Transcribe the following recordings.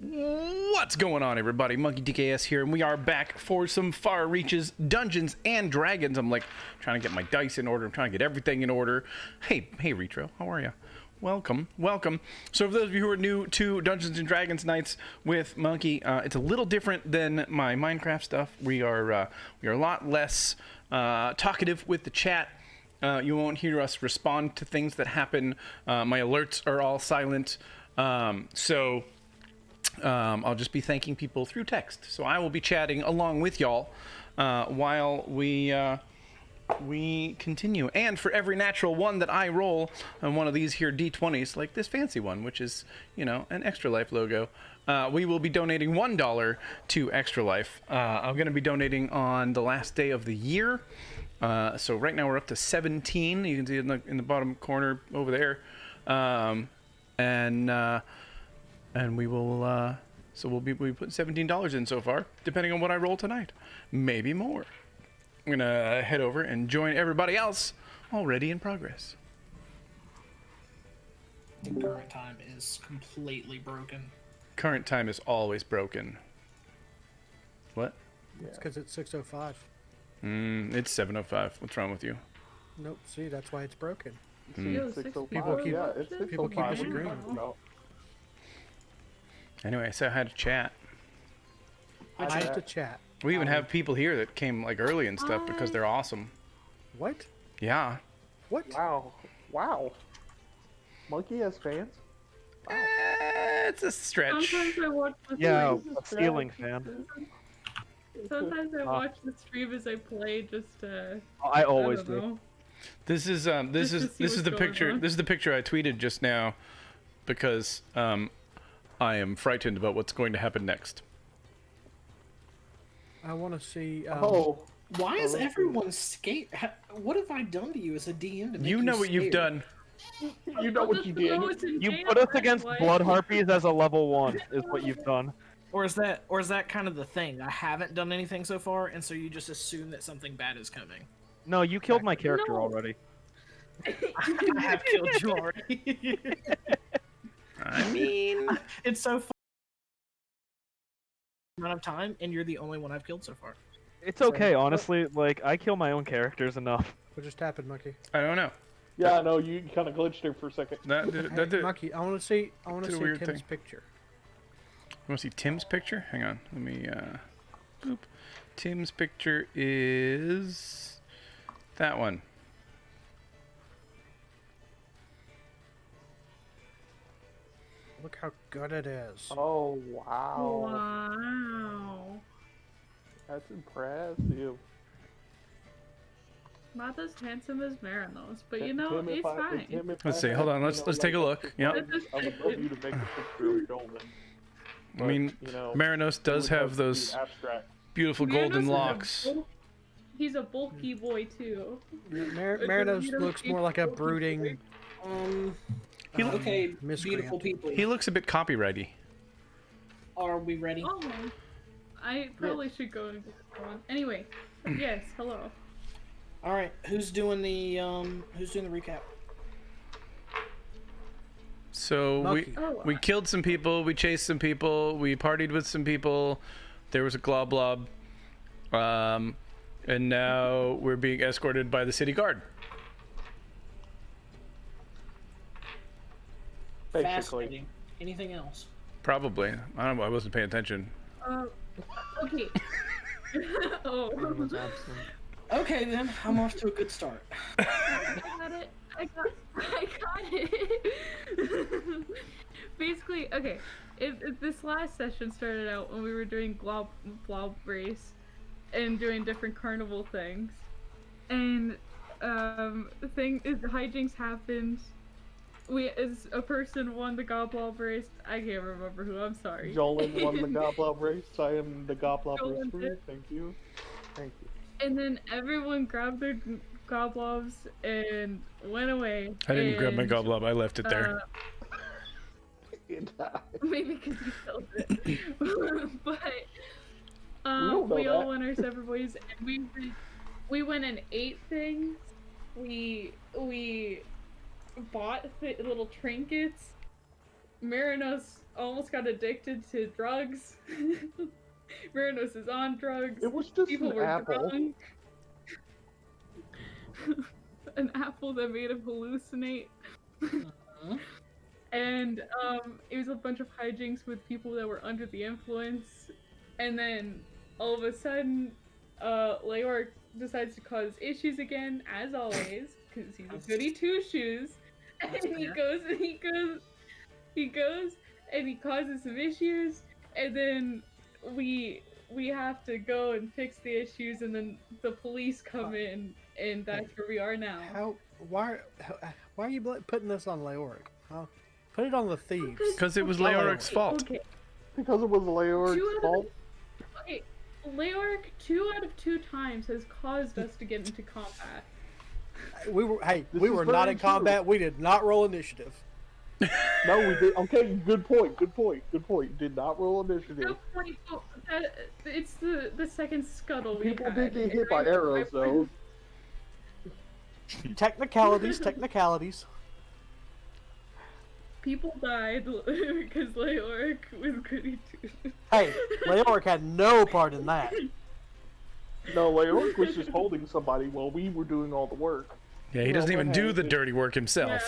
What? What's going on, everybody? MonkeyDKS here, and we are back for some Far Reaches, Dungeons and Dragons. I'm like trying to get my dice in order. I'm trying to get everything in order. Hey, Retro, how are you? Welcome. So for those of you who are new to Dungeons and Dragons nights with Monkey, it's a little different than my Minecraft stuff. We are a lot less talkative with the chat. You won't hear us respond to things that happen. My alerts are all silent. I'll just be thanking people through text. So I will be chatting along with y'all while we continue. And for every natural one that I roll on one of these here D20s, like this fancy one, which is, you know, an Extra Life logo, we will be donating $1 to Extra Life. I'm going to be donating on the last day of the year. So right now we're up to 17. You can see it in the bottom corner over there. And we will, so we put $17 in so far, depending on what I roll tonight. Maybe more. I'm gonna head over and join everybody else already in progress. The current time is completely broken. Current time is always broken. What? It's because it's 6:05. It's 7:05. What's wrong with you? Nope. See, that's why it's broken. It's 6:05. People keep disagreeing. Anyway, so I had to chat. I have to chat. We even have people here that came like early and stuff because they're awesome. What? Yeah. What? Wow. Monkey has fans? Wow. It's a stretch. Sometimes I watch the Yeah, a ceiling fan. Sometimes I watch the stream as I play just I always I don't do. know. This is the picture. This is the picture I tweeted just now because I am frightened about what's going to happen next. I want to see. Why is everyone skate? What have I done to you as a DM to make You know what you've done. You know what you did. You put us against blood harpies as a level 1 is what you've done. Or is that kind of the thing? I haven't done anything so far, and so you just assume that something bad is coming. No, you killed my character already. I have killed you already. I mean, it's so fun. Amount of time, and you're the only one I've killed so far. It's okay, honestly. Like, I kill my own characters enough. What just happened, Monkey? I don't know. Yeah, I know you kind of glitched there for a second. That did. Monkey, I want to see did a weird Tim's thing. picture. You want to see Tim's picture? Hang on. Let me, boop. Tim's picture is that one. Look how good it is. Oh, wow. Wow. That's impressive. Not as handsome as Merinos, but you Tim, know, if he's I- fine. Tim, if Let's I see. had, Hold on. you Let's know, take a like, look. Yep. I would love you to make a picture of Golden. I mean, But, you know, Merinos does it would have to be those abstract. beautiful Merinos golden is a locks. He's a bulky boy too. Merinos looks more like a brooding. He look- Okay, miscreant. beautiful people. He looks a bit copyrighty. Are we ready? Oh, I probably should go and get one. Anyway, yes, hello. All right, who's doing the recap? So Monkey. we killed some people, we chased some people, we partied with some people. There was a glob blob, and now we're being escorted by the city guard. Basically. Fascinating. Anything else? Probably. I don't know. I wasn't paying attention. Okay. Oh. Everyone's absent. Okay, then I'm off to a good start. I got it. I got it. Basically, okay. This last session started out when we were doing blob race and doing different carnival things, and hijinks happened. As a person won the Goblob race. I can't remember who. I'm sorry. Jolin won the Goblob race. I am the Goblob Jolin racer. did. Thank you. Thank you. And then everyone grabbed their Goblobs and went away. I didn't grab my and, glob. I left it there. Maybe because you killed it. But don't know we all that. went our separate ways, and we went and ate things. We bought little trinkets. Merinos almost got addicted to drugs. Merinos is on drugs. It was just People an were apple. drunk. An apple that made him hallucinate. And it was a bunch of hijinks with people that were under the influence. And then all of a sudden, Leoric decides to cause issues again, as always, because he's a goody two shoes. And he goes and he causes some issues, and then we have to go and fix the issues, and then the police come in, and that's where we are now. Why are you putting this on Leoric? Huh? Put it on the thieves. Because it was Leoric's fault. Okay. Because it was Leoric's fault. Okay, Leoric 2 out of 2 times has caused us to get into combat. We were This we is were not very in true. combat. We did not roll initiative. No, we did. Okay, good point. Good point. Good point. Did not roll initiative. No point. It's the second scuttle we People had. did get hit by arrows, though. Technicalities. People died because Leoric was goody two. Hey, Leoric had no part in that. No, Leoric was just holding somebody while we were doing all the work. Yeah, he doesn't even do the dirty work himself.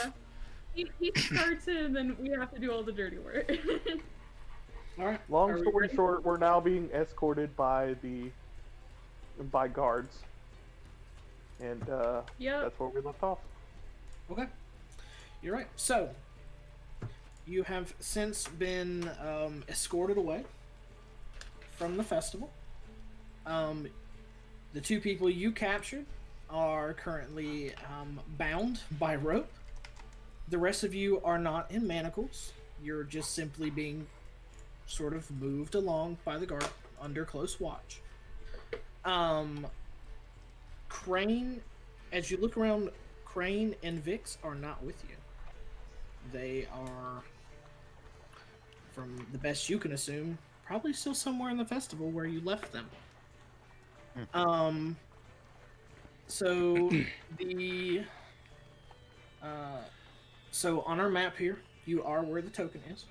Yeah. He starts it, and then we have to do all the dirty work. All right. Long are we story ready? short, we're now being escorted by guards, and Yep. that's where we left off. Okay. You're right. So, you have since been escorted away from the festival. The 2 people you captured are currently bound by rope. The rest of you are not in manacles. You're just simply being sort of moved along by the guard under close watch. Crane, as you look around, Crane and Vix are not with you. They are, from the best you can assume, probably still somewhere in the festival where you left them. So the so on our map here, you are where the token is,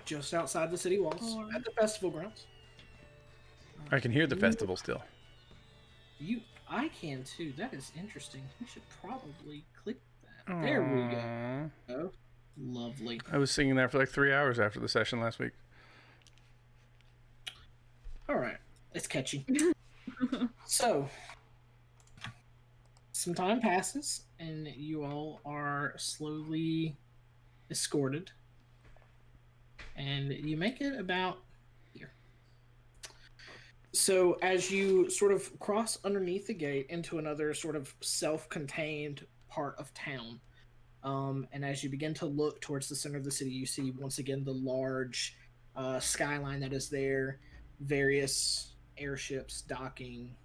just outside the city walls at the festival grounds. I can hear the festival still. I can too. That is interesting. We should probably click that. There we go. Oh, lovely. I was singing that for like 3 hours after the session last week. All right, it's catchy. So, some time passes, and you all are slowly escorted, and you make it about here. So, as you sort of cross underneath the gate into another sort of self-contained part of town, and as you begin to look towards the center of the city, you see once again the large skyline that is there, various airships docking,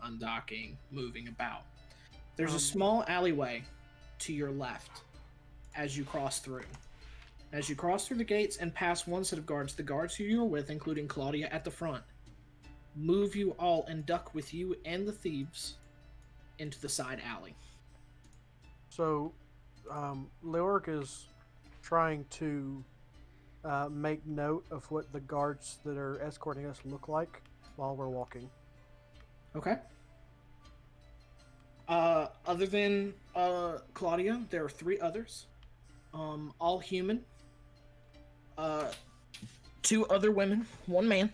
undocking, moving about. There's a small alleyway to your left as you cross through. As you cross through the gates and pass one set of guards, the guards who you are with, including Claudia at the front, move you all and duck with you and the thieves into the side alley. So, Leoric is trying to make note of what the guards that are escorting us look like while we're walking. Okay. Other than Claudia, there are 3 others, all human. 2 other women, 1 man.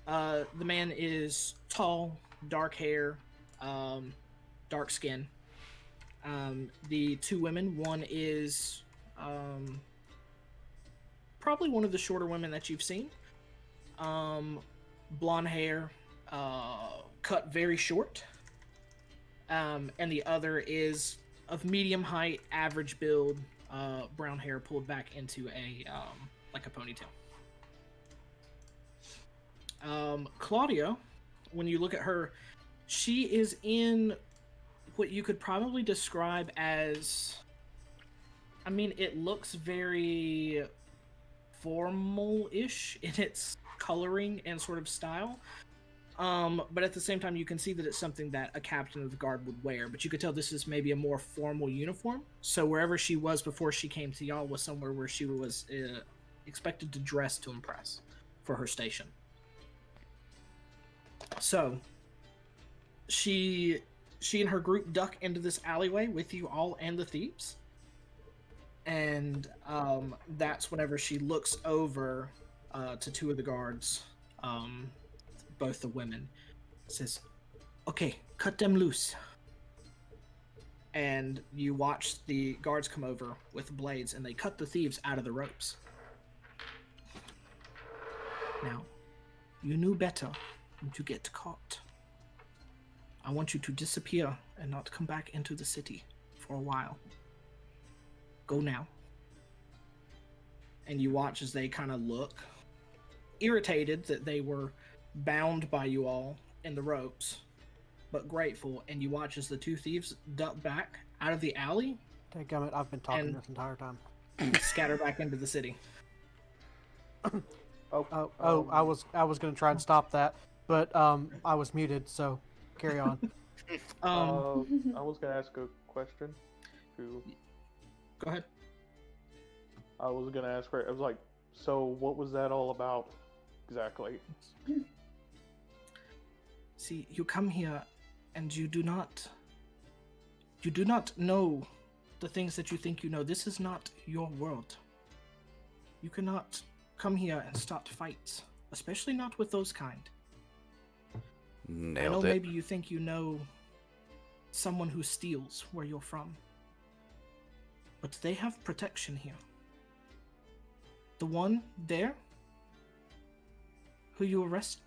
The man is tall, dark hair, dark skin. The 2 women, one is probably one of the shorter women that you've seen. Blonde hair, cut very short. And the other is of medium height, average build, brown hair pulled back into a like a ponytail. Claudia, when you look at her, she is in what you could probably describe as, I mean, it looks very formal-ish in its coloring and sort of style. But at the same time, you can see that it's something that a captain of the guard would wear. But you could tell this is maybe a more formal uniform. So wherever she was before she came to y'all was somewhere where she was expected to dress to impress for her station. So she and her group duck into this alleyway with you all and the thieves. And that's whenever she looks over to 2 of the guards, both the women, says, "Okay, cut them loose." And you watch the guards come over with blades, and they cut the thieves out of the ropes. Now, you knew better than to get caught. I want you to disappear and not come back into the city for a while. Go now. And you watch as they kind of look irritated that they were bound by you all in the ropes, but grateful. And you watch as the 2 thieves duck back out of the alley. Dadgummit, I've been talking And- this entire time. Scatter back into the city. I was going to try and stop that, but I was muted, so carry on. I was gonna ask a question. Too. Go ahead. I was gonna ask her. I was like, so what was that all about, exactly? See, you come here, and you do not know the things that you think you know. This is not your world. You cannot come here and start fights, especially not with those kind. I know Nailed it. maybe you think you know someone who steals where you're from, but they have protection here. The one there, who you arrested,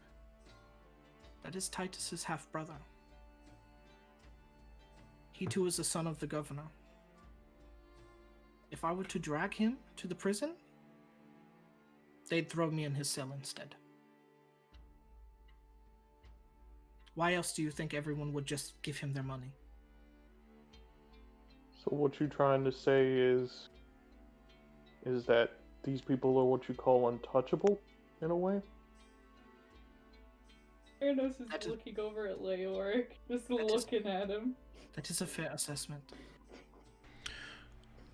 that is Titus's half-brother. He too is the son of the governor. If I were to drag him to the prison, they'd throw me in his cell instead. Why else do you think everyone would just give him their money? So what you're trying to say is that these people are what you call untouchable, in a way? Merinos is That's looking over at Leoric, just That is- looking at him. That is a fair assessment.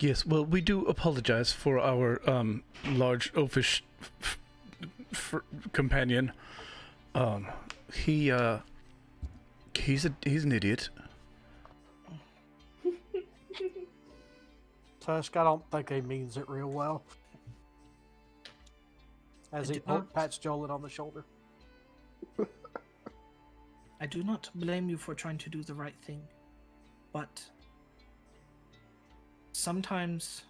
Yes, well, we do apologize for our large oafish companion. He He's an idiot. Tusk, I don't think he means it real well. As he pats Jolin on the shoulder. I do not blame you for trying to do the right thing, but sometimes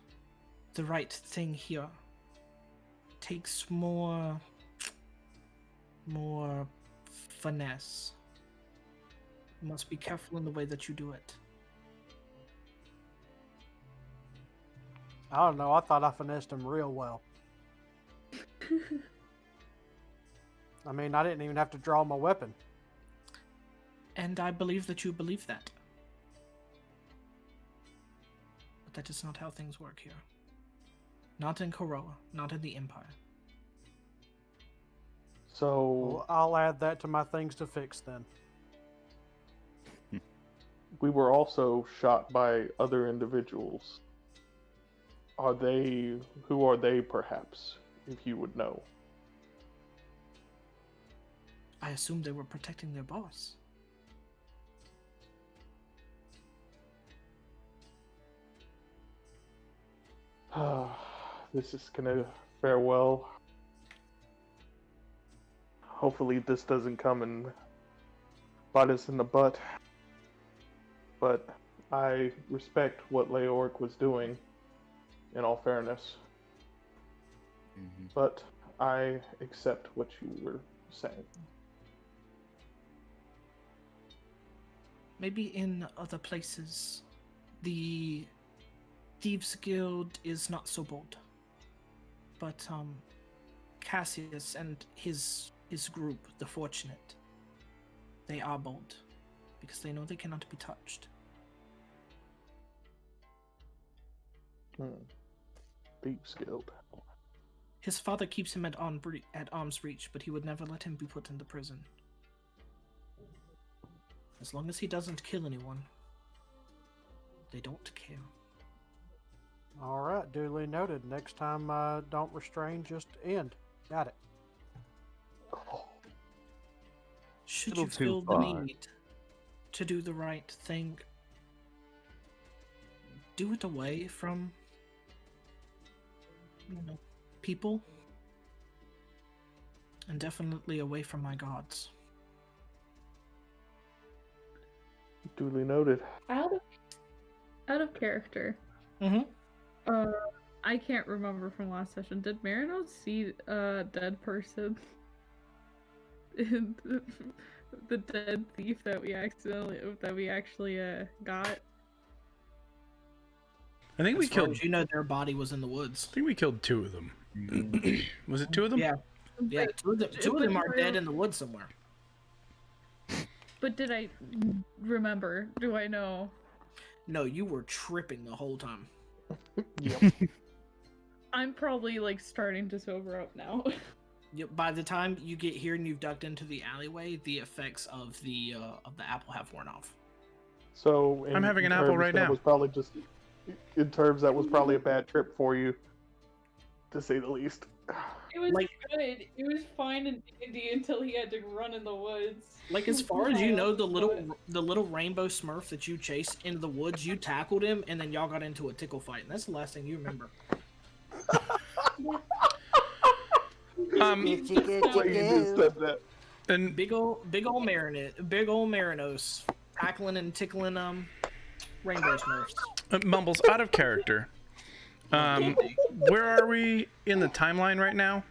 the right thing here takes more finesse. You must be careful in the way that you do it. I don't know. I thought I finessed him real well. I mean, I didn't even have to draw my weapon. And I believe that you believe that. But that is not how things work here. Not in Koroa, not in the Empire. So Well, I'll add that to my things to fix then. we were also shot by other individuals. Who are they, perhaps, if you would know? I assumed they were protecting their boss. This is gonna fare well. Hopefully this doesn't come and bite us in the butt. But I respect what Leoric was doing, in all fairness. But I accept what you were saying. Maybe in other places, the Thieves Guild is not so bold. But Cassius and his group, the Fortunate, they are bold because they know they cannot be touched. Thieves Guild. His father keeps him at arm's reach, but he would never let him be put into prison. As long as he doesn't kill anyone, they don't care. All right, duly noted. Next time, don't restrain, just end. Got it. Should Little you too feel the far. need to do the right thing, do it away from, people, and definitely away from my gods. Duly noted. Out of character. Mm-hmm. I can't remember from last session. Did Merinos see a dead person? The dead thief that we actually got. I think we As far killed. as you know, their body was in the woods. I think we killed 2 of them. Was it 2 of them? Yeah, two of them are dead in the woods somewhere. But did I remember? Do I know? No, you were tripping the whole time. Yep. I'm probably like starting to sober up now. By the time you get here and you've ducked into the alleyway, the effects of the apple have worn off. So I'm having an apple right now. Was probably just, in terms, that was probably a bad trip for you, to say the least. It was good. It was fine and dandy until he had to run in the woods. Like, as far as you know, the little rainbow Smurf that you chased into the woods, you tackled him, and then y'all got into a tickle fight, and that's the last thing you remember. You just said that. And Big ol' Merinos, tackling and tickling rainbow Smurfs. Mumbles, out of character. Where are we in the timeline right now?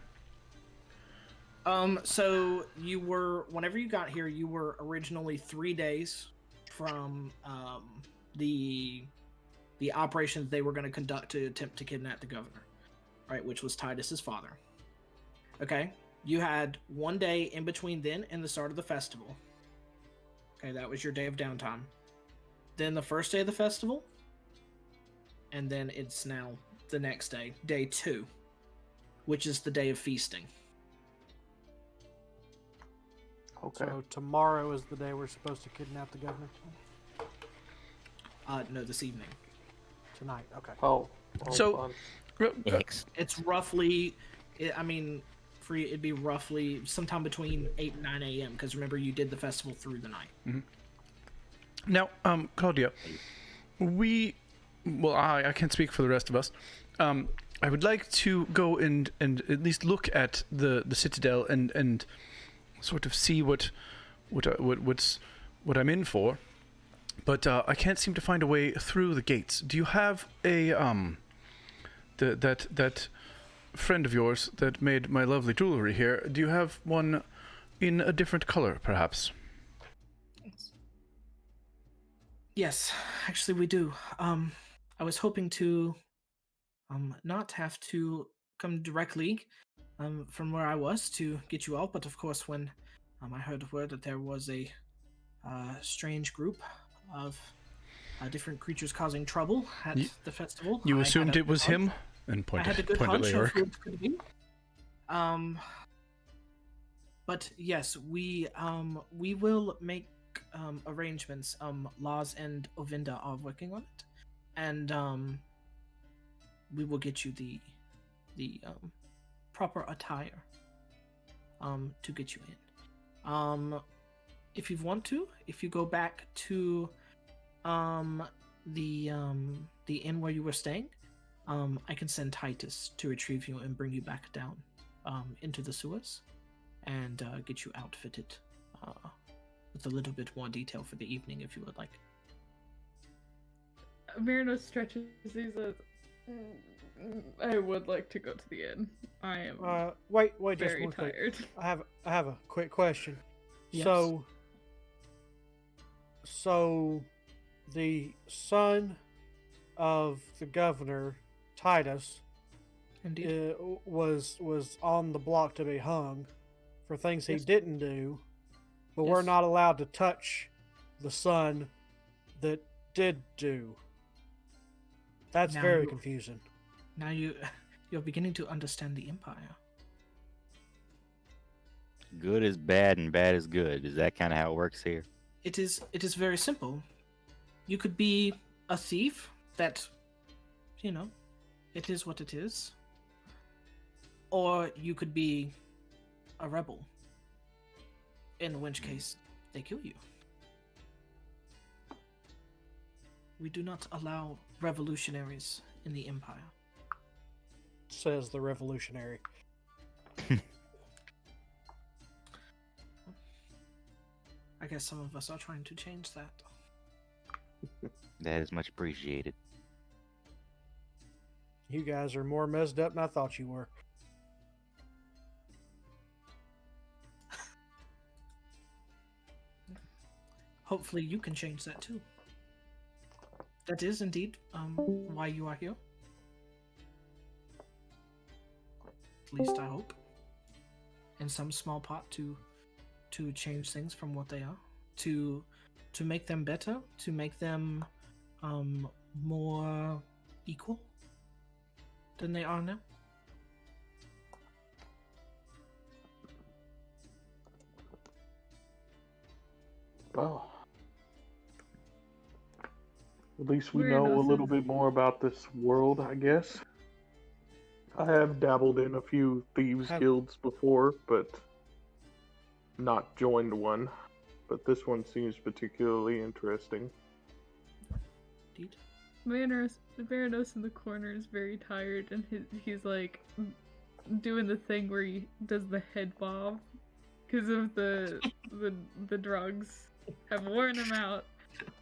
So you were, whenever you got here, you were originally 3 days from the operation they were going to conduct to attempt to kidnap the governor, right? Which was Titus's father. Okay, you had 1 day in between then and the start of the festival. Okay, that was your day of downtime. Then the first day of the festival, and then it's now the next day, day 2, which is the day of feasting. Okay. So tomorrow is the day we're supposed to kidnap the governor? No, this evening. Tonight, okay. Oh. So- fun. It's roughly, it'd be roughly sometime between 8 and 9 a.m. Because remember, you did the festival through the night. Now, Claudia, I can't speak for the rest of us. I would like to go and at least look at the citadel and sort of see what I'm in for. But I can't seem to find a way through the gates. Do you have a that friend of yours that made my lovely jewelry here? Do you have one in a different color, perhaps? Yes, actually we do. I was hoping to not have to come directly from where I was to get you all, but of course when I heard word that there was a strange group of different creatures causing trouble at the festival. You assumed it was him? And I had a good hunch of who it could be. But yes, we will make arrangements. Laz and Ovinda are working on it, and we will get you the proper attire to get you in. If you want to, if you go back to the inn where you were staying, I can send Titus to retrieve you and bring you back down into the sewers and get you outfitted with a little bit more detail for the evening if you would like. Merinos stretches. He says, "I would like to go to the inn. I am wait, just very one quick. tired." I have a quick question. Yes. So the son of the governor, Titus, Indeed. was on the block to be hung for things he Yes. didn't do, but we're Yes. not allowed to touch the son that did do. That's Now very you- confusing. Now you're beginning to understand the Empire. Good is bad and bad is good. Is that kind of how it works here? It is very simple. You could be a thief that, it is what it is. Or you could be a rebel. In which case, they kill you. We do not allow revolutionaries in the Empire. Says the revolutionary. I guess some of us are trying to change that. That is much appreciated. You guys are more messed up than I thought you were. Hopefully you can change that too. That is indeed why you are here. At least I hope. In some small part to change things from what they are. To make them better, to make them more equal than they are now. Well, at least we We're know a innocent. little bit more about this world, I guess. I have dabbled in a few thieves' Have- guilds before, but not joined one. But this one seems particularly interesting. Indeed. Merinos in the corner is very tired, and he's like doing the thing where he does the head bob because of the drugs have worn him out.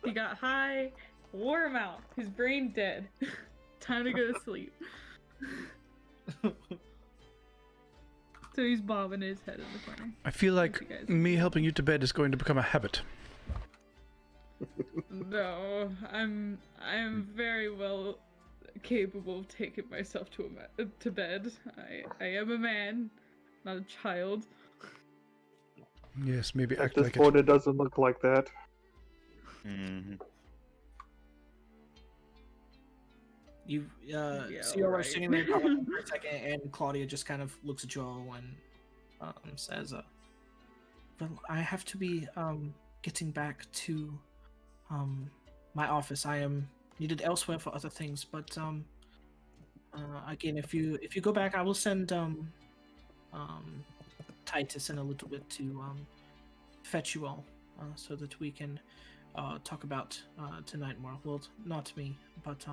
He got high, wore him out. His brain dead. Time to go to sleep. So he's bobbing his head in the corner. I feel What you like guys me do? helping you to bed is going to become a habit. No, I'm very well capable of taking myself to bed. I am a man, not a child. Yes, maybe At act this like point, it. it doesn't look like that. Mm-hmm. You Yeah, see her right. sitting there talking for a second, and Claudia just kind of looks at you all and says, "Well, I have to be getting back to my office. I am needed elsewhere for other things, but again, if you go back, I will send Titus in a little bit to fetch you all, so that we can talk about tonight more. Well, not me, but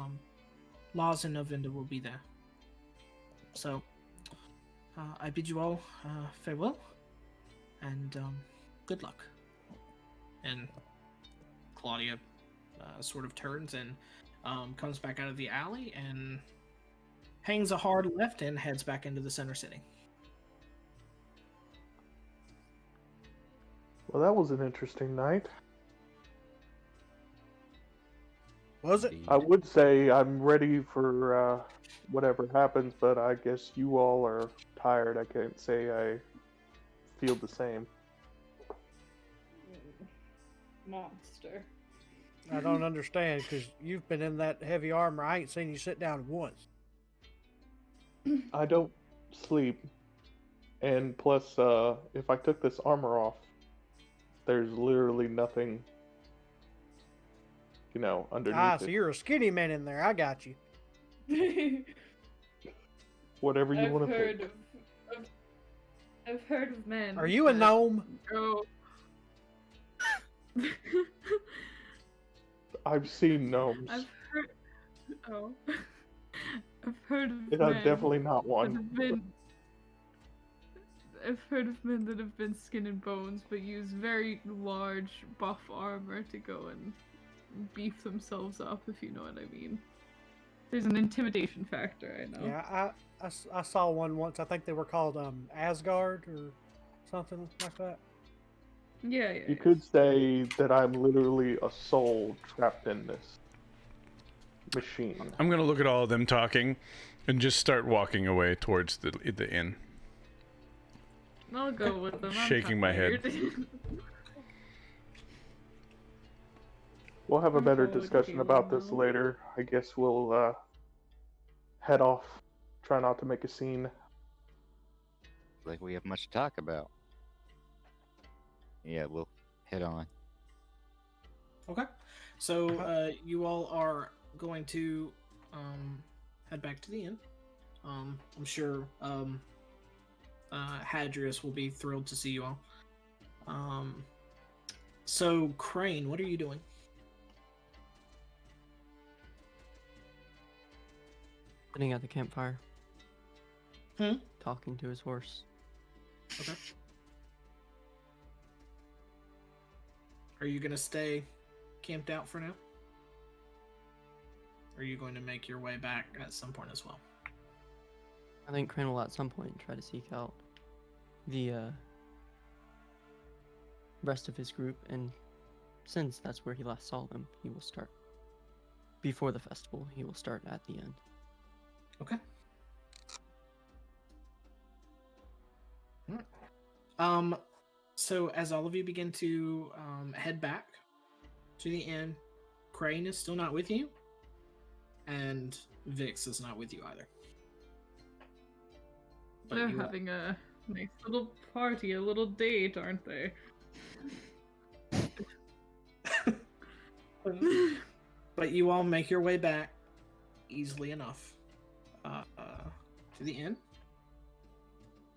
Lars and Novinda will be there. So, I bid you all farewell, and good luck. And Claudia sort of turns and comes back out of the alley and hangs a hard left and heads back into the center city. Well, that was an interesting night. Was it? I would say I'm ready for whatever happens, but I guess you all are tired. I can't say I feel the same. Monster. I don't understand because you've been in that heavy armor. I ain't seen you sit down once. I don't sleep, and plus, if I took this armor off, there's literally nothing, underneath Ah, it. so you're a skinny man in there. I got you. Whatever you want to heard think. I've heard of men. Are you a that gnome? Go. I've seen gnomes, I've heard. Oh. I've heard of and men. I'm definitely not that one. have been. I've heard of men that have been skin and bones, but use very large buff armor to go and beef themselves up, if you know what I mean. There's an intimidation factor, I know. Yeah, I saw one once. I think they were called Asgard or something like that. Yeah. You could say that I'm literally a soul trapped in this machine. I'm gonna look at all of them talking, and just start walking away towards the inn. I'll go with them. I'm Shaking my head. tired. We'll have a I'm better cool with discussion you about this now. later. I guess we'll head off. Try not to make a scene. Like we have much to talk about. Yeah, we'll head on. Okay. So you all are going to head back to the inn. I'm sure Hadrius will be thrilled to see you all. So Crane, what are you doing? Sitting at the campfire. Hmm? Talking to his horse. Okay. Are you gonna stay camped out for now? Or are you going to make your way back at some point as well? I think Crane will at some point try to seek out the rest of his group, and since that's where he last saw them, he will start. Before the festival, he will start at the end. Okay. Alright. So as all of you begin to head back to the inn, Crane is still not with you, and Vix is not with you either. But They're you- having a nice little party, a little date, aren't they? But you all make your way back easily enough to the inn.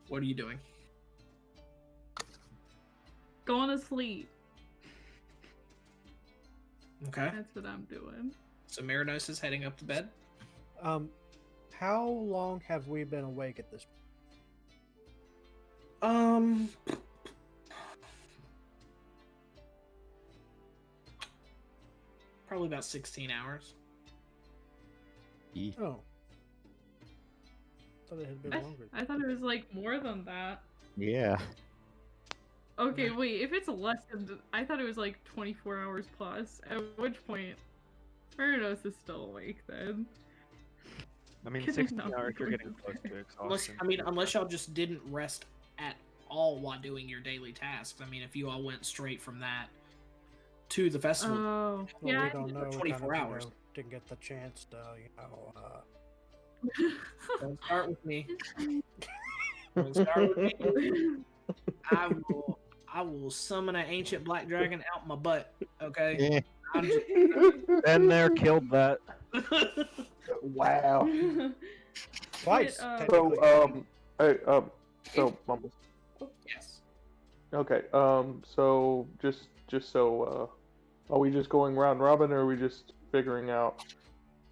What are you doing? Going to sleep. Okay. That's what I'm doing. So Merinos is heading up to bed. How long have we been awake at this? Probably about 16 hours. Oh. Thought it had been longer. I thought it was like more than that. Yeah. Okay, wait, if it's less than... I thought it was like 24 hours plus, at which point Merinos is still awake then. I mean, Could 16 not be hours, you're going getting to close bed. to Unless, exhaustion. unless y'all just didn't rest at all while doing your daily tasks. I mean, if you all went straight from that to the festival, Oh, Well, yeah. we don't know. 24 hours. Didn't get the chance to, don't start with me. Don't start with me. I will summon an ancient black dragon out my butt. Okay. I'm just... Been there, killed that. Wow. Twice. But, technically. So Mumbles. Yes. Okay. So just so Are we just going round robin, or are we just figuring out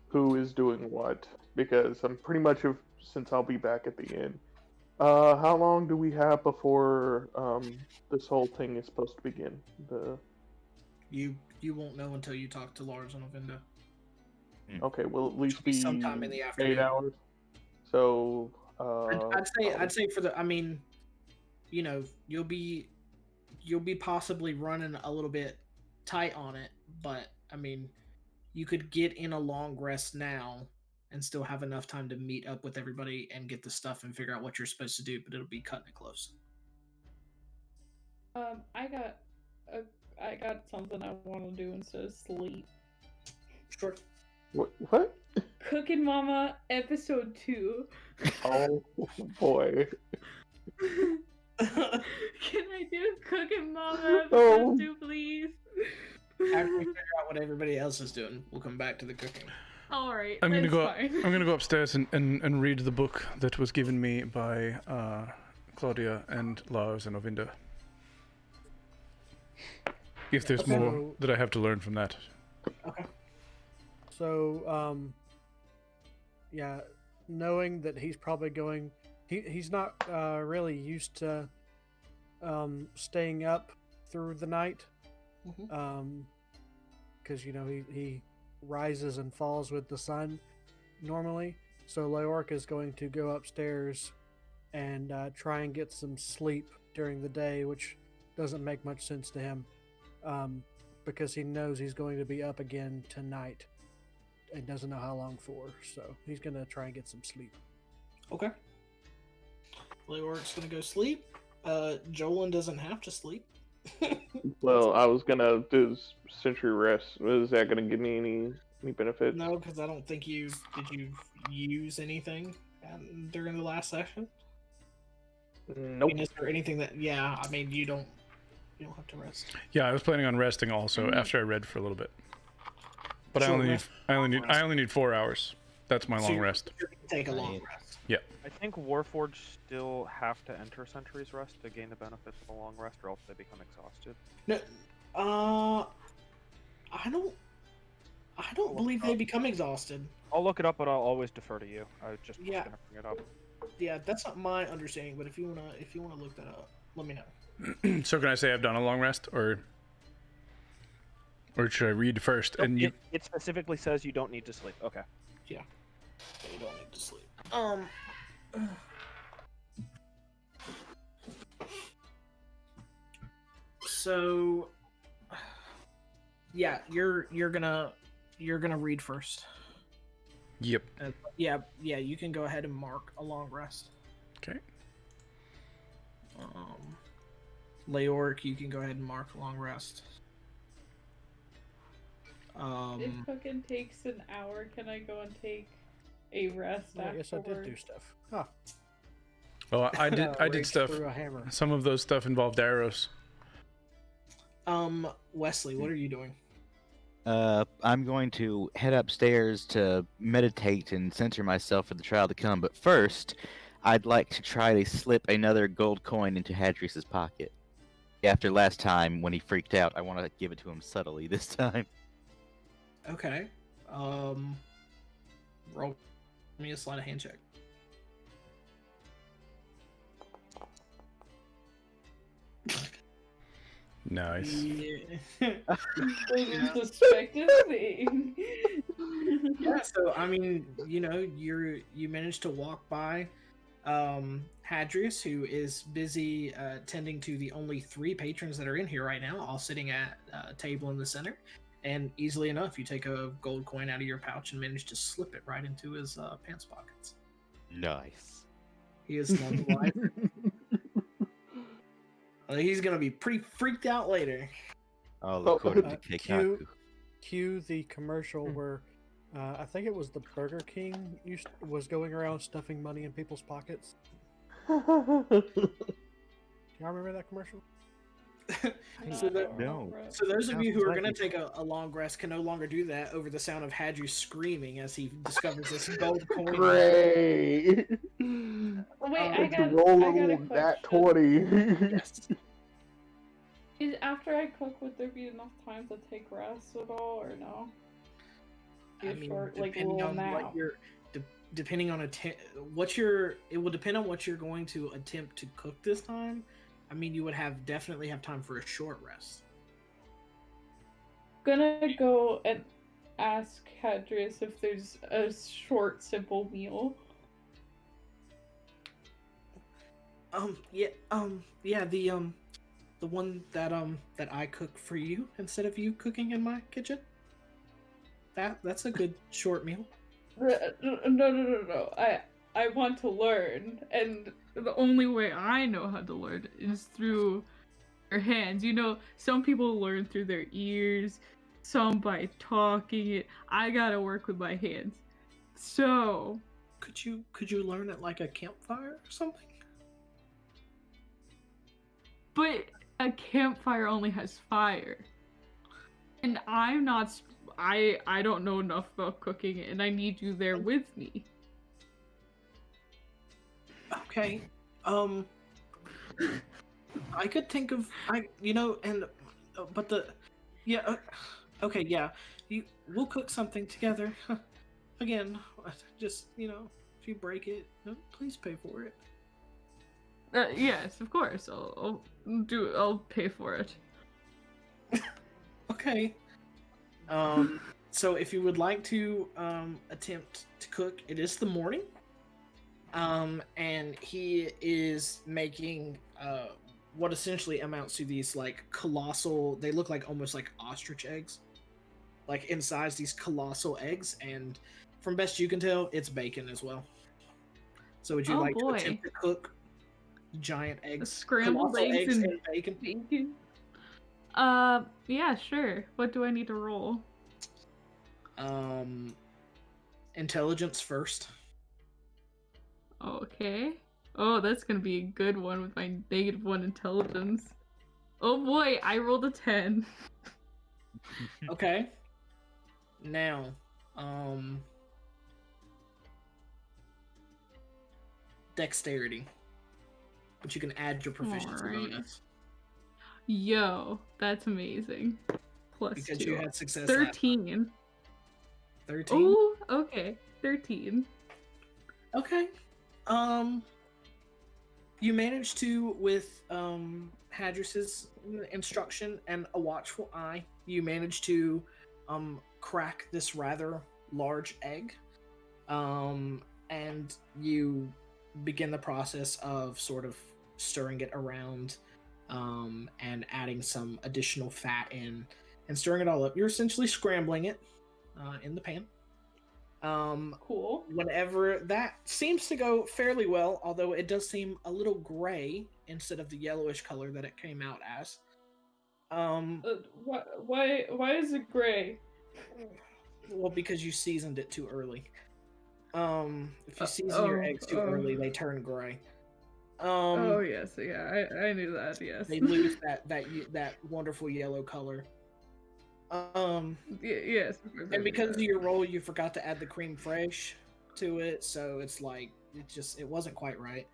who is doing what? Because I'm pretty much, since I'll be back at the end. How long do we have before this whole thing is supposed to begin? You won't know until you talk to Lars on Ovinda. Okay, will at least It'll be sometime in the afternoon. 8 hours. So I'd say for the, I mean, you know, you'll be possibly running a little bit tight on it, but I mean, you could get in a long rest now and still have enough time to meet up with everybody and get the stuff and figure out what you're supposed to do, but it'll be cutting it close. I got something I want to do instead of sleep. Sure. What? Cooking Mama episode 2. Oh boy. Can I do Cooking Mama Oh. episode 2, please? After we figure out what everybody else is doing, we'll come back to the cooking. All right, I'm gonna go. fine. I'm gonna go upstairs and read the book that was given me by Claudia and Lars and Ovinda. If there's Okay. more that I have to learn from that. Okay. So, yeah, knowing that he's probably going, he's not really used to staying up through the night, because you know he rises and falls with the sun normally. So Leoric is going to go upstairs and try and get some sleep during the day, which doesn't make much sense to him, because he knows he's going to be up again tonight and doesn't know how long for. So he's going to try and get some sleep. Okay. Leoric's gonna go sleep. Jolin doesn't have to sleep. Well, I was gonna do Century Rest. Is that gonna give me any benefits? No, because I don't think did you use anything during the last session? I Nope. mean, is there anything that? Yeah, I mean, you don't have to rest. Yeah, I was planning on resting also after I read for a little bit. But So I only need 4 hours. That's my So long you're- rest. You're gonna take a long rest. I think Warforged still have to enter Sentry's Rest to gain the benefits of a long rest, or else they become exhausted. No, I don't believe they become exhausted. I'll look it up, but I'll always defer to you. I just was Yeah. gonna bring it up. Yeah, that's not my understanding. But if you wanna look that up, let me know. So can I say I've done a long rest, or should I read first? And you, It specifically says you don't need to sleep. Okay. Yeah, you don't need to sleep. So, yeah, you're gonna read first. yep. Yeah, you can go ahead and mark a long rest. Okay. Leoric, you can go ahead and mark a long rest. If cooking takes an hour, can I go and take a rest I guess I did do afterwards? stuff. Huh. Well, I did. I did Rage stuff. through a hammer. Some of those stuff involved arrows. Wesley, what are you doing? I'm going to head upstairs to meditate and center myself for the trial to come. But first, I'd like to try to slip another gold coin into Hadrius's pocket. After last time when he freaked out, I want to give it to him subtly this time. Okay. Roll me a sleight of hand check. Nice. Yeah. Wasn't suspected thing. Yeah, so I mean, you know, you managed to walk by Hadrius, who is busy tending to the only 3 patrons that are in here right now, all sitting at a table in the center. And easily enough, you take a gold coin out of your pouch and manage to slip it right into his pants pockets. Nice. He is none the wiser. He's gonna be pretty freaked out later. Oh, look forward to Cue, Keikaku. cue the commercial where I think it was the Burger King was going around stuffing money in people's pockets. Do y'all remember that commercial? So, No. so those of you who are Sounds going like to take a long rest can no longer do that over the sound of Hadrius screaming as he discovers this gold coin. Great. Wait, I Let's got roll a that question. 20. Yes. Is after I cook, would there be enough time to take rest at all, or no? Be I a mean, short, like, depending little on nap. what you're, depending on what you're, it will depend on what you're going to attempt to cook this time. I mean, you would definitely have time for a short rest. Gonna go and ask Hadrius if there's a short, simple meal. Yeah, the one that I cook for you instead of you cooking in my kitchen. That's a good short meal. No. I want to learn, and the only way I know how to learn is through your hands. You know, some people learn through their ears, some by talking it. I gotta work with my hands. So, could you learn at like a campfire or something? But a campfire only has fire, and I'm not. I don't know enough about cooking, and I need you there with me. Okay. I could think of okay, yeah. We'll cook something together. Again, just if you break it, please pay for it. Yes, of course. I'll pay for it. Okay. So if you would like to attempt to cook, it is the morning. And he is making what essentially amounts to these like colossal, they look like almost like ostrich eggs. Like in size, these colossal eggs, and from best you can tell, it's bacon as well. So would you like to attempt to cook giant eggs? Scrambled eggs and bacon? Yeah, sure. What do I need to roll? Intelligence first. Okay. Oh, that's gonna be a good one with my -1 intelligence. Oh boy, I rolled a 10. Okay. Now, dexterity. But you can add your proficiency bonus. Yo, that's amazing. Plus because 2. You had success. 13. 13? Oh, okay. 13. Okay. You managed to, with Hadris's instruction and a watchful eye, you managed to crack this rather large egg. And you begin the process of sort of stirring it around and adding some additional fat in and stirring it all up. You're essentially scrambling it in the pan. Cool. Whenever that seems to go fairly well, although it does seem a little gray instead of the yellowish color that it came out as. Why is it gray? Well, because you seasoned it too early. If you season your eggs too early, they turn gray. Oh yes, yeah, I knew that. Yes, they lose that wonderful yellow color. Yes. And because of your roll, you forgot to add the creme fraiche to it, so it's like it wasn't quite right.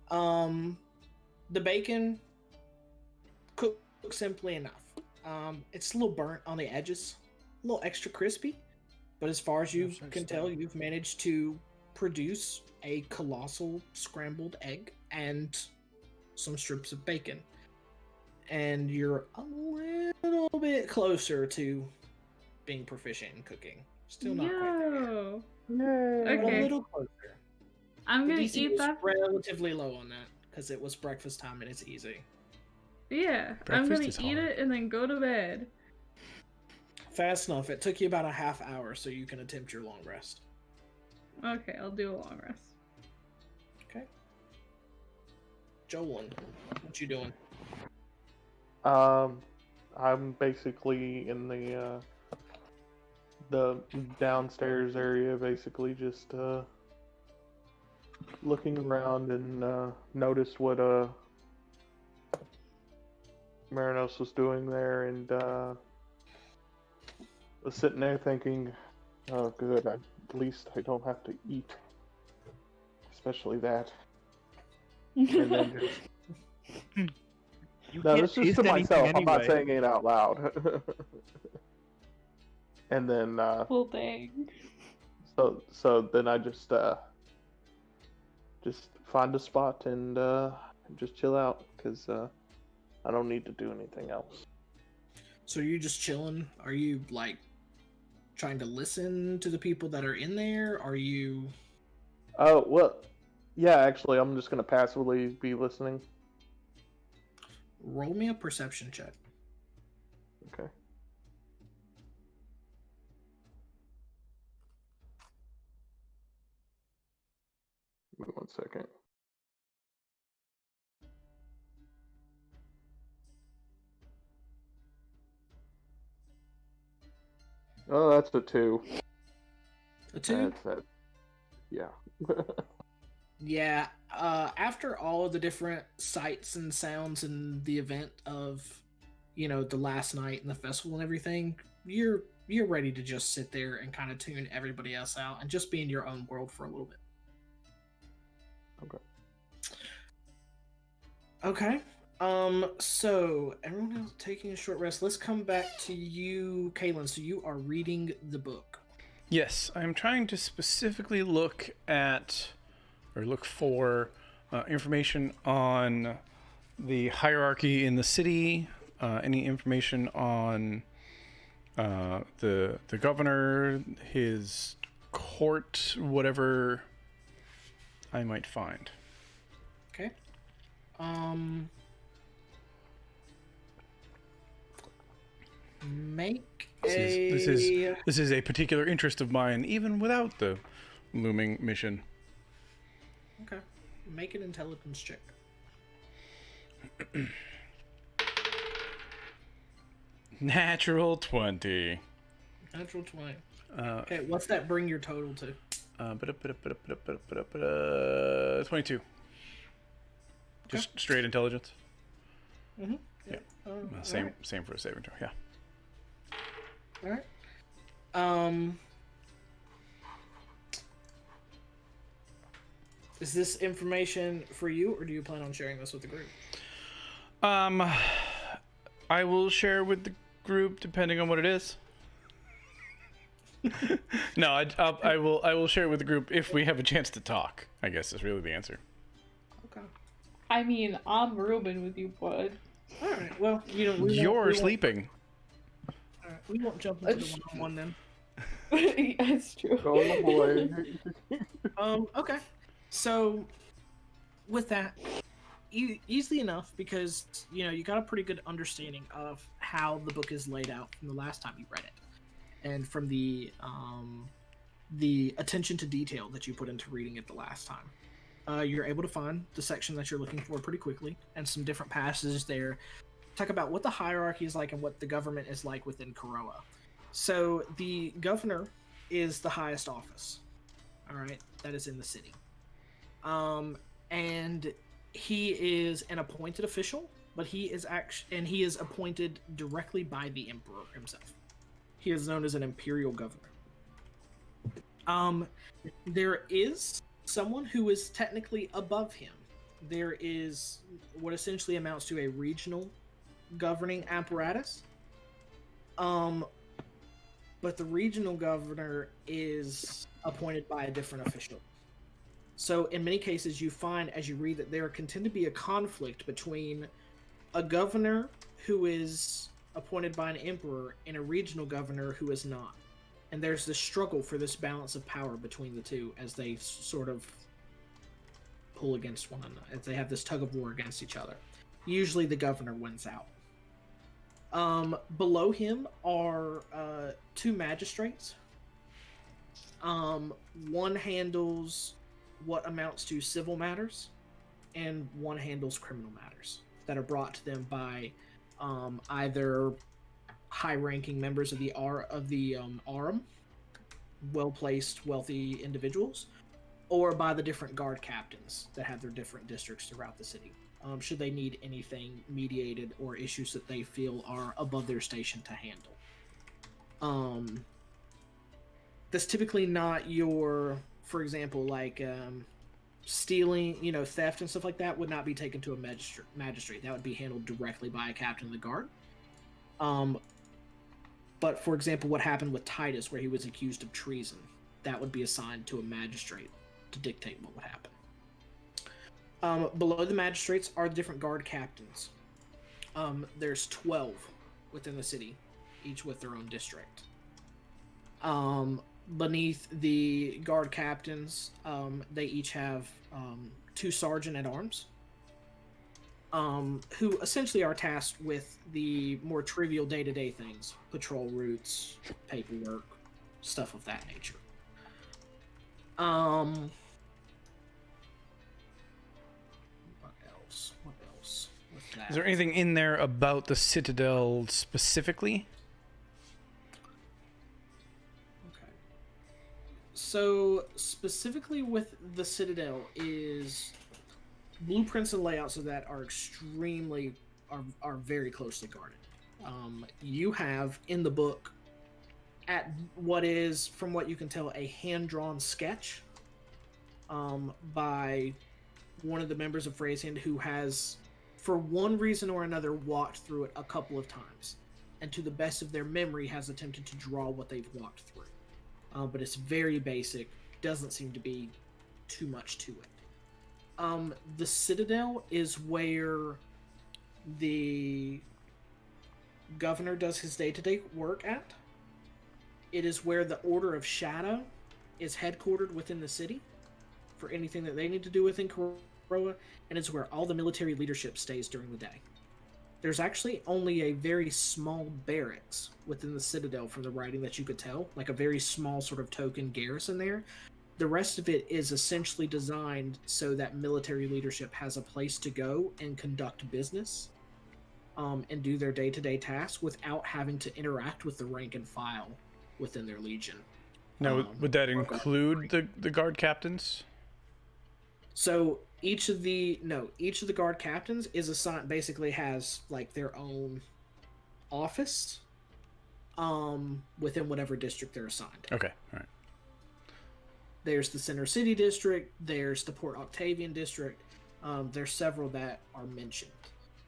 The bacon cooked simply enough. It's a little burnt on the edges, a little extra crispy, but as far as you can tell, you've managed to produce a colossal scrambled egg and some strips of bacon. And you're a little bit closer to being proficient in cooking. Still not quite there yet. Okay. A little closer. I'm gonna DC eat was that. relatively low on that because it was breakfast time and it's easy. Yeah, I'm gonna eat it and then go to bed. Fast enough. It took you about a half hour, so you can attempt your long rest. Okay, I'll do a long rest. Okay. Jolyn, what you doing? I'm basically in the downstairs area, basically just looking around and noticed what Merinos was doing there, and was sitting there thinking, oh good, at least I don't have to eat, especially that. And then just You No, can't this is taste to anything myself. I'm not anyway. saying it out loud. And then, Well, dang. so then I just find a spot and just chill out because I don't need to do anything else. So are you just chilling? Are you like trying to listen to the people that are in there? Are you? Oh well, yeah. Actually, I'm just gonna passively be listening. Roll me a perception check. Okay. Give me 1 second. Oh, that's a 2. A 2? That's it. Yeah. Yeah. After all of the different sights and sounds and the event of, the last night and the festival and everything, you're ready to just sit there and kind of tune everybody else out and just be in your own world for a little bit. Okay. So everyone else taking a short rest. Let's come back to you, Kaelin. So you are reading the book. Yes, I'm trying to specifically look for information on the hierarchy in the city, any information on the governor, his court, whatever I might find. Okay. Make This is a particular interest of mine, even without the looming mission. Okay. Make an intelligence check. Natural 20. Natural 20. Okay, what's that bring your total to? 22. Just straight intelligence. Mm-hmm. Yeah. Same for a saving throw. Yeah. All right. Is this information for you, or do you plan on sharing this with the group? I will share with the group depending on what it is. No, I will share it with the group if we have a chance to talk. I guess is really the answer. Okay. I mean, I'm rooming with you, bud. All right. Well, You're sleeping. All right. We won't jump into the one-on-one then. That's true. Oh boy. Okay. So, with that, easily enough, because you got a pretty good understanding of how the book is laid out from the last time you read it, and from the attention to detail that you put into reading it the last time. You're able to find the section that you're looking for pretty quickly, and some different passages there talk about what the hierarchy is like and what the government is like within Kuroa. So the governor is the highest office, all right, that is in the city. And he is an appointed official, but he is appointed directly by the emperor himself. He is known as an imperial governor. There is someone who is technically above him. There is what essentially amounts to a regional governing apparatus. But the regional governor is appointed by a different official. So in many cases, you find as you read that there can tend to be a conflict between a governor who is appointed by an emperor and a regional governor who is not. And there's this struggle for this balance of power between the two as they sort of pull against one another, as they have this tug of war against each other. Usually the governor wins out. Below him are 2 magistrates. One handles what amounts to civil matters, and one handles criminal matters that are brought to them by either high-ranking members of the Arum, well-placed, wealthy individuals, or by the different guard captains that have their different districts throughout the city. Should they need anything mediated or issues that they feel are above their station to handle. That's typically not your, for example, like stealing, theft and stuff like that would not be taken to a magistrate. That would be handled directly by a captain of the guard. But for example, what happened with Titus, where he was accused of treason, that would be assigned to a magistrate to dictate what would happen. Below the magistrates are the different guard captains. There's 12 within the city, each with their own district. Beneath the guard captains, they each have 2 sergeant at arms, who essentially are tasked with the more trivial day-to-day things: patrol routes, paperwork, stuff of that nature. What else? With that? Is there anything in there about the Citadel specifically? Okay. So specifically with the Citadel is blueprints and layouts of that are are very closely guarded. You have in the book, at what is, from what you can tell, a hand-drawn sketch by one of the members of Phrasehand who has, for one reason or another, walked through it a couple of times, and to the best of their memory has attempted to draw what they've walked through. But it's very basic, doesn't seem to be too much to it. The Citadel is where the governor does his day-to-day work at. It is where the Order of Shadow is headquartered within the city for anything that they need to do within Koroa, and it's where all the military leadership stays during the day. There's actually only a very small barracks within the Citadel from the writing that you could tell, like a very small sort of token garrison there. The rest of it is essentially designed so that military leadership has a place to go and conduct business and do their day-to-day tasks without having to interact with the rank and file within their legion. Now, would that include the guard captains? So each of the guard captains is assigned, basically has like their own office within whatever district they're assigned. Okay, all right. There's the Center City District, there's the Port Octavian District, there's several that are mentioned.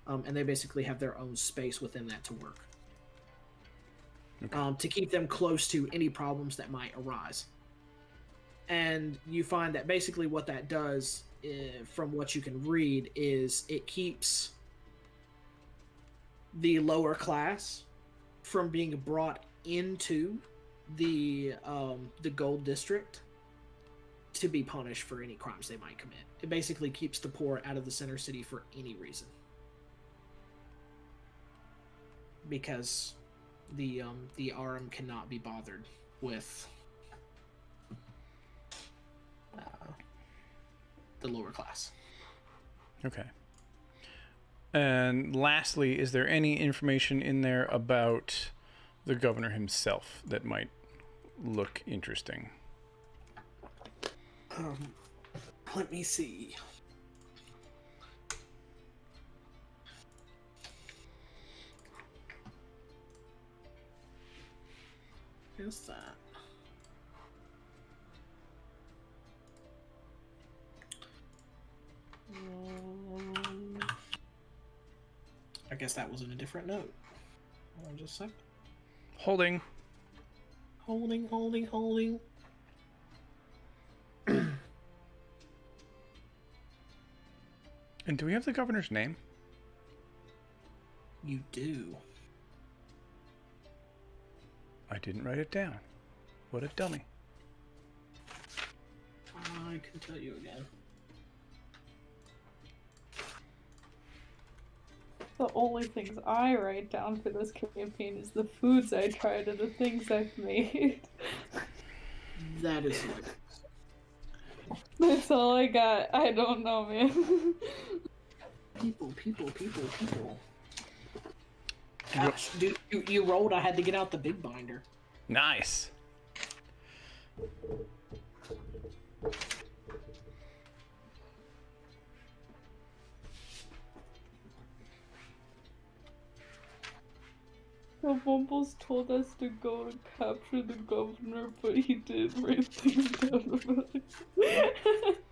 And they basically have their own space within that to work. Okay. To keep them close to any problems that might arise. And you find that basically what that does, from what you can read, is it keeps the lower class from being brought into the Gold District to be punished for any crimes they might commit. It basically keeps the poor out of the center city for any reason. Because the RM cannot be bothered with the lower class. Okay. And lastly, is there any information in there about the governor himself that might look interesting? Let me see. Who's that? I guess that was in a different note. Hold on just a sec. Holding. Holding. And do we have the governor's name? You do. I didn't write it down. What a dummy. I can tell you again. The only things I write down for this campaign is the foods I tried and the things I've made. That is it. That's all I got. I don't know, man. People. Gosh, dude, you rolled. I had to get out the big binder. Nice. The Mumbles told us to go and capture the governor, but he didn't write things down about it.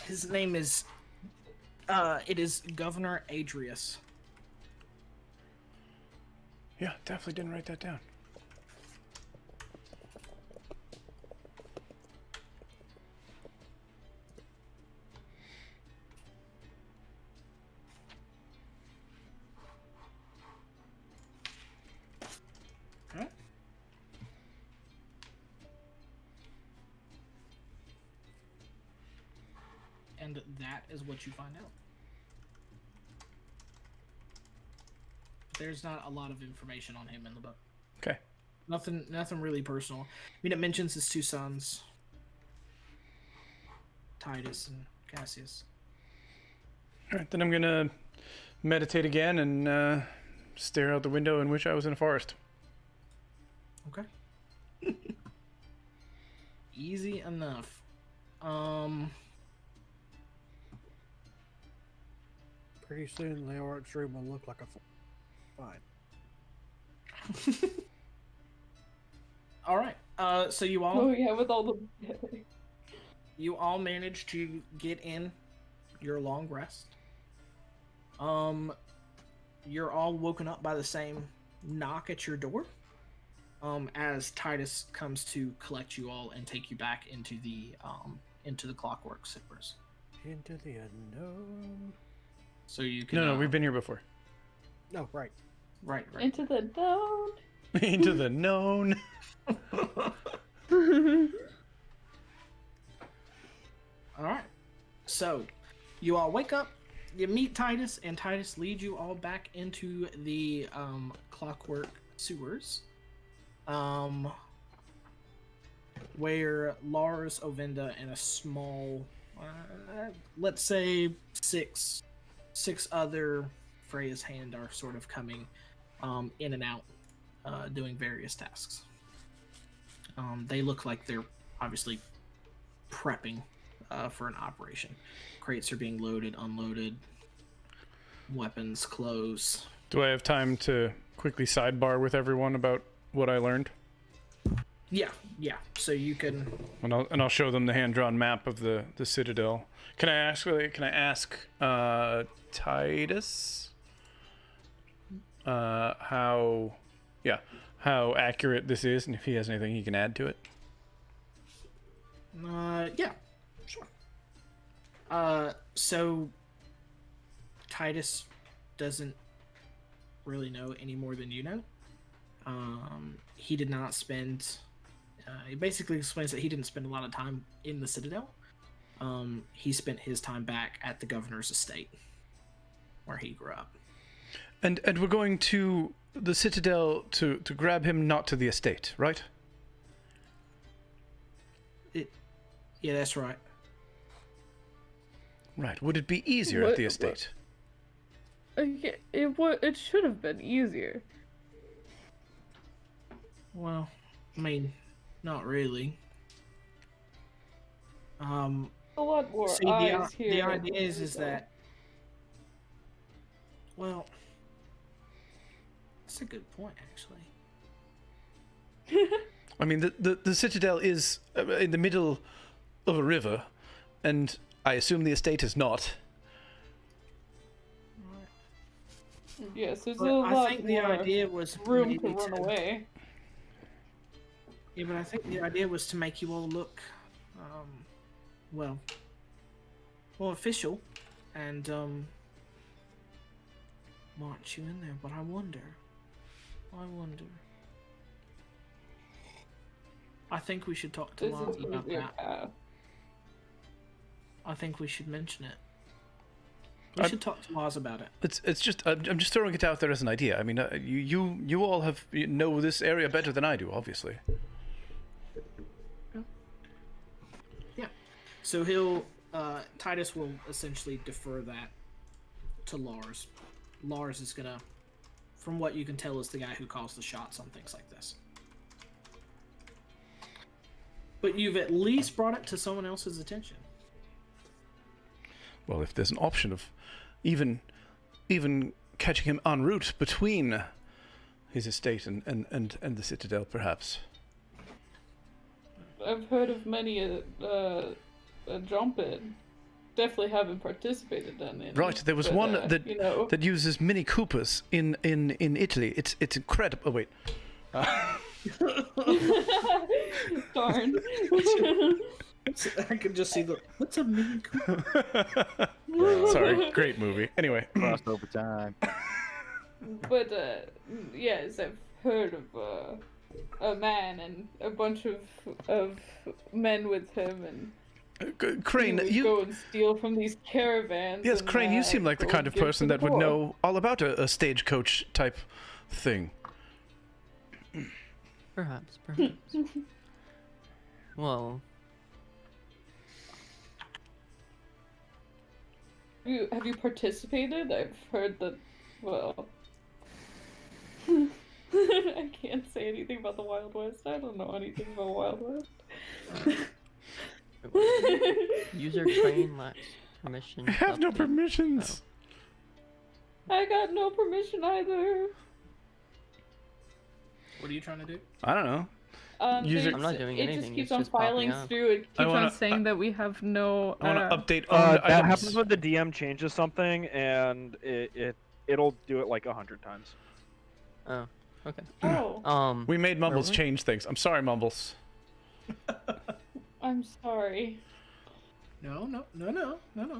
His name is, it is Governor Adrius. Yeah, definitely didn't write that down. Huh? And that is what you find out. There's not a lot of information on him in the book. Okay. Nothing really personal. I mean, it mentions his two sons, Titus and Cassius. All right, then I'm gonna meditate again and stare out the window and wish I was in a forest. Okay. Easy enough. Pretty soon, Leoric's room will look like a fine. All right. So you all. Oh yeah, with all the. You all managed to get in your long rest. You're all woken up by the same knock at your door. As Titus comes to collect you all and take you back into the Clockwork Sewers. Into the unknown. So you can. No, we've been here before. No, right. Right. Into the known. Into the known. All right. So, you all wake up. You meet Titus, and Titus leads you all back into the Clockwork Sewers, where Lars, Ovinda, and a small, let's say six other Freya's Hand are sort of coming in and out, doing various tasks. They look like they're obviously prepping for an operation. Crates are being loaded, unloaded, weapons, clothes. Do I have time to quickly sidebar with everyone about what I learned? Yeah. So you can. And I'll show them the hand-drawn map of the citadel. Can I ask Titus how accurate this is, and if he has anything he can add to it? Yeah, sure. So Titus doesn't really know any more than you know. He did not spend. He basically explains that he didn't spend a lot of time in the Citadel. He spent his time back at the governor's estate, where he grew up. And we're going to the Citadel to grab him, not to the estate, right? Yeah, that's right. Right. Would it be easier at the estate? It should have been easier. Well, I mean, not really. A lot more See, eyes here. the idea is that. Well, that's a good point, actually. I mean, the Citadel is in the middle of a river, and I assume the estate is not. Yes, there's But a lot I think the more idea was room to maybe run away. Yeah, but I think the idea was to make you all look, well, more official, and march you in there. But I wonder. I think we should talk to This Lars is about easier that. path. I think we should mention it. We should talk to Lars about it. It's just I'm just throwing it out there as an idea. I mean, you all know this area better than I do, obviously. Yeah. So Titus will essentially defer that to Lars. Lars is gonna, from what you can tell, is the guy who calls the shots on things like this. But you've at least brought it to someone else's attention. Well, if there's an option of even catching him en route between his estate and the Citadel, perhaps. I've heard of many a jump in. definitely haven't participated in it. Right, there was but, one that you know. that uses Mini Coopers in Italy. It's incredible. Oh wait. Darn. I can just see what's a Mini Cooper? Sorry, great movie. Anyway, Crossover time. But yes, I've heard of a man and a bunch of men with him, and Crane, he would go and steal from these caravans. Yes, and, Crane, you seem like the go kind and of give to person the that would poor. know all about a stagecoach type thing. Perhaps. Well, Have you participated? I've heard that. Well, I can't say anything about the Wild West. I don't know anything about Wild West. user train lacks permission. I have no update. permissions. I got no permission either. What are you trying to do? I don't know. There's- I'm not doing it anything, just keeps it's on just popping filing up. through. It keeps I wanna- on saying that we have no. I want to update That items. happens when the DM changes something, and it'll do it like 100 times. Oh, okay. Oh, We made Mumbles we? change things. I'm sorry, Mumbles. I'm sorry. No.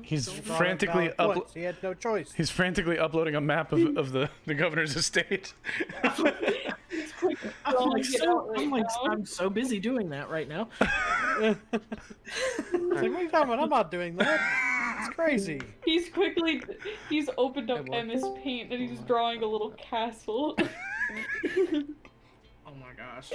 He's Don't- Brought it frantically down at once. He had no choice. He's frantically uploading a map of the governor's estate. I'm so busy doing that right now. It's like, what are you talking about? I'm not doing that. It's crazy. He's opened up Hey, MS Paint and he's drawing a little castle. Oh my gosh.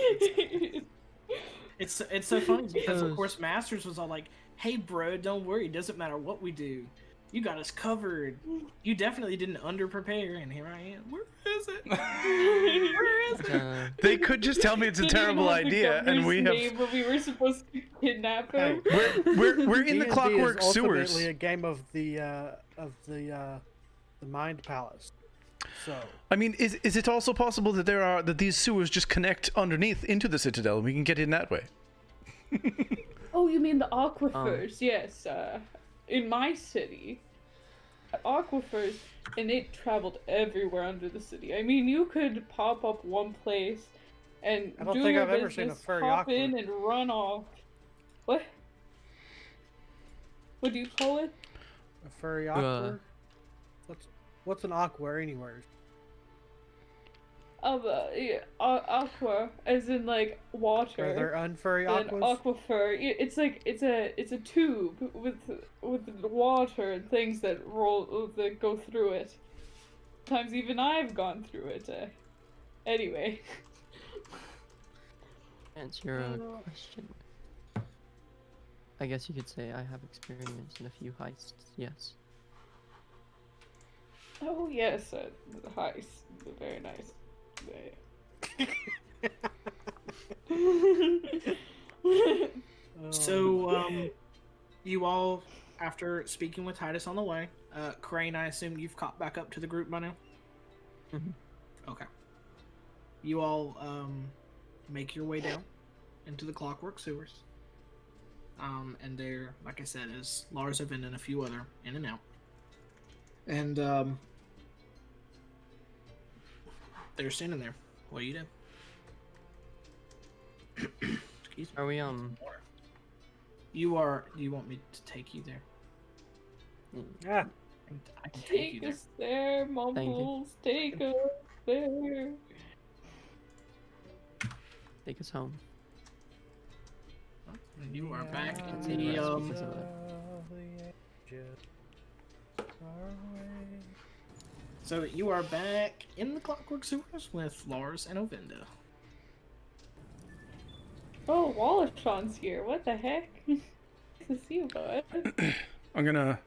It's so funny because of course Masters was all like, "Hey bro, don't worry, it doesn't matter what we do. You got us covered. You definitely didn't under-prepare, and here I am. Where is it? Where is it?" They could just tell me it's a Didn't even terrible have the idea, and we governor's have name when we were supposed to kidnap him. we're in the D&D Clockwork is Sewers. ultimately a game of the Mind Palace. So I mean, is it also possible that these sewers just connect underneath into the Citadel, and we can get in that way? Oh, you mean the aquifers? Yes. In my city, aquifers, and it traveled everywhere under the city. I mean, you could pop up one place and I don't do think your I've ever seen a business, furry hop aquifer. in and run off. What? What do you call it? a furry aqua. What's an aqua anywhere? Yeah, aqua, as in like water. Are there unfurry An aquas? aquifer. It's like it's a tube with water and things that go through it. Sometimes even I've gone through it. Anyway. Answer your question. I guess you could say I have experience in a few heists. Yes. Oh yes, the heist. Very nice. So, you all, after speaking with Titus on the way, Crane, I assume you've caught back up to the group by now? Mhm. Okay. You all, make your way down into the Clockwork Sewers. And there, like I said, is Lars Evin and a few other in and out. And, they're standing there. What do you do? Excuse me. Are we You want me to take you there? Yeah. I can take you Take there. us there, Mumbles. Take us there. take us home? And you are back in Take the us because of that. So you are back in the Clockwork Sewers with Lars and Ovinda. Oh, Wallashan's here. What the heck? Nice to see you, bud. I'm gonna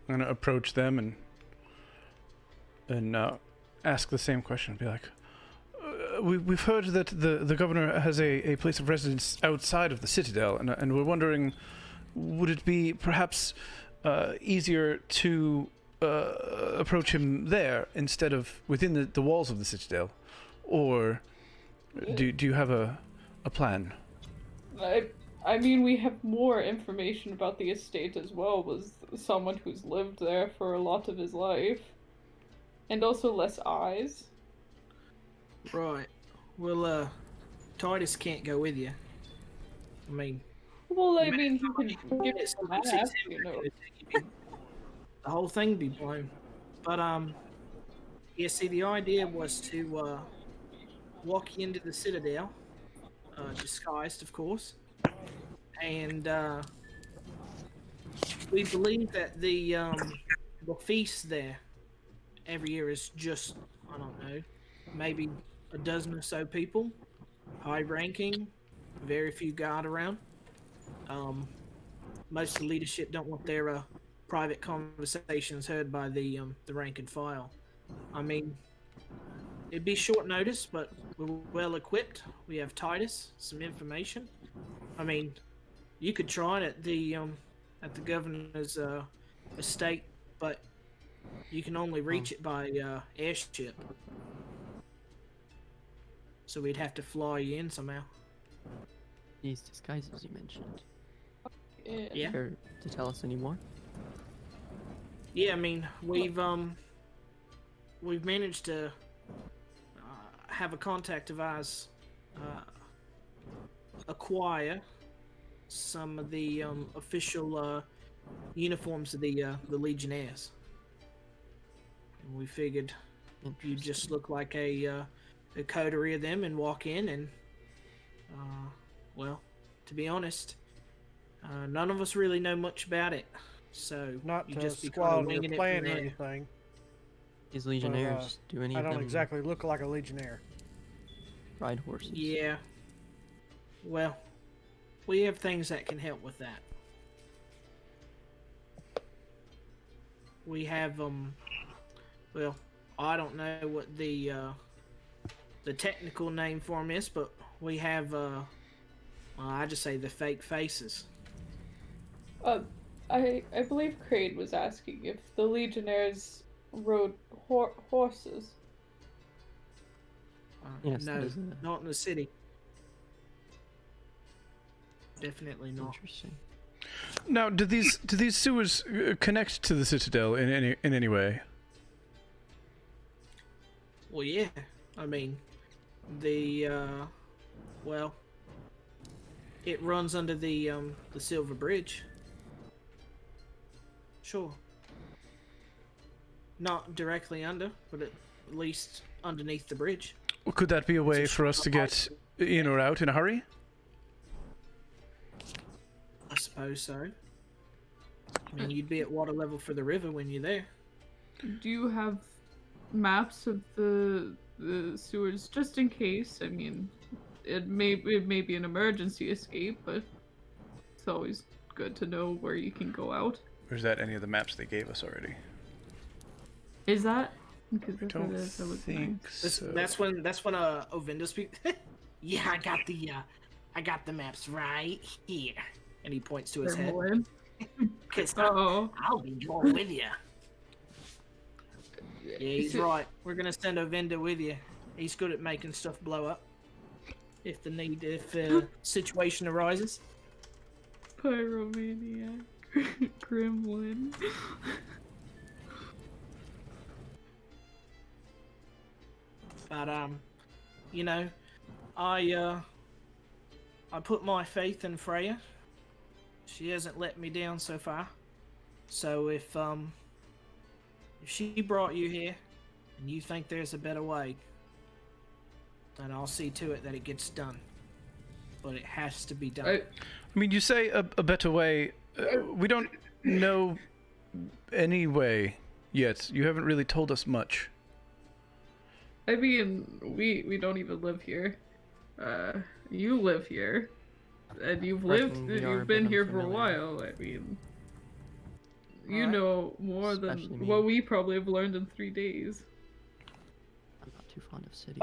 approach them and ask the same question. Be like, we've heard that the governor has a place of residence outside of the Citadel, and we're wondering, would it be perhaps easier to approach him there instead of within the walls of the Citadel, or do you have a plan? I mean, we have more information about the estate as well, was someone who's lived there for a lot of his life. And also less eyes. Right. Well, Titus can't go with you. I mean... Well, I mean, he can give it some It's math, you know. The whole thing be blown. But, yeah, see, the idea was to, walk into the Citadel, disguised, of course. And, we believe that the feast there every year is just, I don't know, maybe a dozen or so people, high ranking, very few guard around. Most of the leadership don't want their private conversations heard by the rank and file. I mean, it'd be short notice, but we're well equipped. We have Titus, some information. I mean, you could try it at the governor's estate, but you can only reach it by airship. So we'd have to fly you in somehow. These disguises you mentioned. Yeah. Care to tell us any more? Yeah, I mean, we've managed to have a contact of ours acquire some of the official uniforms of the Legionnaires. And we figured you just look like a coterie of them and walk in and, well, to be honest, none of us really know much about it. So Not you to just be kind squander of winging your it plan from or there. anything. These legionnaires, do any I of don't them exactly look like a legionnaire. ride horses? Yeah. Well, we have things that can help with that. We have well, I don't know what the technical name for them is, but we have well, I just say the fake faces. I believe Crane was asking if the Legionnaires rode horses. Yes, no, that is not in the city. Definitely not. interesting. Now, do these sewers connect to the Citadel in any way? Well, yeah. I mean, the well, it runs under the Silver Bridge. Sure. Not directly under, but at least underneath the bridge. Well, could that be a way for us to get in or out in a hurry? I suppose so. I mean, you'd be at water level for the river when you're there. Do you have maps of the sewers just in case? I mean, it may be an emergency escape, but it's always good to know where you can go out. Or is that any of the maps they gave us already? Is that? Because I don't think so. That's when Ovinda speaks. Yeah, I got the maps right here, and he points to his head. Cause I'll be going with you. Yeah, he's right. We're gonna send Ovinda with you. He's good at making stuff blow up. If situation arises. Pyromaniac. Gremlin. But you know, I put my faith in Freya. She hasn't let me down so far. So if she brought you here and you think there's a better way, then I'll see to it that it gets done. But it has to be done. I mean, you say a better way. We don't know any way yet. You haven't really told us much. I mean, we don't even live here. You live here, and you've been here for a while. I mean, you know more than what we probably have learned in 3 days. I'm not too fond of cities.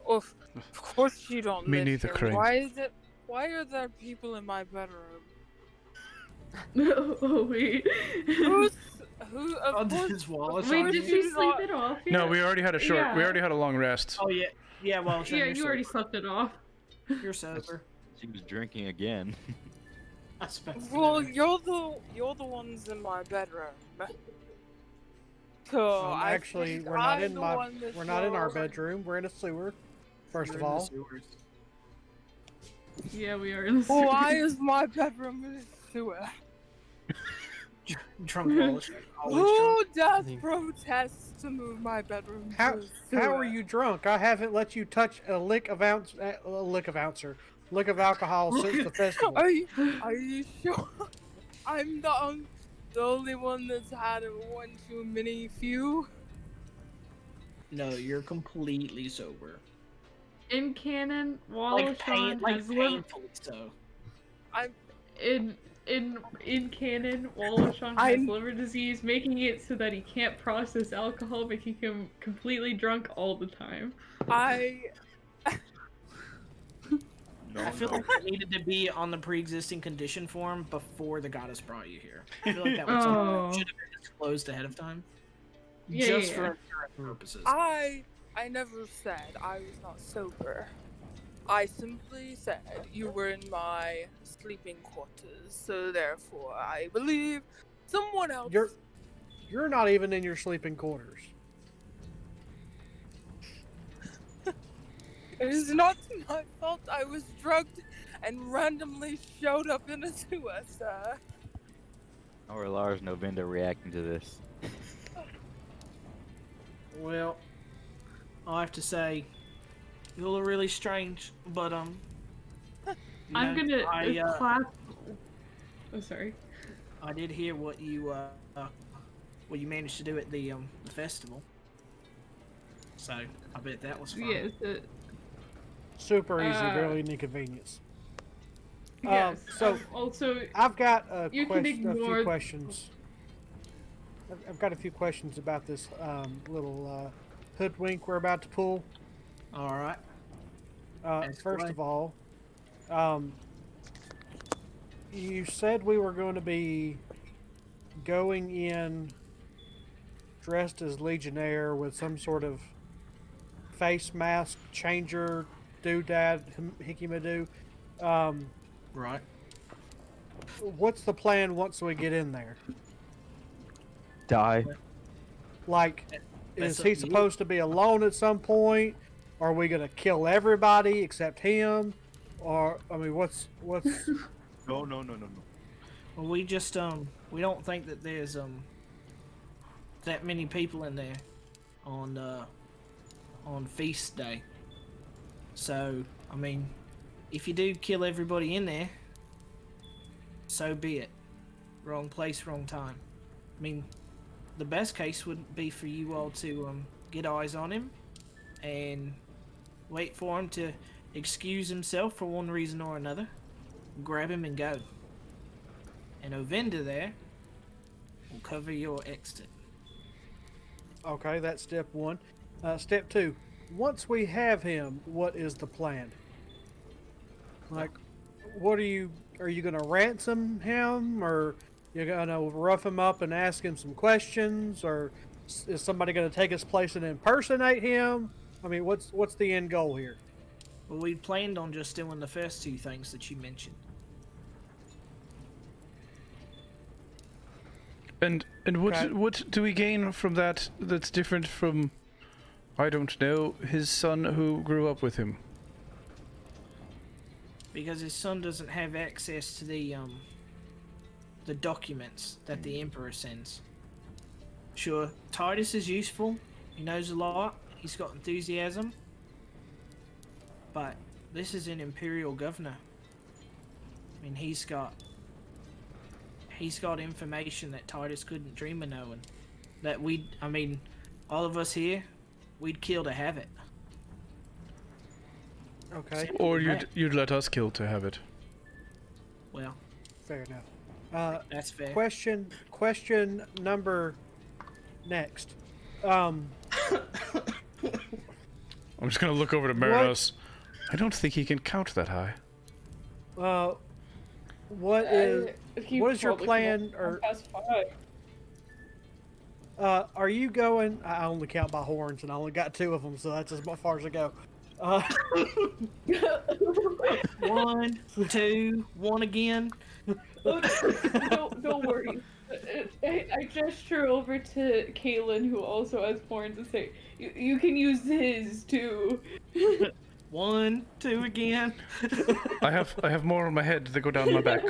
Of course you don't Me live neither, here. Crane. Why are there people in my bedroom? Oh wait. Who? Of course. Wait, did you sleep it off? No, we already had a short. We Yeah. already had a long rest. Oh yeah, well. Yeah, you already slept it off. You're sober. She was drinking again. I suppose. Well, you're the ones in my bedroom. So I Actually, think we're not I'm in the my one that's we're not in our wrong. bedroom. We're in a sewer. First You're of in the all, sewers. Yeah, we are in the sewer. Why is my bedroom in a sewer? Drunk Wallashan. Always Who drunk. does think- protests to move my bedroom how to a how are sewer? you drunk? I haven't let you touch a lick of alcohol since the festival. Are you sure? I'm the only one that's had one too many few. No, you're completely sober. In canon, Like, Wallashan has painfully so. in canon, Wallashan has I'm- liver disease, making it so that he can't process alcohol, making him completely drunk all the time. I feel like it needed to be on the pre-existing condition form before the goddess brought you here. I feel like that was something that should have been disclosed ahead of time. Yeah, Just yeah, for yeah. insurance purposes. I never said I was not sober. I simply said you were in my sleeping quarters, so therefore I believe someone else. You're not even in your sleeping quarters. It is not my fault I was drugged and randomly showed up in a sewer, sir. Or Lars Novenda reacting to this. Well, I have to say, you all are really strange, but I'm know, gonna clap. Oh, sorry. I did hear what you managed to do at the festival. So I bet that was fun. Yes. Super easy, barely any inconvenience. Yes. So also, I've got a you can few ignore- questions. I've got a few questions about this little hoodwink we're about to pull. All right. Ask First away. of all, you said we were going to be going in dressed as Legionnaire with some sort of face mask changer doodad hickey-madoo. Right. What's the plan once we get in there? Die. Like, That's is up he to you. supposed to be alone at some point? Are we gonna kill everybody except him? Or I mean, what's No. Well, we just we don't think that there's that many people in there on feast day. So I mean, if you do kill everybody in there, so be it. Wrong place, wrong time. I mean, the best case would be for you all to get eyes on him and wait for him to excuse himself for one reason or another, grab him and go. And Ovenda there will cover your exit. okay? That's step one. Step two. Once we have him, what is the plan? Like, what are you gonna ransom him, or you're gonna rough him up and ask him some questions, or is somebody gonna take his place and impersonate him? I mean, what's the end goal here? Well, we planned on just doing the first two things that you mentioned. And Okay. what do we gain from that that's different from, I don't know, his son who grew up with him? Because his son doesn't have access to the documents that the Emperor sends. Sure, Titus is useful. He knows a lot. He's got enthusiasm. But this is an Imperial governor. I mean, he's got information that Titus couldn't dream of knowing. That all of us here, we'd kill to have it. Okay, Or you'd let us kill to have it? Well, fair enough. that's fair. Question number next. I'm just gonna look over to Merinos. I don't think he can count that high. What is your plan, or are you going? I only count by horns, and I only got 2 of them, so that's as far as I go. Uh, 1, 2, 1 again. Don't worry. I gesture over to Kaelin, who also has horns, and say, "You can use his too." 1, 2 again. I have more on my head that go down my back.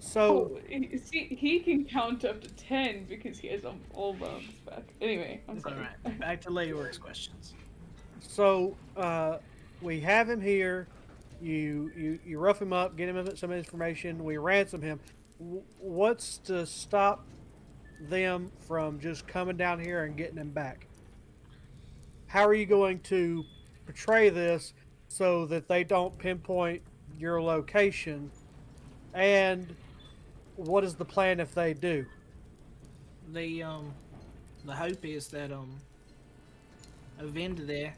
So See, he can count up to 10 because he has all bones back. Anyway, I'm It's sorry. alright. Back to Leoric's questions. So we have him here. You rough him up, get him some information. We ransom him. What's to stop them from just coming down here and getting him back? How are you going to portray this so that they don't pinpoint your location? And what is the plan if they do? The hope is that a vendor there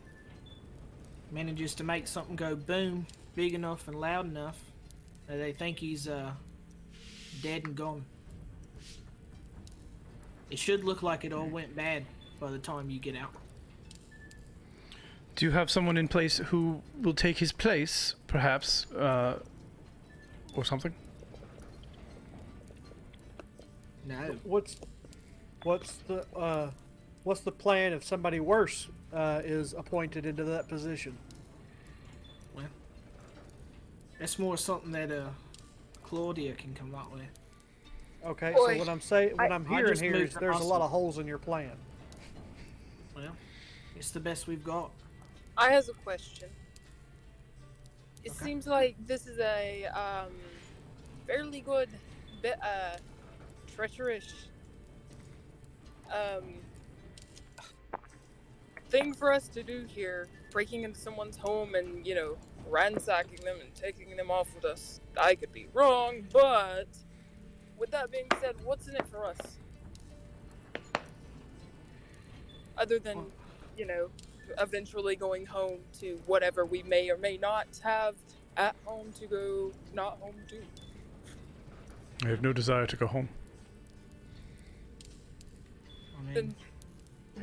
manages to make something go boom big enough and loud enough that they think he's dead and gone. It should look like it all went bad by the time you get out. Do you have someone in place who will take his place, perhaps, or something? No. What's the plan if somebody worse is appointed into that position? Well, that's more something that Claudia can come up with. Okay, Boy, so what I'm I hearing just here moved is the there's a lot muscle. of holes in your plan. Well, it's the best we've got. I has a question. It Okay. seems like this is a fairly good bit treacherous thing for us to do here, breaking into someone's home and, you know, ransacking them and taking them off with us. I could be wrong, but with that being said, what's in it for us? Other than, you know, eventually going home to whatever we may or may not have at home to go not home to. I have no desire to go home. I mean, Then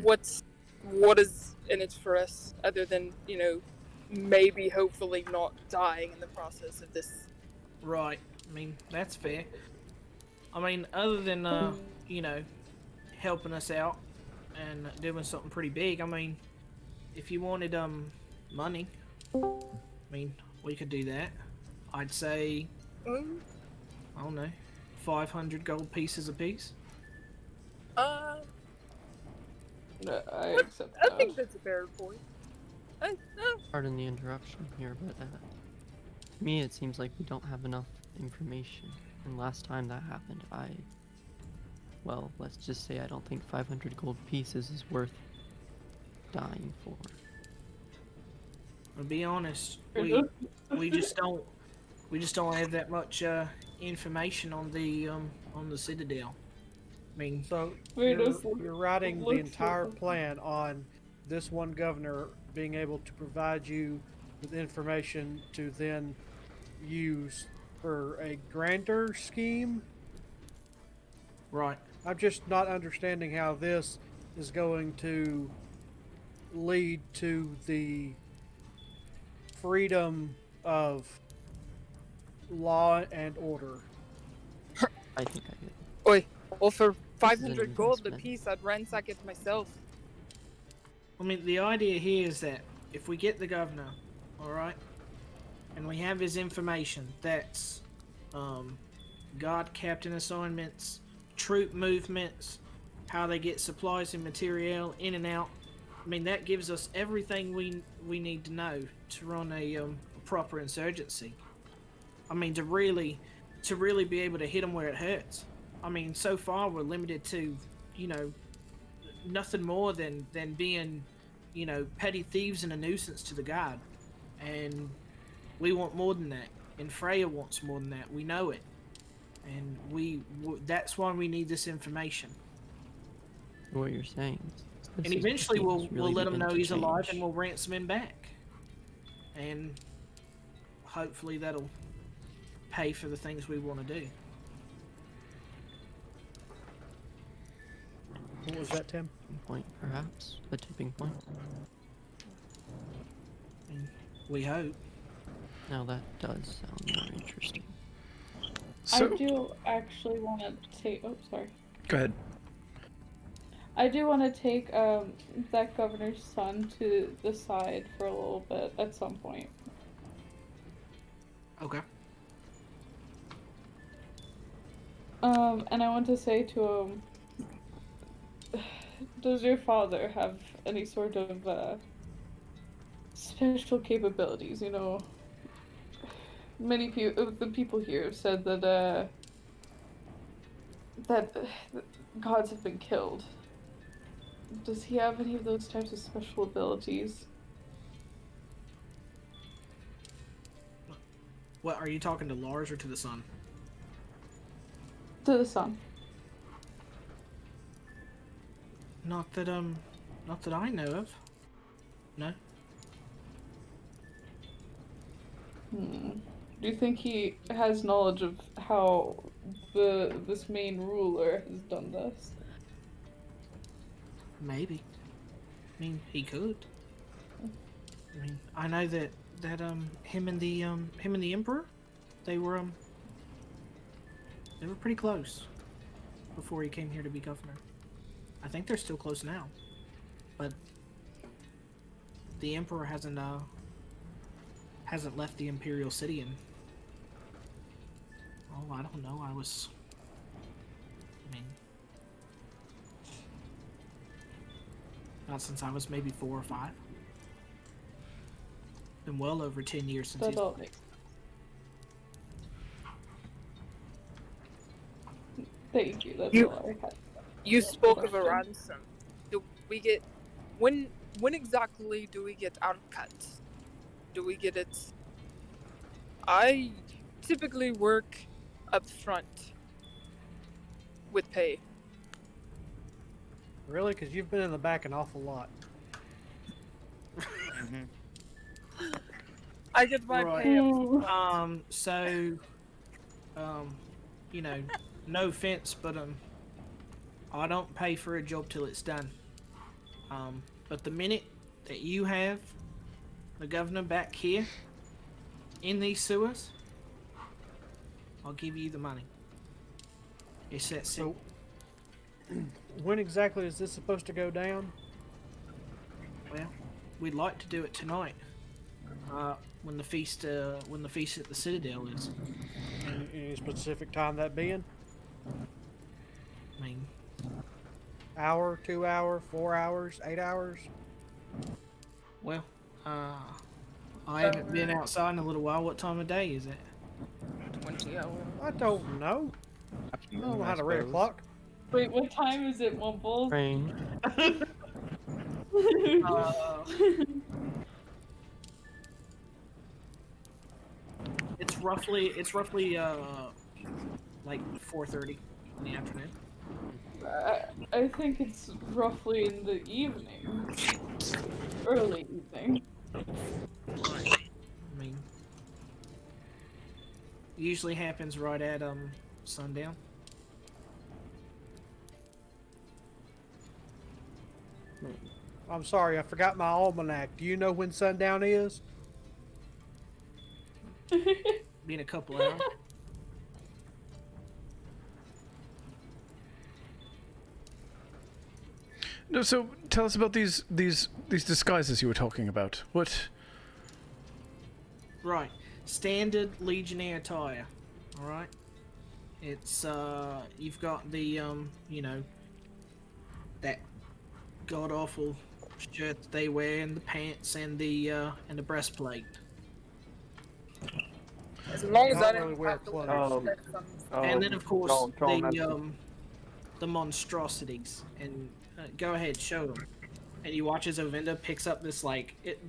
what is in it for us other than, you know, maybe hopefully not dying in the process of this? right. I mean, that's fair. I mean, other than, you know, helping us out and doing something pretty big, I mean, if you wanted, money, I mean, we could do that. I'd say, I don't know, 500 gold pieces apiece. I accept that. think that's a fair point. Pardon the interruption here, but to me it seems like we don't have enough information. And last time that happened, well, let's just say I don't think 500 gold pieces is worth dying for. To be honest, we just don't have that much information on the Citadel. I mean, So Merinos you're writing the looks entire like- plan on this one governor being able to provide you with information to then use for a grander scheme. right. I'm just not understanding how this is going to lead to the freedom of law and order. I think I get. Oi, well, for an 500 gold investment. apiece, I'd ransack it myself. I mean, the idea here is that if we get the governor, all right, and we have his information, that's guard captain assignments, troop movements, how they get supplies and material in and out. I mean, that gives us everything we need to know to run a proper insurgency. I mean, to really be able to hit them where it hurts. I mean, so far we're limited to, you know, nothing more than being, you know, petty thieves and a nuisance to the guard. And we want more than that. And Freya wants more than that. We know it. And that's why we need this information. What you're saying is this And is- eventually seems we'll really let him begin know to he's alive change. and we'll ransom him back. And hopefully that'll pay for the things we want to do. What was that, Tim? Tipping point, perhaps a tipping point. We hope. Now that does sound more interesting. So, I do actually want to take. Oh, sorry. go ahead. I do want to take that governor's son to the side for a little bit at some point. Okay. And I want to say to him, does your father have any sort of special capabilities? You know, many of the people here have said that that gods have been killed. Does he have any of those types of special abilities? What, are you talking to Lars or to the son? To the son. Not that I know of. No. Do you think he has knowledge of how this main ruler has done this? Maybe. I mean, he could. I mean, I know that him and the emperor, they were pretty close before he came here to be governor. I think they're still close now, but the emperor hasn't left the imperial city in, oh, I don't know. I mean, not since I was maybe 4 or 5. Been well over 10 years since That he's... all makes. Thank you. That's all I had. You spoke of a ransom. Do we get... When exactly do we get our cut? Do we get it... I typically work up front with pay. Really? Because you've been in the back an awful lot. I get my Right. pay up So, you know, no offense, but I don't pay for a job till it's done. But the minute that you have the governor back here in these sewers, I'll give you the money. It's that simple. When exactly is this supposed to go down? Well, we'd like to do it tonight. When the feast at the Citadel is. Any specific time that being? I mean, Hour, 2 hour, 4 hours, 8 hours? well, I haven't been outside in a little while. What time of day is it? 20 hours. I don't know. I don't know how to read a suppose. clock. Wait, what time is it, Mumbles? Rain. It's roughly like 4:30 in the afternoon. I think it's roughly in the evening. Early evening. I mean, usually happens right at sundown. I'm sorry, I forgot my almanac. Do you know when sundown is? Be in a couple hours. No, so tell us about these disguises you were talking about. What? Right. Standard legionnaire attire. Alright? It's you've got the you know, that god awful shirt that they wear and the pants and the breastplate. As long as Don't I really don't wear have to wear clothes. And then of course John mentioned- the monstrosities. And go ahead, show them. And you watch as Ovinda picks up this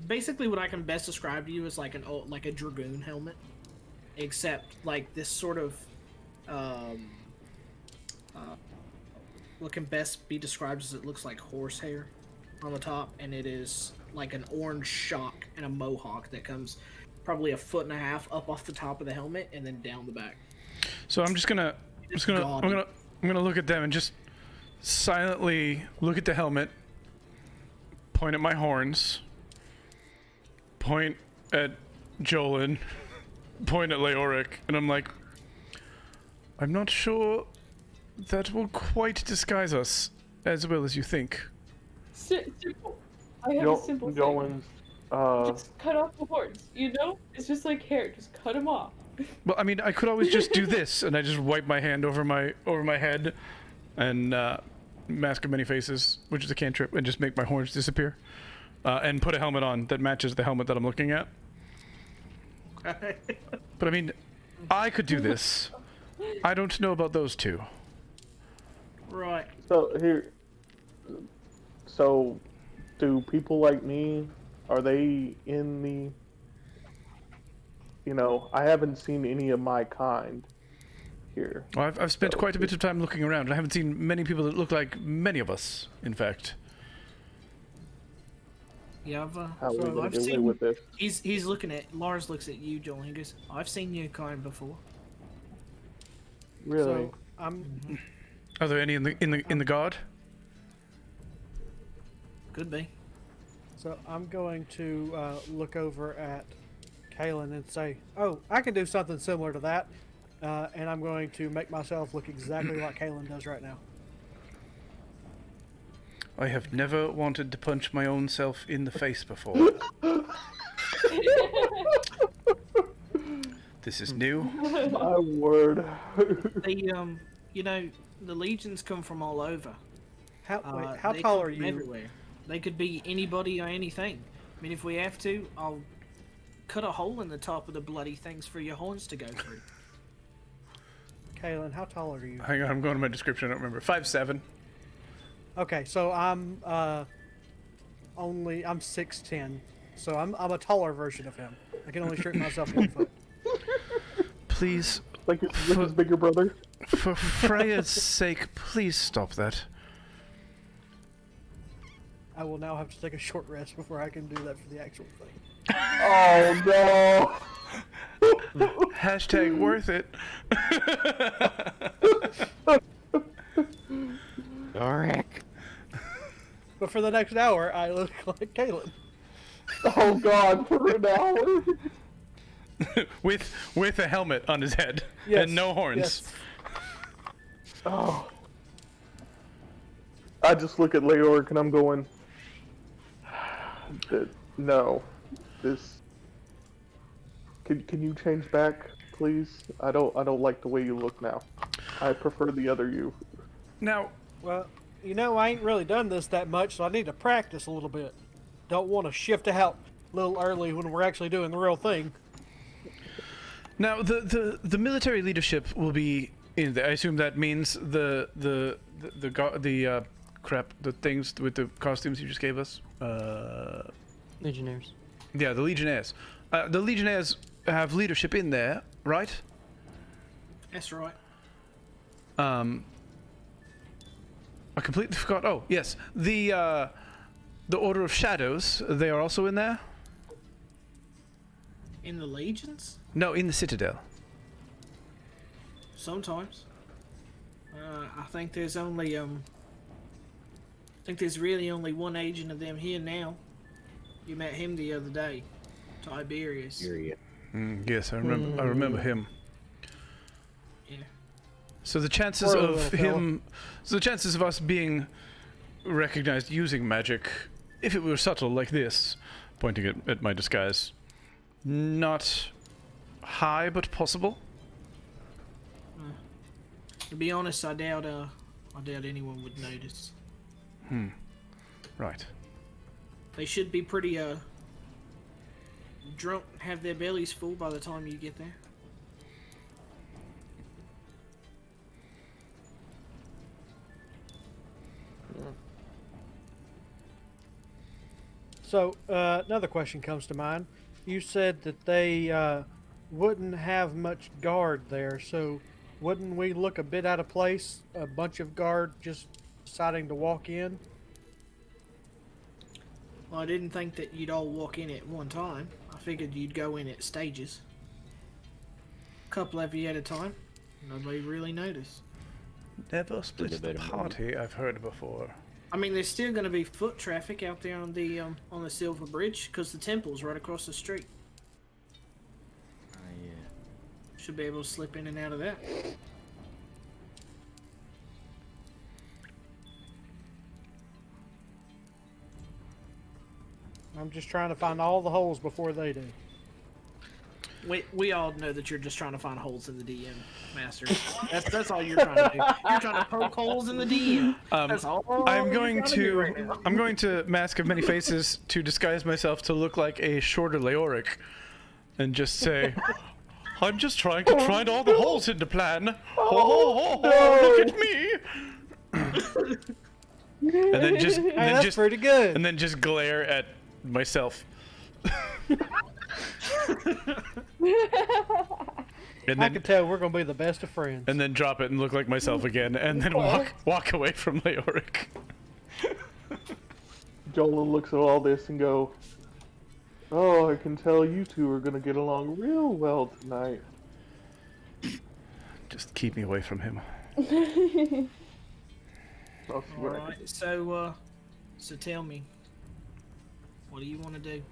basically what I can best describe to you is like a dragoon helmet, except like this sort of what can best be described as it looks like horsehair on the top, and it is like an orange shock and a mohawk that comes probably 1.5 feet up off the top of the helmet and then down the back. So I'm gonna look at them and just silently look at the helmet, point at my horns, point at Jolin, point at Leoric, and I'm like, I'm not sure that will quite disguise us as well as you think. Simple. I have a simple thing. Jolin's, Just cut off the horns, you know? It's just like hair, just cut them off. Well, I mean, I could always just do this, and I just wipe my hand over my head, and Mask of Many Faces, which is a cantrip, and just make my horns disappear, and put a helmet on that matches the helmet that I'm looking at. But I mean, I could do this. I don't know about those two. Right. So do people like me, are they in the... You know, I haven't seen any of my kind here. Well, I've spent quite a bit of time looking around, and I haven't seen many people that look like many of us, in fact. Yeah, How are we gonna I've get away seen. with this? He's looking at Lars. Looks at you, Joel. And he goes, "I've seen your kind before." Really? So I'm Are there any in the guard? Could be. So I'm going to look over at Kaelin and say, "Oh, I can do something similar to that," and I'm going to make myself look exactly like Kaelin does right now. I have never wanted to punch my own self in the face before. This is new. My word. The you know, the legions come from all over. Wait, how They tall come are from you? Everywhere. They could be anybody or anything. I mean, if we have to, I'll cut a hole in the top of the bloody things for your horns to go through. Kaelin, how tall are you? Hang on, I'm going to my description. I don't remember. 5'7". Okay, so I'm 6'10", so I'm a taller version of him. I can only shrink myself 1 foot. Please, Like his bigger brother. for Freya's sake, please stop that. I will now have to take a short rest before I can do that for the actual thing. Oh no! Hashtag worth it. Leoric. But for the next hour, I look like Kaelin. Oh god, for an hour. with a helmet on his head Yes, and no horns. yes. Oh. I just look at Leoric and I'm going, no, this. Can you change back, please? I don't like the way you look now. I prefer the other you. Now, Well, you know, I ain't really done this that much, so I need to practice a little bit. Don't want to shift out a little early when we're actually doing the real thing. Now, the military leadership will be in there. I assume that means the things with the costumes you just gave us. Legionnaires. Yeah, the Legionnaires. The Legionnaires have leadership in there, right? That's right. I completely forgot. Oh, yes, the Order of Shadows. They are also in there. In the legions, No, in the Citadel. sometimes. I think there's only I think there's really only one agent of them here now. You met him the other day, Tiberius. Yes, I remember him. Yeah. So the chances Poor of little him, so the chances of us being recognized using magic, if it were subtle like this, pointing at my disguise, not high but possible. To be honest, I doubt anyone would notice. Right. They should be pretty drunk, have their bellies full by the time you get there. So, another question comes to mind. You said that they wouldn't have much guard there, so wouldn't we look a bit out of place? A bunch of guard just deciding to walk in? Well, I didn't think that you'd all walk in at one time. I figured you'd go in at stages. A couple of you at a time. Nobody really noticed. Never split the party, I've heard before. I mean, there's still going to be foot traffic out there on the Silver Bridge because the temple's right across the street. Yeah. Should be able to slip in and out of that. I'm just trying to find all the holes before they do. We all know that you're just trying to find holes in the DM, Master. That's all you're trying to do. You're trying to poke holes in the DM. That's all. I'm you're going trying do to right now. I'm going to Mask of Many Faces to disguise myself to look like a shorter Leoric, and just say, "I'm just trying to find all the holes in the plan. Oh, look at me!" And then just That's pretty good. and then just glare at myself. And I then can tell we're gonna be the best of friends. and then drop it and look like myself again, and then walk away from Leoric. Joel looks at all this and go, "Oh, I can tell you two are gonna get along real well tonight." Just keep me away from him. I'll see All what I can right. So tell me, what do you want to do?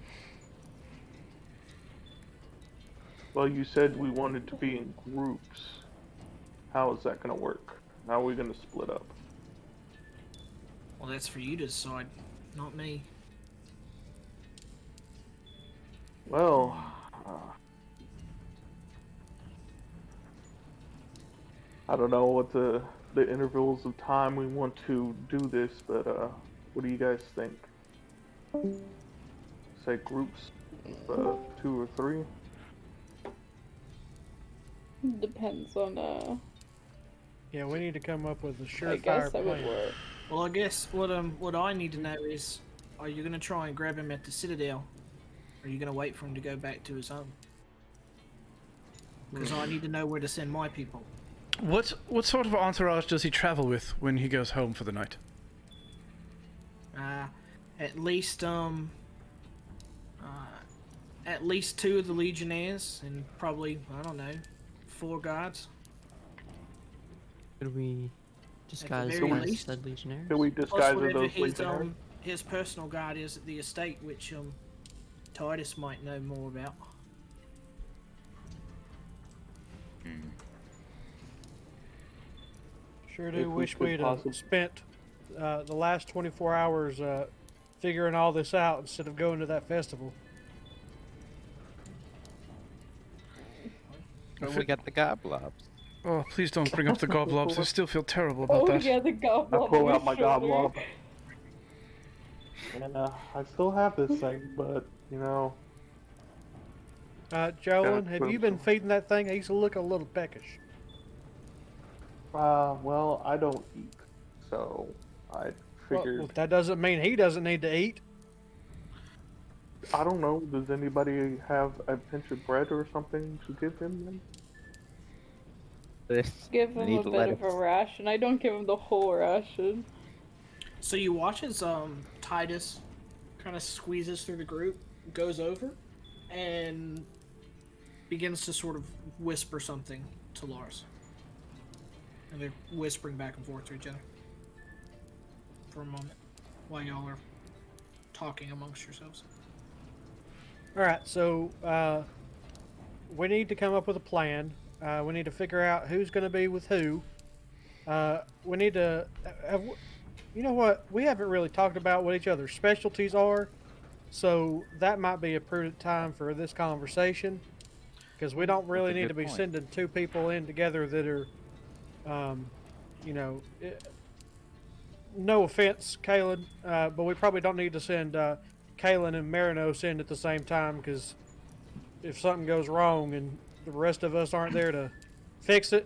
Well, you said we wanted to be in groups. How is that gonna work? How are we gonna split up? Well, that's for you to decide, not me. Well, I don't know what the intervals of time we want to do this, but what do you guys think? Say groups of 2 or 3? Depends on Yeah, we need to come up with a I guess surefire that would plan. work. Well, I guess what I need to know is, are you gonna try and grab him at the Citadel? Or are you gonna wait for him to go back to his home? Because I need to know where to send my people. What sort of entourage does he travel with when he goes home for the night? At least 2 of the Legionnaires and probably, I don't know, 4 guards. Could we disguise very him as least. said legionnaire? Can we Plus disguise whatever those legionaries? his personal guard is at the estate, which Titus might know more about. Sure If do we wish could we'd possibly- spent the last 24 hours figuring all this out instead of going to that festival. Well, we got the goblobs. Oh, please don't bring up the goblobs. I still feel terrible about Oh that. yeah, the I goblin. pull on out my his shoulder. goblob. And I still have this thing, but you know, Jolyn, Yeah, have you been feeding that thing? He's look a little peckish. well, I don't eat, so I figured. Well, that doesn't mean he doesn't need to eat. I don't know. Does anybody have a pinch of bread or something to give him? Then? This Give him need a bit lettuce. of a ration. I don't give him the whole ration. So you watch as Titus kind of squeezes through the group, goes over, and begins to sort of whisper something to Lars. And they're whispering back and forth to each other for a moment while y'all are talking amongst yourselves. All right, so we need to come up with a plan. We need to figure out who's going to be with who. We need to, you know what? We haven't really talked about what each other's specialties are, so that might be a prudent time for this conversation, because we don't really That's a need to good be point. sending 2 people in together that are, you know, no offense, Kaelin, but we probably don't need to send Kaelin and Merinos in at the same time, because if something goes wrong and the rest of us aren't there to fix it.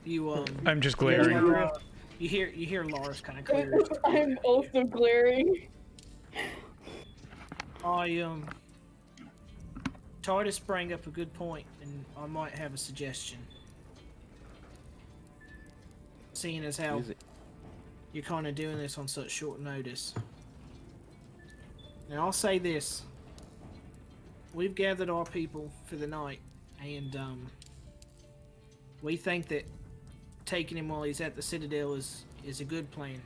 You I'm just glaring. you hear Lars kind of clear. I'm also glaring. Titus sprang up a good point, and I might have a suggestion. Seeing as how Use it. you're kind of doing this on such short notice. And I'll say this. We've gathered our people for the night, and we think that taking him while he's at the Citadel is a good plan.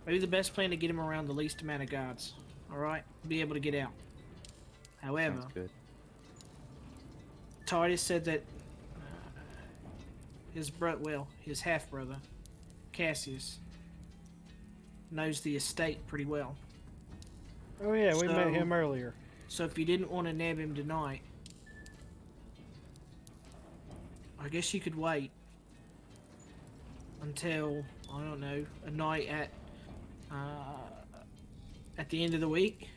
Maybe the best plan to get him around the least amount of guards. All right, be able to get out. However, Sounds good. Titus said that his half brother, Cassius, knows the estate pretty well. Oh yeah, we met him earlier. So if you didn't want to nab him tonight, I guess you could wait until, I don't know, a night at the end of the week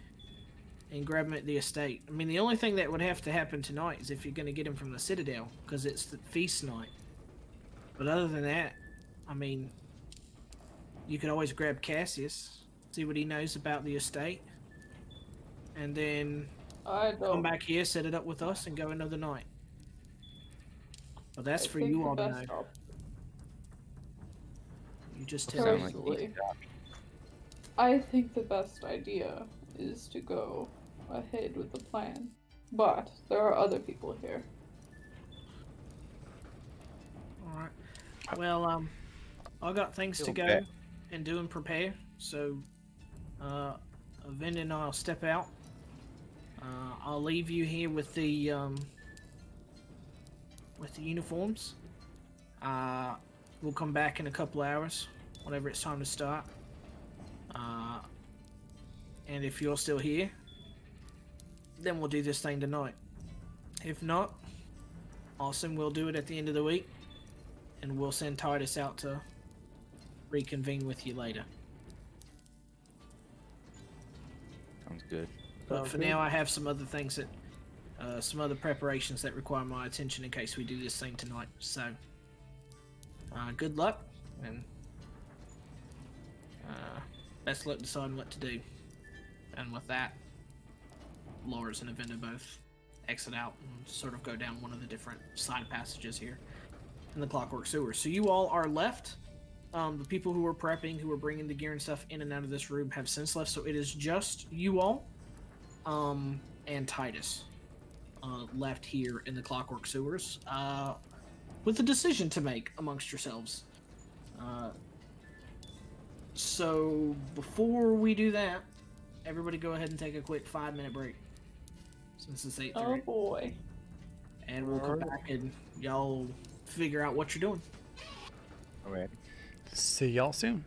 and grab him at the estate. I mean, the only thing that would have to happen tonight is if you're going to get him from the Citadel, because it's the feast night. But other than that, I mean, you could always grab Cassius, see what he knows about the estate, and then come back here, set it up with us, and go another night. But that's for you all to know. You just tell me. Personally, I think the best idea is to go ahead with the plan. But there are other people here. Alright. Well, I got things to go and do and prepare, so Vin and I'll step out. I'll leave you here with the uniforms. We'll come back in a couple hours, whenever it's time to start. And if you're still here, then we'll do this thing tonight. If not, Austin, we'll do it at the end of the week, and we'll send Titus out to reconvene with you later. Sounds good. But for now, I have some other things that, some other preparations that require my attention in case we do this thing tonight. So, good luck, and best luck deciding what to do. And with that, Lars and Avenda both exit out and sort of go down one of the different side passages here in the Clockwork Sewers. So you all are left. The people who were prepping, who were bringing the gear and stuff in and out of this room have since left, so it is just you all and Titus left here in the Clockwork Sewers with a decision to make amongst yourselves. So before we do that, everybody go ahead and take a quick 5-minute break. Since it's 8:30. Oh boy. And we'll come back and y'all figure out what you're doing. Alright. See y'all soon.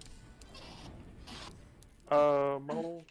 Mumble.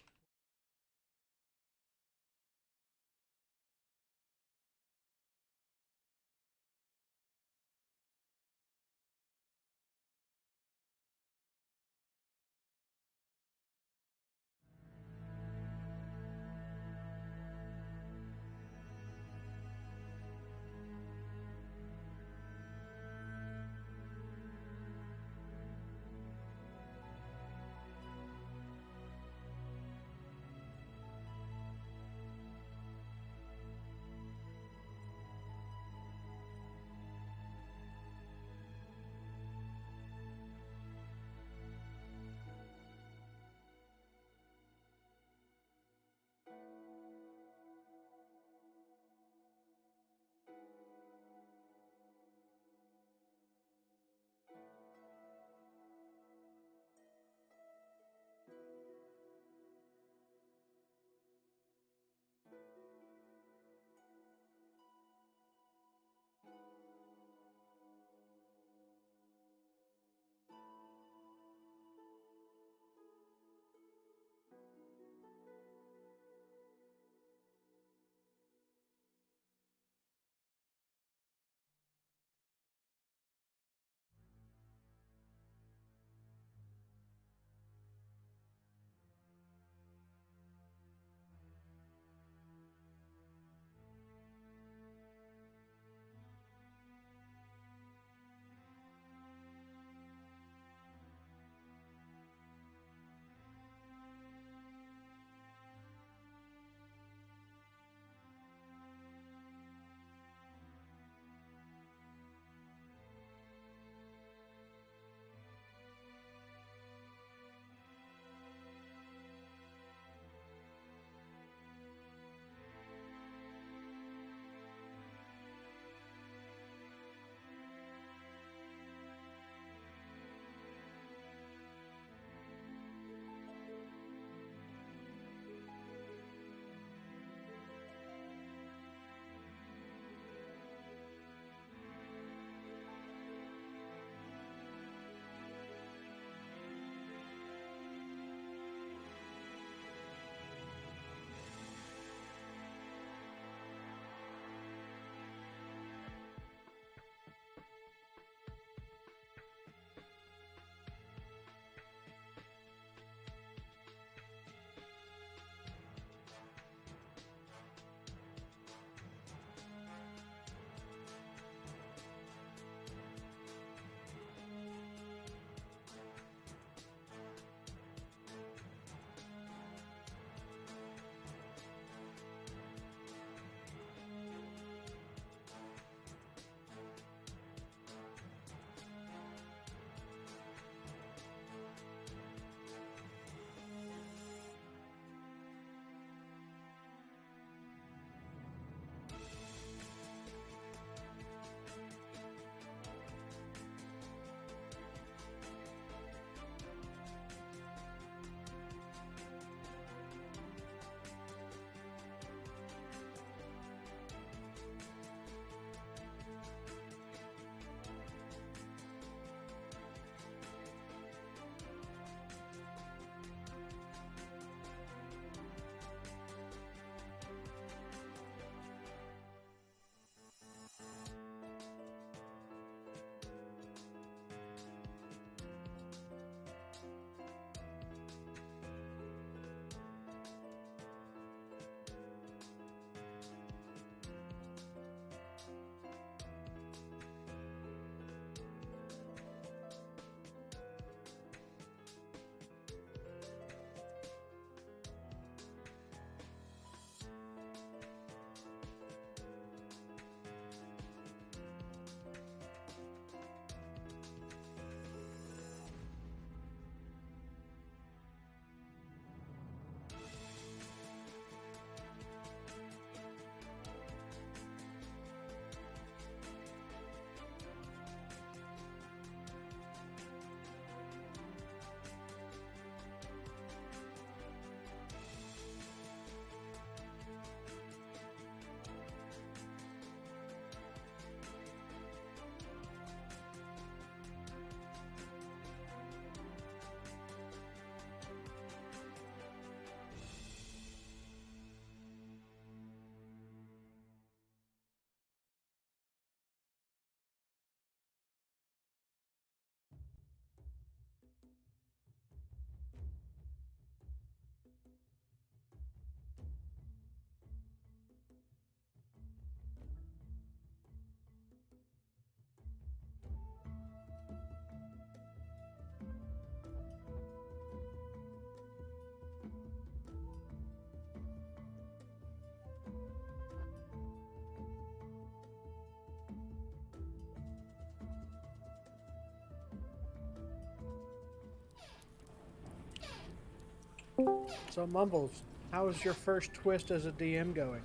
So Mumbles, how is your first twist as a DM going?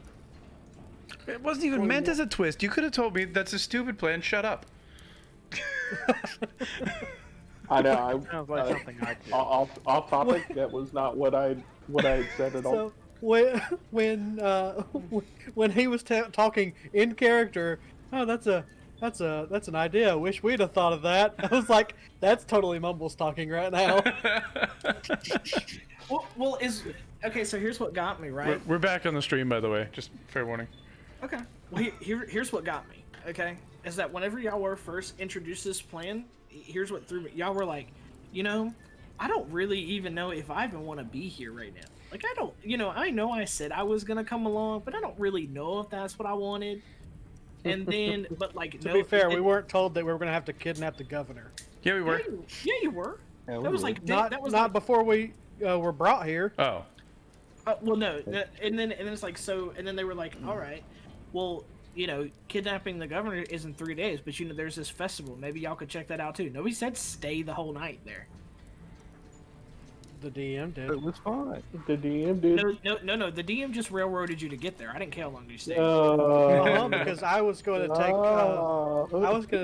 It wasn't even meant as a twist. You could have told me that's a stupid plan. Shut up. I know. Sounds like something I do. Off topic. That was not what I had said at all. So when he was talking in character, oh, that's an idea. I wish we'd have thought of that. I was like, that's totally Mumbles talking right now. Okay. So here's what got me right. We're back on the stream, by the way. Just fair warning. Okay. Well, here's what got me. Okay, is that whenever y'all were first introduced this plan, here's what threw me. Y'all were like, I don't really even know if I even want to be here right now. Like, I don't, I know I said I was gonna come along, but I don't really know if that's what I wanted. And then, but like, to be fair, we weren't told that we were gonna have to kidnap the governor. Yeah, we were. Yeah, you were. Yeah, that was like not before we were brought here. Oh. Well, no, and then it's like so, and then they were like, all right, well, kidnapping the governor is in 3 days, but there's this festival. Maybe y'all could check that out too. Nobody said stay the whole night there. The DM did. It was fine. The DM did. No. The DM just railroaded you to get there. I didn't care how long you stayed. Because I was going to take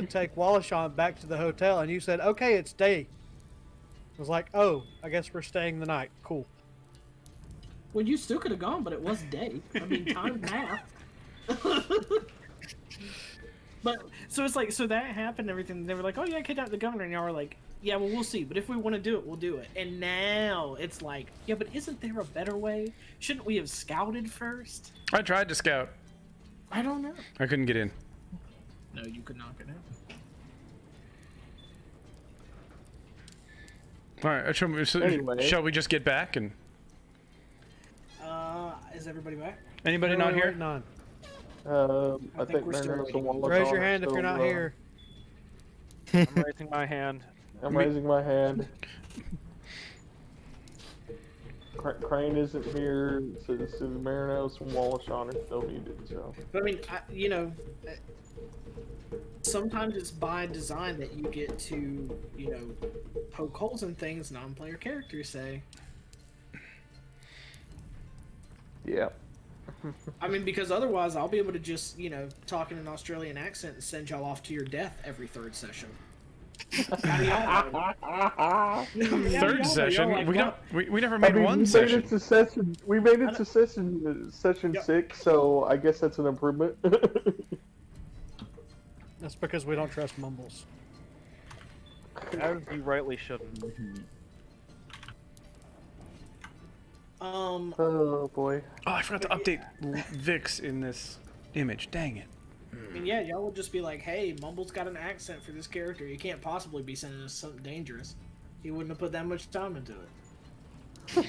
take Wallashan back to the hotel, and you said, "Okay, it's day." I was like, "Oh, I guess we're staying the night. Cool." Well, you still could have gone, but it was day. I mean, time passed. But so it's like, so that happened and everything. They were like, oh yeah, kidnap the governor, and y'all were like, yeah, well, we'll see, but if we want to do it, we'll do it. And now it's like, yeah, but isn't there a better way? Shouldn't we have scouted first? I tried to scout. I don't know. I couldn't get in. No, you could not get in. All right, shall we just get back and? Is everybody back? Anybody not here? None. I think we're still Merinos and Wallashan Raise your are hand if you're still, not here. I'm raising my hand. I'm raising my hand. Crane isn't here, so Merinos and Wallashan are still needed. So. But I mean, sometimes it's by design that you get to, poke holes in things non-player characters say. Yeah. I mean, because otherwise I'll be able to just, talk in an Australian accent and send y'all off to your death every third session. Third session? We never made one session. We made it to session 6, so I guess that's an improvement. That's because we don't trust Mumbles. As you rightly shouldn't. Oh boy. Oh, I forgot to update Vix in this image. Dang it. I mean, yeah, y'all would just be like, hey, Mumble's got an accent for this character. He can't possibly be sending us something dangerous. He wouldn't have put that much time into it.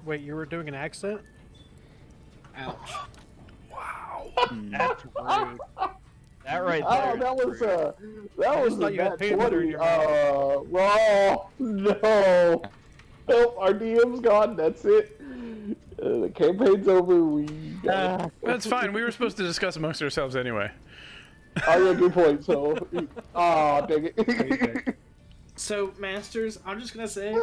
Wait, you were doing an accent? Ouch. Wow. That's rude. That right there. Oh, that was a thought you had bad peanut butter in 20. your mouth. Oh no! Help! Our DM's gone. That's it. The campaign's over. We. That's fine. We were supposed to discuss amongst ourselves anyway. Oh yeah, good point. So, dang it. So, Masters, I'm just gonna say,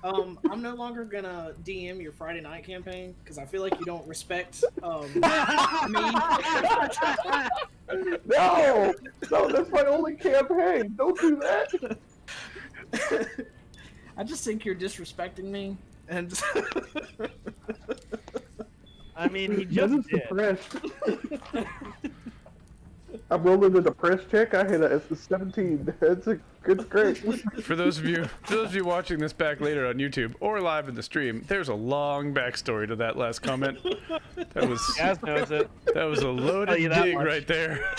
I'm no longer gonna DM your Friday night campaign because I feel like you don't respect me. No, that's my only campaign. Don't do that. I just think you're disrespecting me, and I mean, he just did. Depressed. I'm rolling a depressed check. I hit a 17. That's great. For those of you watching this back later on YouTube or live in the stream, there's a long backstory to that last comment. That was Gaz knows it. That was a loaded dig right there.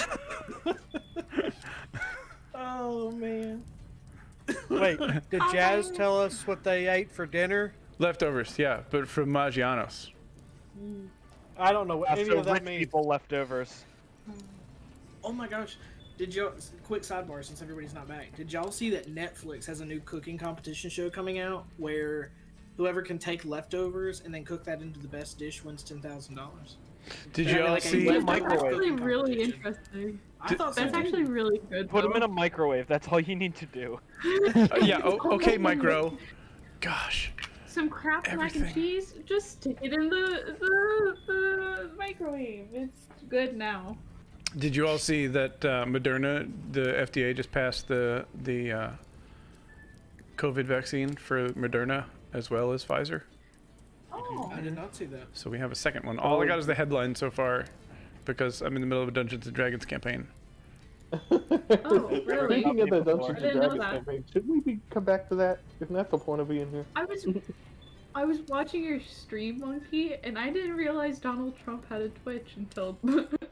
Oh man. Wait, did Jazz tell us what they ate for dinner? Leftovers, yeah, but from Maggiano's. I don't know what any So of that rich means. people leftovers. Oh my gosh. Did y'all, quick sidebar since everybody's not back, did y'all see that Netflix has a new cooking competition show coming out where whoever can take leftovers and then cook that into the best dish wins $10,000? Did you all like a see? web That's microwave actually really competition. interesting. I thought so That's too. actually really good. Put them though. in a microwave. That's all you need to do. Yeah. Okay, Micro. Gosh. Some Kraft mac Everything. and cheese. Just stick it in the microwave. It's good now. Did you all see that Moderna, the FDA just passed the COVID vaccine for Moderna as well as Pfizer? Oh. I did not see that. So we have a second one. All I got is the headline so far, because I'm in the middle of a Dungeons and Dragons campaign. Oh, really? Speaking of the I Dungeons and didn't know Dragons that. campaign, should we come back to that? Isn't that the point of being here? I was watching your stream, Monkey, and I didn't realize Donald Trump had a Twitch until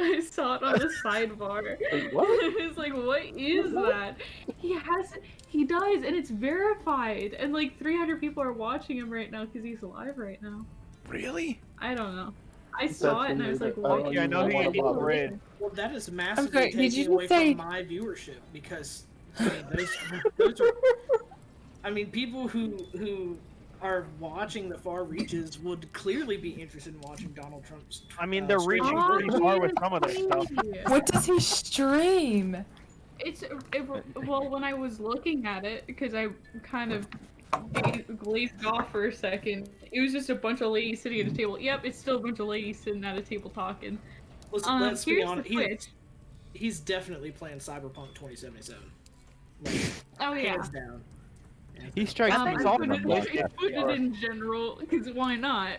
I saw it on the sidebar. Wait, what? I was like, what is that? He does, and it's verified, and like 300 people are watching him right now because he's live right now. Really? I don't know. I saw it and I was like, weird. what? Yeah, I know is who you this? need to raid. Well, that is massively sorry, did taking you away say- from my viewership because I mean, those are. I mean, people who are watching the far reaches would clearly be interested in watching Donald Trump's. I mean, they're stream. reaching Oh, pretty far with some of their stuff. What does he stream? Well, when I was looking at it, because I kind of glazed off for a second, it was just a bunch of ladies sitting at a table. Yep, it's still a bunch of ladies sitting at a table talking. Let's be Here's honest. the Twitch. He's definitely playing Cyberpunk 2077. Like, Oh yeah. hands down. He strikes I things off put from both it in general, because why not?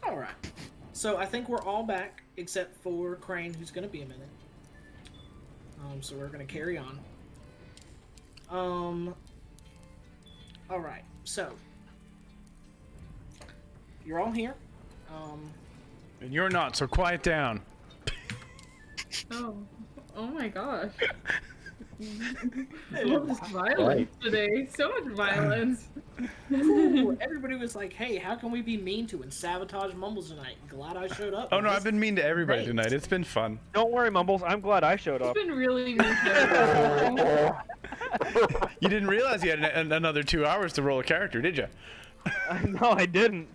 All right. So I think we're all back except for Crane, who's going to be a minute. So we're going to carry on. All right. So you're all here. And you're not, so quiet down. Oh my gosh. All this violence today. So much violence. Ooh, everybody was like, "Hey, how can we be mean to and sabotage Mumbles tonight?" Glad I showed up. Oh no, I've been mean to everybody Great. tonight. It's been fun. Don't worry, Mumbles. I'm glad I showed It's up. been really good. You didn't realize you had another 2 hours to roll a character, did you? No, I didn't.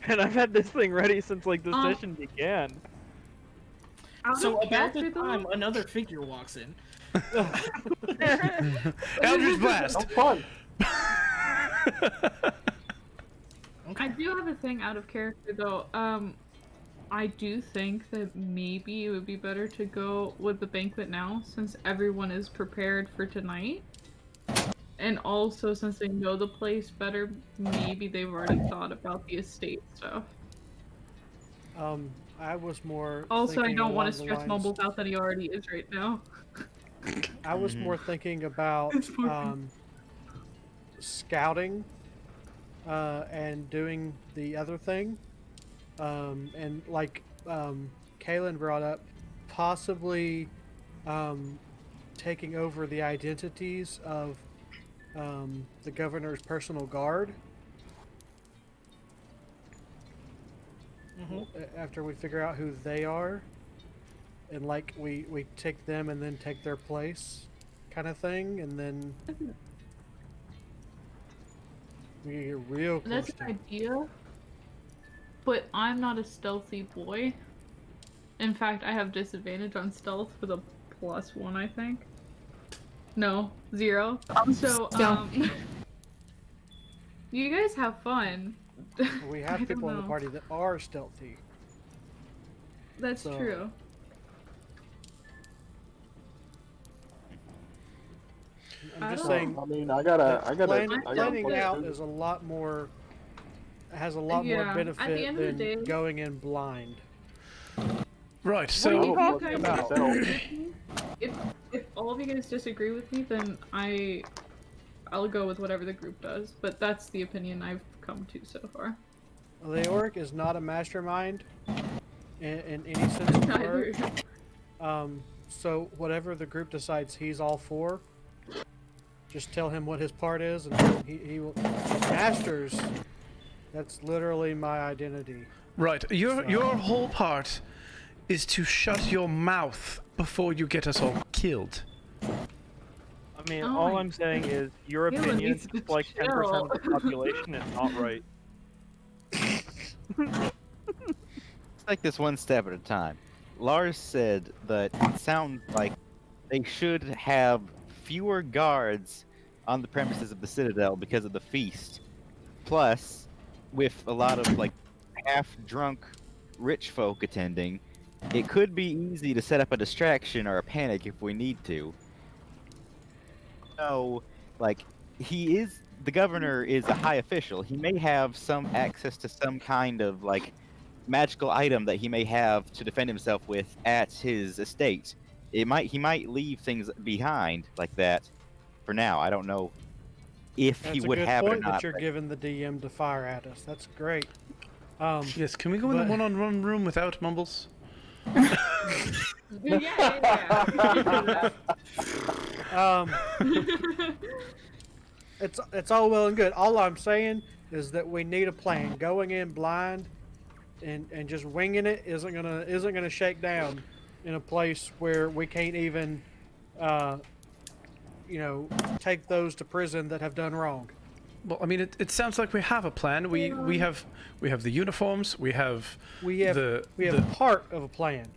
And I've had this thing ready since like the Um, session began. So about the time another figure walks in. Eldritch Blast! Fun. I do have a thing out of character though. I do think that maybe it would be better to go with the banquet now, since everyone is prepared for tonight. And also, since they know the place better, maybe they've already thought about the estate stuff. I was more. Also, I thinking don't want along to the stress lines- Mumbles out that he already is right now. I was more thinking about It's fine. scouting and doing the other thing. And like Kaelin brought up, possibly taking over the identities of the governor's personal guard. After we figure out who they are, and like we take them and then take their place, kind of thing, and then we get real close. That's an idea, but I'm not a stealthy boy. In fact, I have disadvantage on stealth with a +1, I think. No, 0. So, you guys have fun. We I have don't people in the know. party that are stealthy. That's So- true. I'm I just don't- saying. I mean, I gotta. Planning play out too. is a lot more. Has a lot Yeah, more at the benefit end of the than day- going in blind. Right, What are so you talking guys about? disagree with me? If all of you guys disagree with me, then I'll go with whatever the group does. But that's the opinion I've come to so far. Leoric is not a mastermind in any sense of the Neither. word. So whatever the group decides he's all for, just tell him what his part is, and he will. Masters. That's literally my identity. right, your whole part is to shut your mouth before you get us all killed. I mean, Oh all my- I'm saying is your Kaelin opinion needs to is like 10% of the chill. population is not right. take this one step at a time. Lars said that it sounds like they should have fewer guards on the premises of the Citadel because of the feast. Plus, with a lot of like half-drunk rich folk attending, it could be easy to set up a distraction or a panic if we need to. So, like, the governor is a high official. He may have some access to some kind of like magical item that he may have to defend himself with at his estate. He might leave things behind like that for now. I don't know if he would have it or That's a good point not. that you're giving the DM to fire at us. That's great. Yes, can we go in the one-on-one room without Mumbles? Yeah. It's all well and good. All I'm saying is that we need a plan. Going in blind and just winging it isn't gonna shake down in a place where we can't even take those to prison that have done wrong. Well, I mean, it sounds like we have a plan. We have the uniforms. We have part of a plan.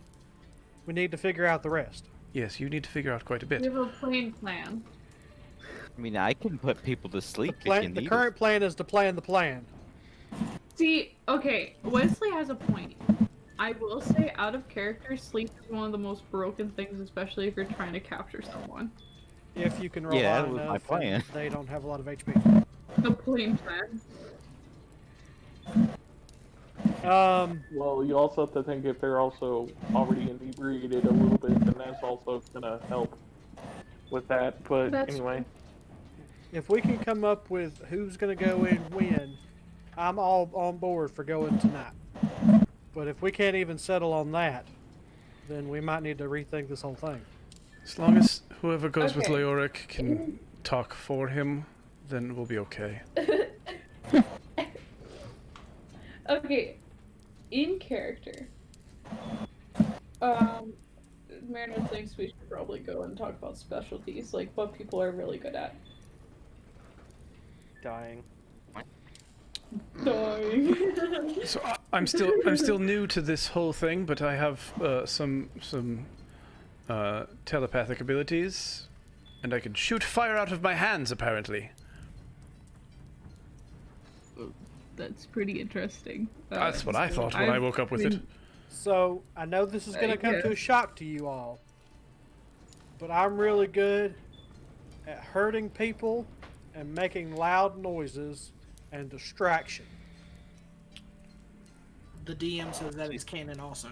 We need to figure out the rest. Yes, you need to figure out quite a We bit. have a plain plan. I mean, I can put people to sleep if you The need current plan is to plan the plan. See, okay, Weslie has a point. I will say, out of character, sleep is one of the most broken things, especially if you're trying to capture someone. If you can rely Yeah, that was my enough plan. and they don't have a lot of HP. The plain plan. Well, you also have to think if they're also already inebriated a little bit, then that's also gonna help with that. But That's anyway, If we can come up with who's going to go in when, I'm all on board for going tonight. But if we can't even settle on that, then we might need to rethink this whole thing. As long as whoever goes with Okay. Leoric can talk for him, then we'll be okay. Okay, in character. Merinos thinks we should probably go and talk about specialties, like what people are really good at. Dying. Dying. So I'm still new to this whole thing, but I have some telepathic abilities, and I can shoot fire out of my hands. Apparently, That's pretty interesting. that's what I thought when I woke up with it. So, I know this is going to come to a guess. shock to you all, but I'm really good at hurting people and making loud noises and distraction. The DM says that is canon also.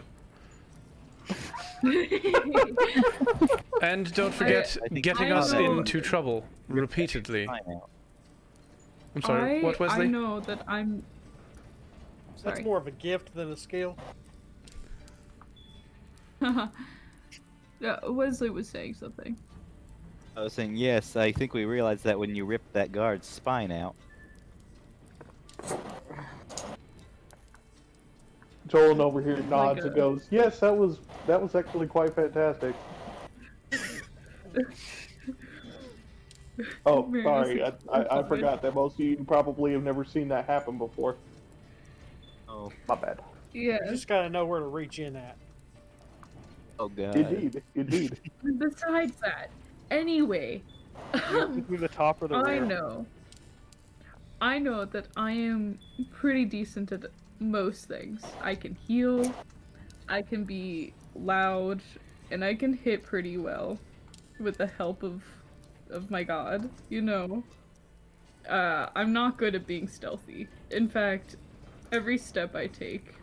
And don't forget getting us know. into trouble repeatedly. I'm sorry, what, I Wesley? know that I'm. That's Sorry. more of a gift than a skill. Wesley was saying something. I was saying, yes, I think we realized that when you ripped that guard's spine out. Joel over here nods and a- goes, "Yes, that was actually quite fantastic." Oh, Merinos sorry, is I fine. forgot that most of you probably have never seen that happen before. Oh, My bad. You Yeah. just got to know where to reach in at. oh god. Indeed. Besides that, anyway, Through the top or the I rear? know. I know that I am pretty decent at most things. I can heal, I can be loud, and I can hit pretty well with the help of my god, you know. I'm not good at being stealthy. In fact, every step I take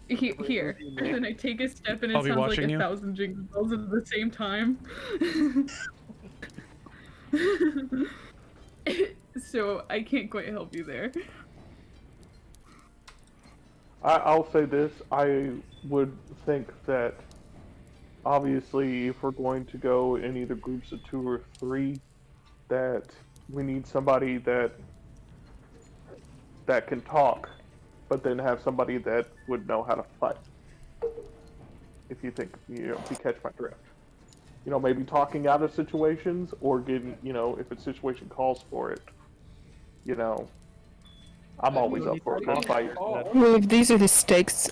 here, and then I take a step and it I'll be sounds like watching you. 1,000 jingle bells at the same time. So I can't quite help you there. I'll say this: I would think that obviously, if we're going to go in either groups of 2 or 3, that we need somebody that can talk, but then have somebody that would know how to fight. If you think, if you catch my drift. Maybe talking out of situations or getting, if a situation calls for it, I'm always up for a good fight. Well, if these are the stakes,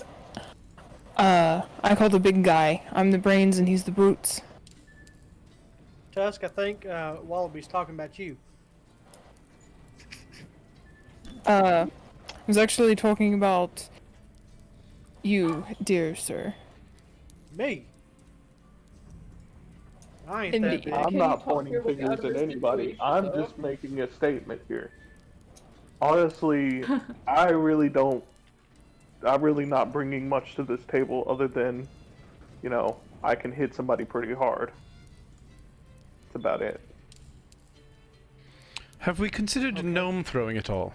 I call the big guy. I'm the brains and he's the brutes. Tusk, I think Wallaby's talking about you. I was actually talking about you, dear sir. Me? I ain't Indeed. that big. I'm not pointing fingers at anybody. I'm just making a statement here. Honestly, I'm really not bringing much to this table other than, you know, I can hit somebody pretty hard. That's about it. Have we considered gnome throwing at all?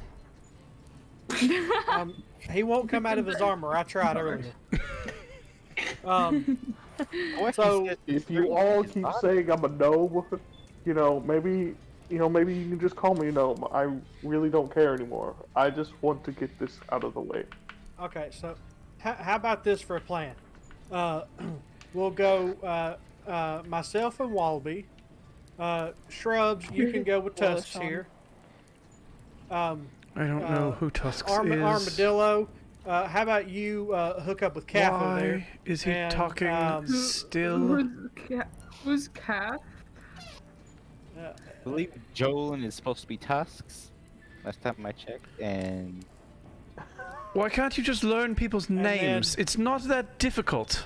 He won't come out of his armor. I tried earlier. So if you all keep saying I'm a gnome, you know, maybe you can just call me a gnome. I really don't care anymore. I just want to get this out of the way. okay, so how about this for a plan? We'll go myself and Wallaby. Shrubs, you can go with Tusks here. I don't know who Tusks is. Armadillo. How about you hook up with Calf over Why there? is he talking still? Who's Calf? I believe Jolin is supposed to be Tusks. Last time I checked, and Why can't you just learn people's names? It's not that difficult.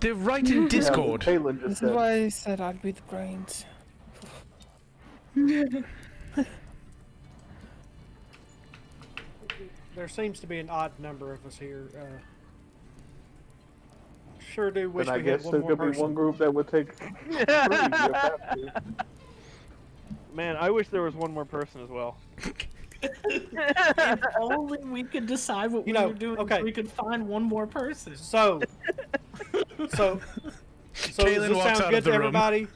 They're right in Discord. Kaelin just This is said. why I said I'd be the brains. There seems to be an odd number of us here. Sure do wish And I we had guess one there more could be person. one group that would take three if have to. Man, I wish there was one more person as well. If only we could decide what You we know, were doing. okay. We could find one more person. So does Kaelin this walks sound out good of the to room. everybody?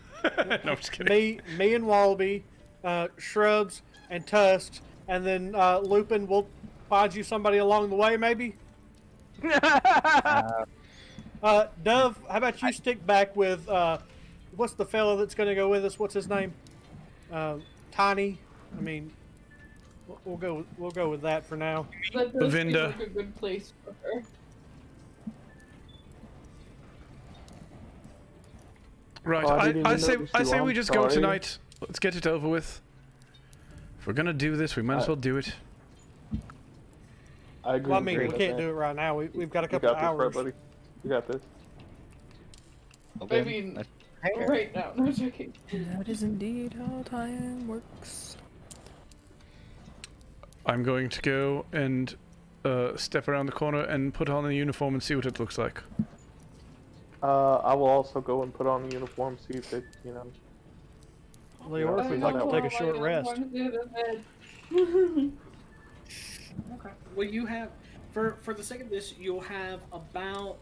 No, I'm just kidding. Me and Wallaby, Shrubs and Tusks, and then Lupin will find you somebody along the way, maybe. Dove, how about you stick back with what's the fellow that's going to go with us? What's his name? Tiny. I mean, we'll go with that for now. That does seem Lavinda. like a good place for her. Right, Oh, I didn't I even say notice you. we I'm just go sorry. tonight. Let's get it over with. If we're gonna do this, we might as well do it. I agree. Well, I mean, we with can't that. do it right now. We've got a You couple got of this, hours. right, buddy? You got this. I mean, right now, no joking. That is indeed how time works. I'm going to go and step around the corner and put on the uniform and see what it looks like. I will also go and put on the uniform, see if it, you know. Leoric would like to take a short rest. Okay. Well, you have for the sake of this, you'll have about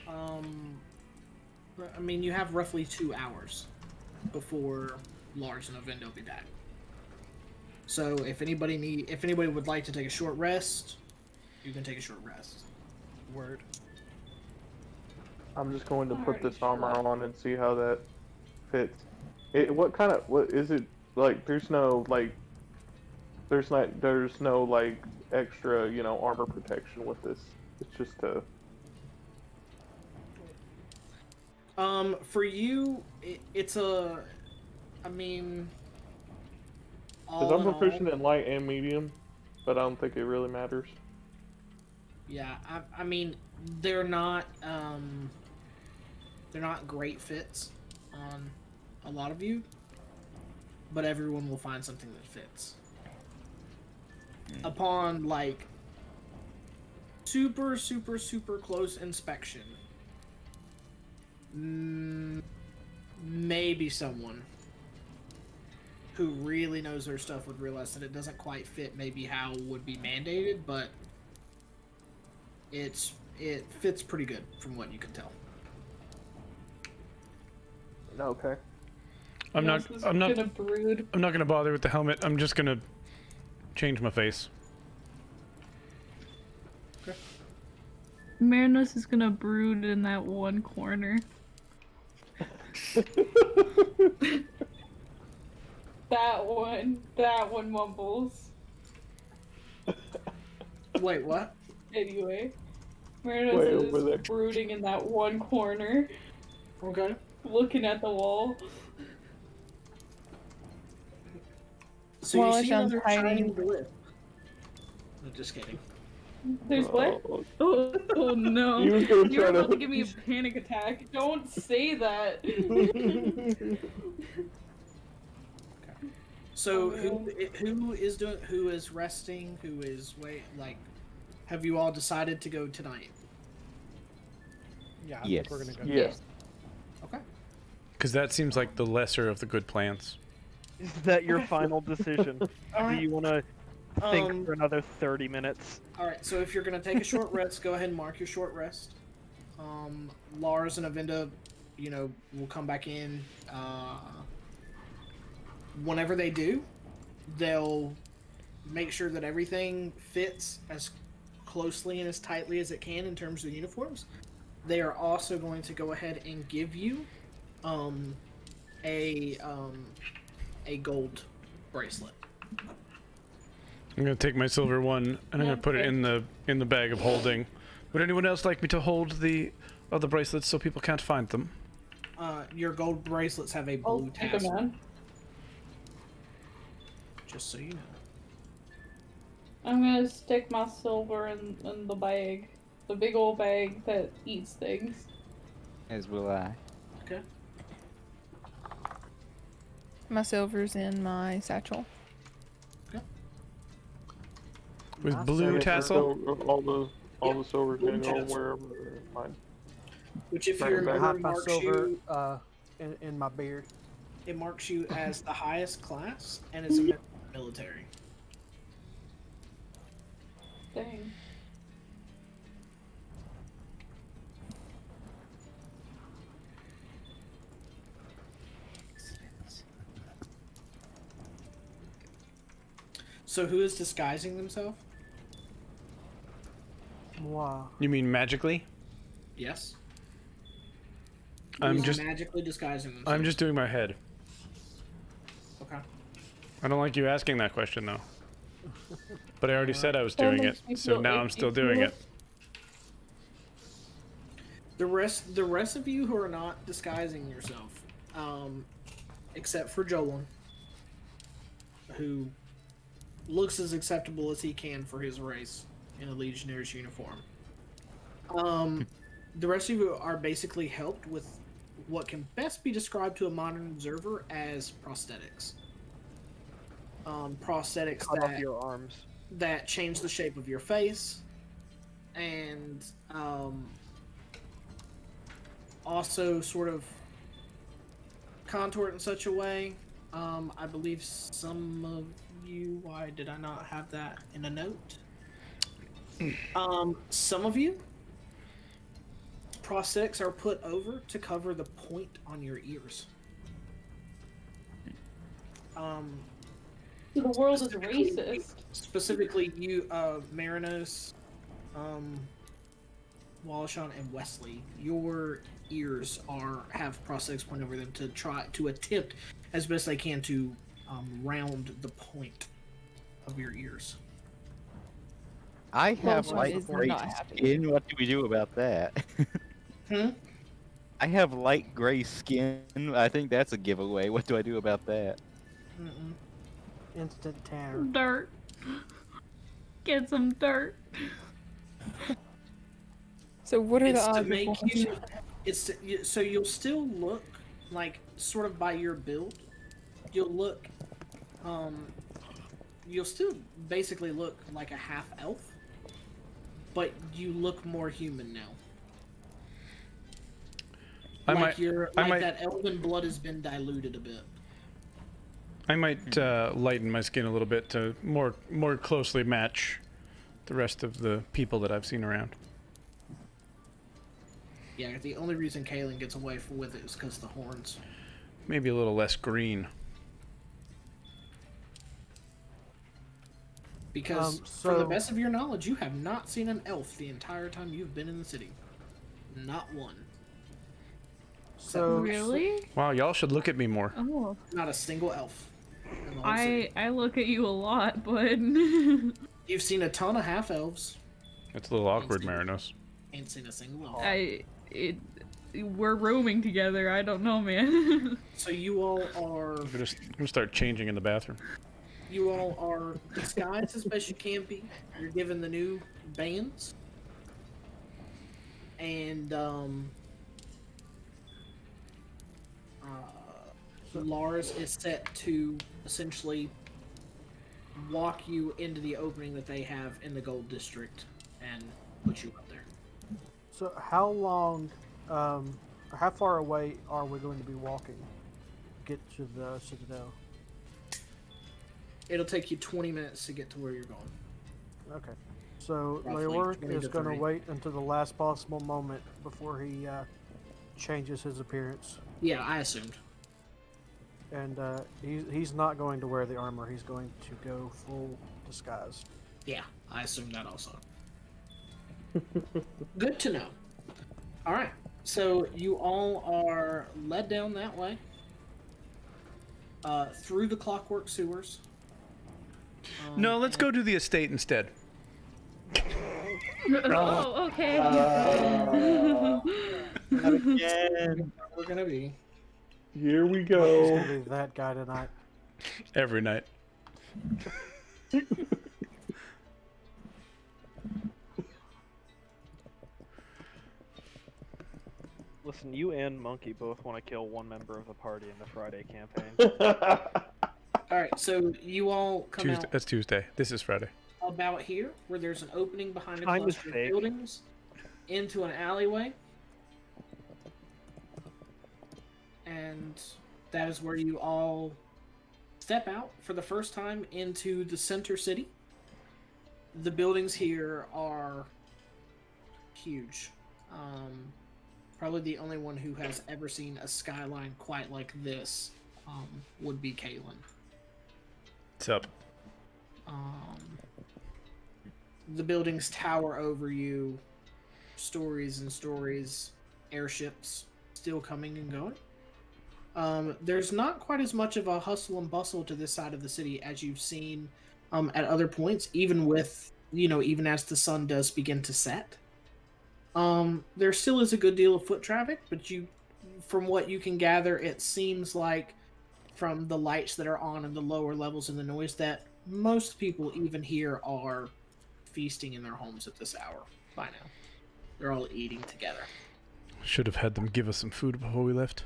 I mean, you have roughly 2 hours before Lars and Ovendo will be back. So if anybody would like to take a short rest, you can take a short rest. Word. I'm just going to put this armor on and see how that fits. What is it like? There's no extra, you know, armor protection with this. It's just a. For you, it's a. I mean. Because I'm proficient in light and medium, but I don't think it really matters. Yeah, I mean, they're not great fits on a lot of you, but everyone will find something that fits. Upon, like, super close inspection, maybe someone who really knows their stuff would realize that it doesn't quite fit maybe how would be mandated, but it fits pretty good from what you can tell. Okay. I'm not gonna brood. I'm not gonna bother with the helmet. I'm just gonna change my face. Merinos is gonna brood in that one corner. That one mumbles. Wait, what? Anyway, Way Merinos over is there. brooding in that one corner, Okay. looking at the wall. So you see Wallashan's another hiding. shining blip. No, just kidding. There's what? Oh no. You was gonna You're try about to to. give me a panic attack. Don't say that. So Oh, who is resting? Who is have you all decided to go tonight? Yeah, I Yes. think we're gonna go. Yes. Okay. Because that seems like the lesser of the good plans. Is that your final decision? Do Alright. you want to think Um, for another 30 minutes? Alright, so if you're gonna take a short rest, go ahead and mark your short rest. Lars and Avinda, will come back in. Whenever they do, they'll make sure that everything fits as closely and as tightly as it can in terms of the uniforms. They are also going to go ahead and give you a gold bracelet. I'm gonna take my silver one and I'm gonna put it in the bag of holding. Would anyone else like me to hold the other bracelets so people can't find them? Your gold bracelets have a I'll blue take a tassel. man. Just so you know. I'm gonna stick my silver in the bag. The big old bag that eats things. As will I. Okay. My silver's in my satchel. With Nice. blue And if tassel? all the silver's Blue gonna go tassel. wherever. Fine. Which, if Right, you right. remember, Hide my marks silver you. in my beard. It marks you as the highest class, and it's a military. Dang. So who is disguising themselves? Wow. You mean magically? Yes. I'm Who's just magically disguising themselves. I'm just doing my head. Okay. I don't like you asking that question though. But I already said I was That doing it, makes me so feel now I'm icky, still doing too. it. The rest of you who are not disguising yourself, except for Jolan, who looks as acceptable as he can for his race in a legionnaires uniform. The rest of you are basically helped with what can best be described to a modern observer as prosthetics. Prosthetics Cut off that your arms. that change the shape of your face, and also sort of contoured in such a way. I believe some of you. Why did I not have that in a note? Some of you, prosthetics are put over to cover the point on your ears. The world is racist. Specifically, you, Merinos, Wallashan, and Weslie, your ears have prosthetics point over them to try to attempt as best they can to round the point of your ears. I have Well, light is gray not happy. skin. What do we do about that? I have light gray skin. I think that's a giveaway. What do I do about that? Instant tanner. Dirt. Get some dirt. So what are the It's to odds of make Wallashan- you. So you'll still look like sort of by your build. You'll look. You'll still basically look like a half elf, but you look more human now. That elven blood has been diluted a bit. I might lighten my skin a little bit to more closely match the rest of the people that I've seen around. Yeah, the only reason Kaelin gets away with it is because of the horns. Maybe a little less green. Because, from the best of your knowledge, you have not seen an elf the entire time you've been in the city. Not one. So Really? Wow, y'all should look at me more. Oh. Not a single elf. in the whole city. I look at you a lot, but You've seen a ton of half elves. It's a little awkward, Merinos. Ain't seen a single elf. We're roaming together. I don't know, man. So you all are. I'm gonna start changing in the bathroom. You all are disguised as best you can be. You're given the new bands. And, Lars is set to essentially walk you into the opening that they have in the Gold District and put you up there. So how long, or how far away are we going to be walking to get to the Citadel? It'll take you 20 minutes to get to where you're going. Okay. So Roughly Leoric 20 is to going to 30. wait until the last possible moment before he changes his appearance. Yeah, I assumed. And he's not going to wear the armor. He's going to go full disguise. Yeah, I assumed that also. Good to know. Alright, so you all are led down that way. Through the clockwork sewers. No, let's go to the estate instead. Oh, okay. Again. We're gonna be. Here we He's go. going to be that guy tonight. Every night. Listen, you and Monkey both want to kill one member of the party in the Friday campaign. Alright, so you all come Tuesday. out That's Tuesday. This is Friday. about here, where there's an opening behind a Time is cluster of fake. buildings, into an alleyway. And that is where you all step out for the first time into the center city. The buildings here are huge. Probably the only one who has ever seen a skyline quite like this would be Kaelin. What's up? The buildings tower over you, stories and stories, airships still coming and going. There's not quite as much of a hustle and bustle to this side of the city as you've seen at other points, even with, even as the sun does begin to set. There still is a good deal of foot traffic, but from what you can gather, it seems like from the lights that are on and the lower levels and the noise that most people even here are feasting in their homes at this hour by now. They're all eating together. Should have had them give us some food before we left.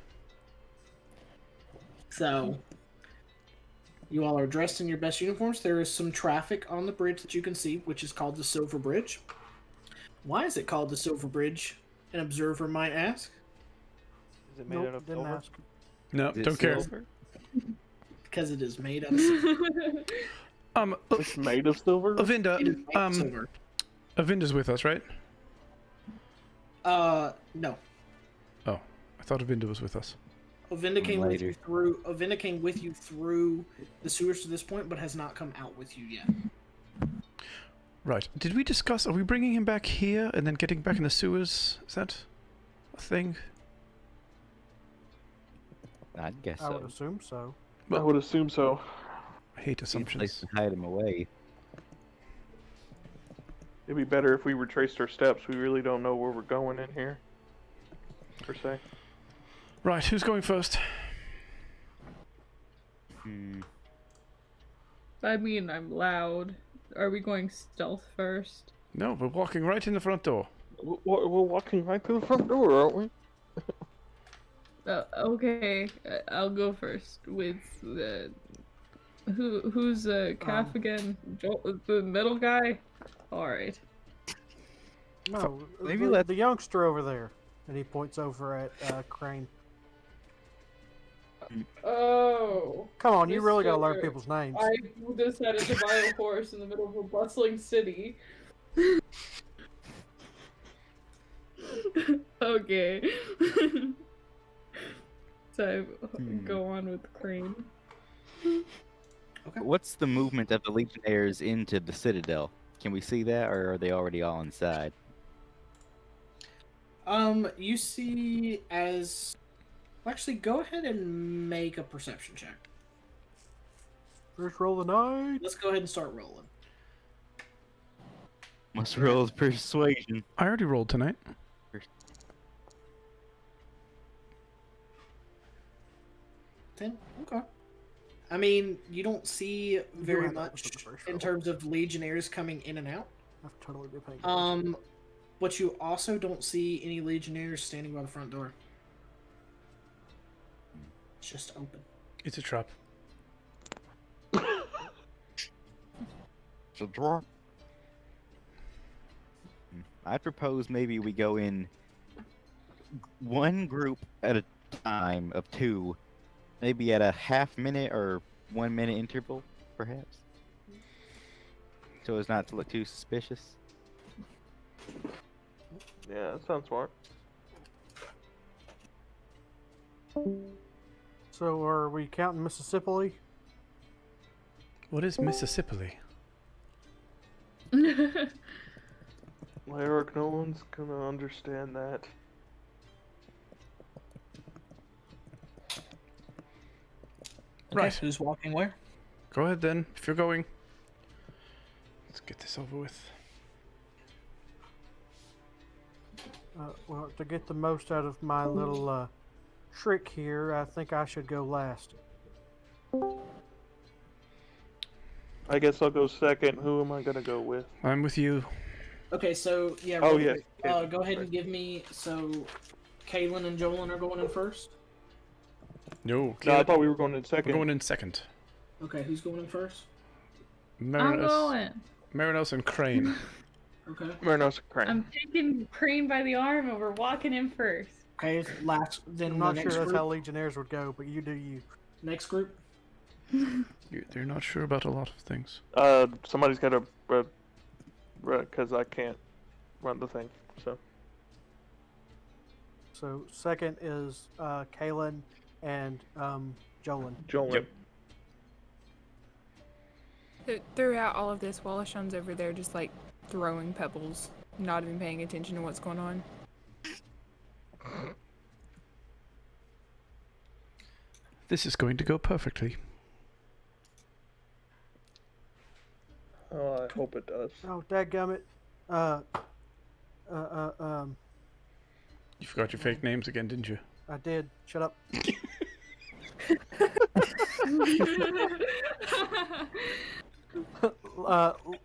So, you all are dressed in your best uniforms. There is some traffic on the bridge that you can see, which is called the Silver Bridge. Why is it called the Silver Bridge? An observer might ask. Is it made out of didn't silver? ask. No, Is it don't care. silver? Because it is made of silver. It's made of silver? It is Avinda, made of silver. Avinda's with us, right? No. Oh, I thought Avinda was with us. Ovinda came with you Later. through. Ovinda came with you through the sewers to this point, but has not come out with you yet. Right. Did we discuss, are we bringing him back here and then getting back in the sewers? Is that a thing? I guess I would so. assume so. I would assume so. I hate Place assumptions. to hide him away. It'd be better if we retraced our steps. We really don't know where we're going in here, per se. Right, who's going first? I mean, I'm loud. Are we going stealth first? No, we're walking right in the front door. We're walking right to the front door, aren't we? Okay, I'll go first with the. Who's Calf again? The middle guy? Alright. No, maybe the youngster over there. And he points over at Crane. Oh. Come on, you really gotta learn Mr. people's names. I decided to buy a horse in the middle of a bustling city. Okay. So I go on with Crane. Okay. What's the movement of the Legionnaires into the Citadel? Can we see that, or are they already all inside? You see as. Well, actually, go ahead and make a perception check. First roll of the night. Let's go ahead and start rolling. Must roll with persuasion. I already rolled tonight. 10? Okay. I mean, you don't see very had that much for the first in roll. terms of legionnaires coming in and out. I've totally been paying attention. But you also don't see any legionnaires standing by the front door. It's just open. It's a trap. So draw. I propose maybe we go in one group at a time of 2, maybe at a half-minute or 1-minute interval, perhaps, so as not to look too suspicious. Yeah, that sounds smart. So are we counting Mississippi? What is Mississippi? Leoric, no one's gonna understand that. Right. Who's walking where? Go ahead then, if you're going. Let's get this over with. Well, to get the most out of my little trick here, I think I should go last. I guess I'll go second. Who am I gonna go with? I'm with you. Okay, so yeah. Oh, real yeah, quick, Kaelin, go ahead right. and give me. So, Kaelin and Jolin are going in first. No, No, I thought we were going in second. we're going in second. Okay, who's going in first? I'm Merinos, going. Merinos and Crane. Okay. Merinos and Crane. I'm taking Crane by the arm and we're walking in first. Okay, last. Then I'm the not sure next that's group. how Legionnaires would go, but you do you. Next group. They're not sure about a lot of things. Somebody's gotta, because I can't run the thing. So So second is Kaelin and Jolin. Jolin. Yep. Throughout all of this, Wallashan's over there just like throwing pebbles, not even paying attention to what's going on. This is going to go perfectly. Oh, I hope it does. Oh, dadgummit. You forgot your fake names again, didn't you? I did. Shut up.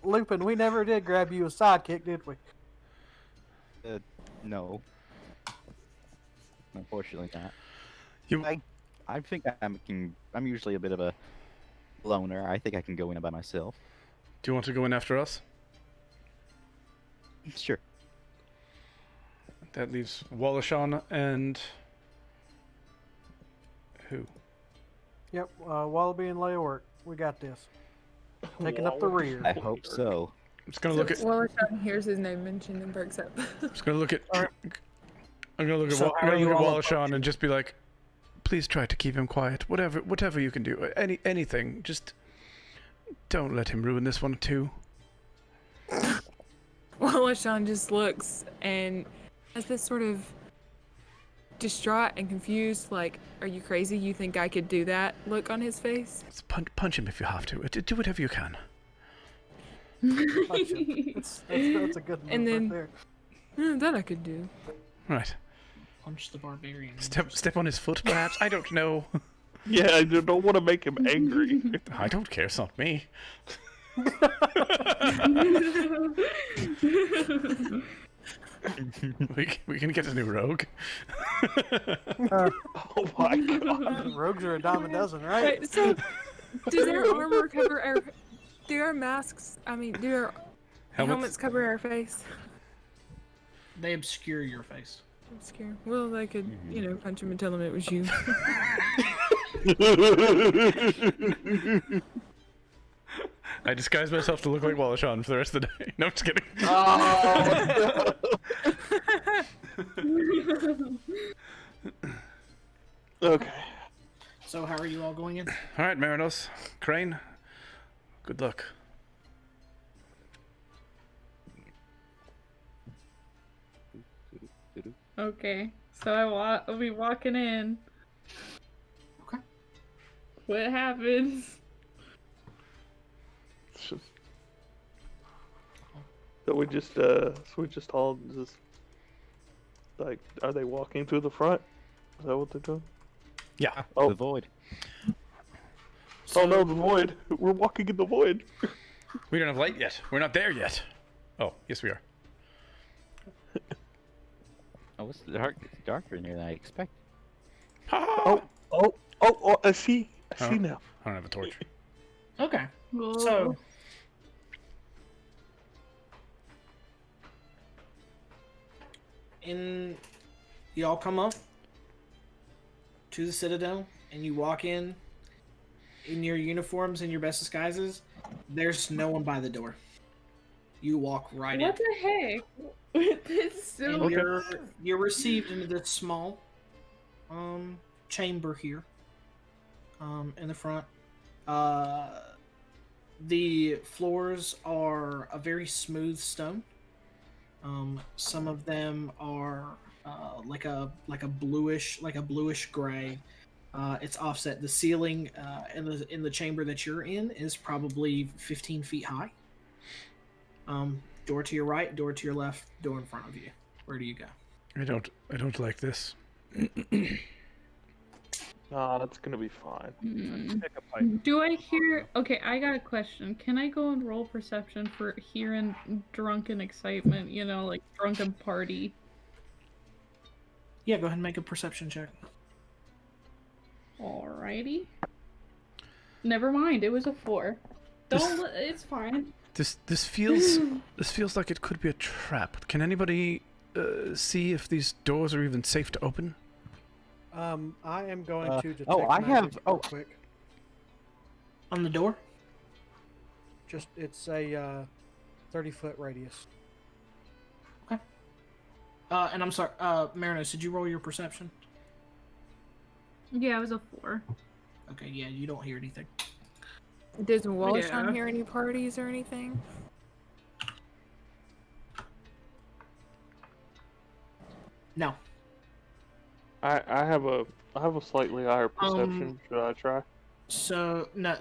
Lupin, we never did grab you a sidekick, did we? No. Unfortunately not. You, I think I'm usually a bit of a loner. I think I can go in by myself. do you want to go in after us? Sure. That leaves Wallashan and who? Yep, Wallaby and Leoric. We got this. Taking up the rear. I hope so. I'm just gonna look at. Wallashan hears his name mentioned and perks up. I'm just gonna look at. I'm gonna look at. So I'm how gonna are you look at all Wallashan and just be like, please try to keep him quiet. Whatever you can do. Anything. Just don't let him ruin this one too. Wallashan just looks and has this sort of distraught and confused, like, are you crazy? You think I could do that? Look on his face. Just punch him if you have to. Do whatever you can. That's a good move And then- right there. That I could do. Right. Punch the barbarian. Step on his foot, perhaps. I don't know. Yeah, I don't want to make him angry. I don't care. It's not me. we can get a new rogue. Oh my god. Rogues are a dime a dozen, right? Wait, so do their armor cover our... Do our masks... I mean, do our helmets cover our face? They obscure your face. Obscure. Well, they could, punch him and tell him it was you. I disguise myself to look like Wallashan for the rest of the day. No, I'm just kidding. Oh, no. Okay. So how are you all going in? All right, Merinos, Crane, good luck. Okay, so I'll be walking in. Okay. What happens? It's just... The So we just all just like, are they walking through the front? Is that what they're doing? Yeah. Oh, The void. oh no, the void. We're walking in the void. We don't have light yet. We're not there yet. Oh, yes we are. Oh, it's darker in here than I expected. Oh, I see. I see now. I don't have a torch. Okay. Whoa. So, y'all come up to the Citadel, and you walk in your uniforms and your best disguises. There's no one by the door. You walk right in. What the heck? It's so And you're received into this small chamber here in the front. The floors are a very smooth stone. Some of them are like a bluish gray. It's offset. The ceiling in the chamber that you're in is probably 15 feet high. Door to your right, door to your left, door in front of you. Where do you go? I don't like this. Nah, that's gonna be fine. Pick a pipe. Do I hear? Okay, I got a question. Can I go and roll perception for hearing drunken excitement? You know, like drunken party. Yeah, go ahead and make a perception check. Alrighty. Never mind. It was a 4. Don't. It's fine. This feels like it could be a trap. Can anybody see if these doors are even safe to open? I am going to detect I magic have- real quick. On the door? Just it's a 30-foot radius. And I'm sorry, Merinos, did you roll your perception? Yeah, it was a 4. Okay, yeah, you don't hear anything. Does Wallashan Yeah. hear any parties or anything? No. I have a slightly higher perception. Should I try? So no,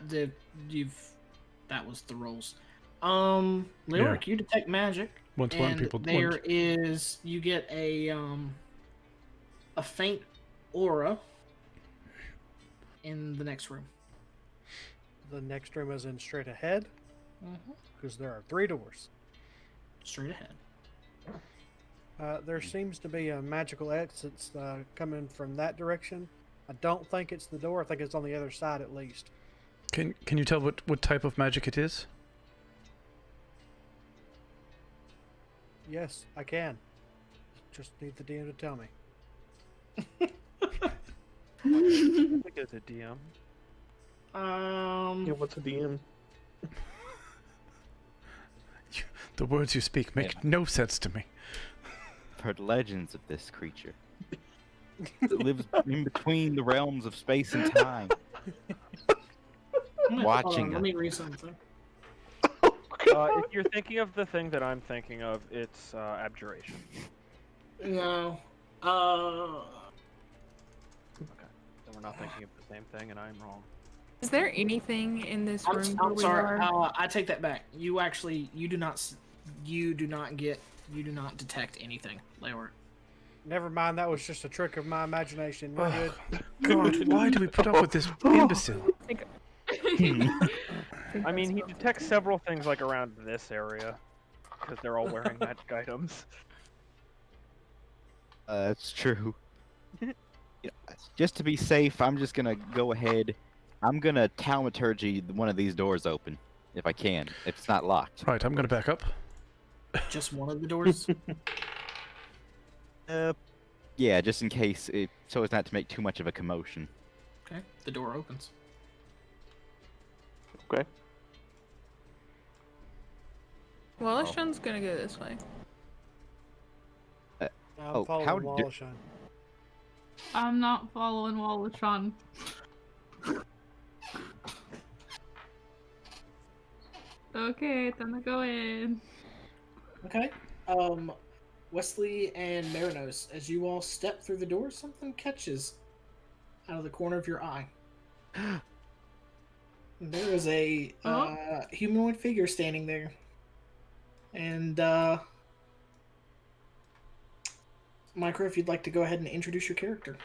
that was the rolls. Leoric, you detect magic. Once one people There is you get a faint aura in the next room. The next room is in straight ahead, because there are 3 doors. Straight ahead. There seems to be a magical exit coming from that direction. I don't think it's the door. I think it's on the other side at least. Can you tell what type of magic it is? Yes, I can. Just need the DM to tell me. I think it's a DM. Yeah, what's a DM? The words you speak make no sense to me. I've heard legends of this creature. It lives in between the realms of space and time. Watching Let us. me read something. If you're thinking of the thing that I'm thinking of, it's abjuration. No. Okay, so we're not thinking of the same thing, and I'm wrong. Is there anything in this room where I'm we sorry. are? I take that back. You do not detect anything, Leoric. Never mind, that was just a trick of my imagination. We're good. God, why do we put up with this imbecile? I mean, he detects several things like around this area, because they're all wearing magic items. That's true. Just to be safe, I'm just gonna go ahead. I'm gonna taumaturgy one of these doors open, if I can, if it's not locked. Right, I'm gonna back up. Just one of the doors. Yeah, just in case, so as not to make too much of a commotion. Okay, the door opens. Okay. Wallashan's gonna go this way. I'm following how Wallashan. I'm not following Wallashan. Okay, time to go in. Okay. Weslie and Merinos, as you all step through the door, something catches out of the corner of your eye. There is a humanoid figure standing there. And Micro, if you'd like to go ahead and introduce your character.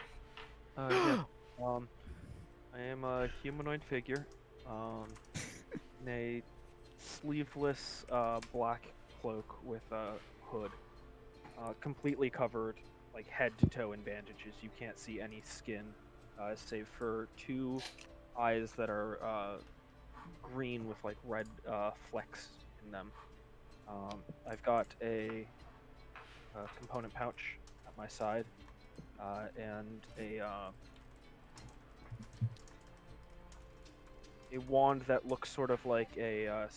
Yeah. I am a humanoid figure, in a sleeveless black cloak with a hood, completely covered, like head to toe in bandages. You can't see any skin, save for 2 eyes that are green with like red flecks in them. I've got a component pouch at my side, and a wand that looks sort of like a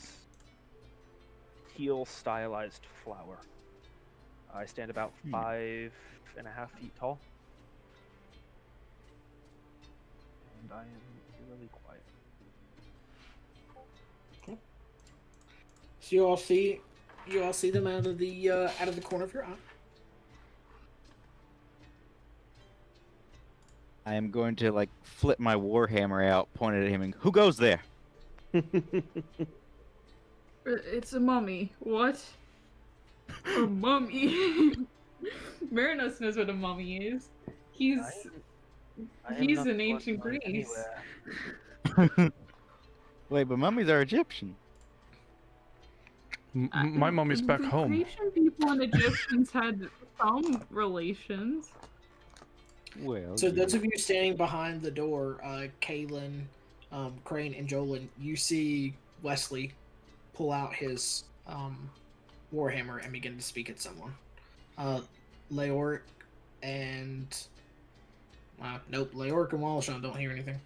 teal stylized flower. I stand about 5.5 feet tall, and I am really quiet. So you all see them out of the corner of your eye. I am going to like flip my warhammer out, point it at him, and who goes there? It's a mummy. What? A mummy? Merinos knows what a mummy is. He's in ancient Greece. Wait, but mummies are Egyptian. My mummy's back The home. Grecian people and Egyptians had some relations. Well, So those of you standing behind the door, Kaelin, Crane, and Jolin, you see Weslie pull out his warhammer and begin to speak at someone. Leoric and Leoric and Wallashan don't hear anything.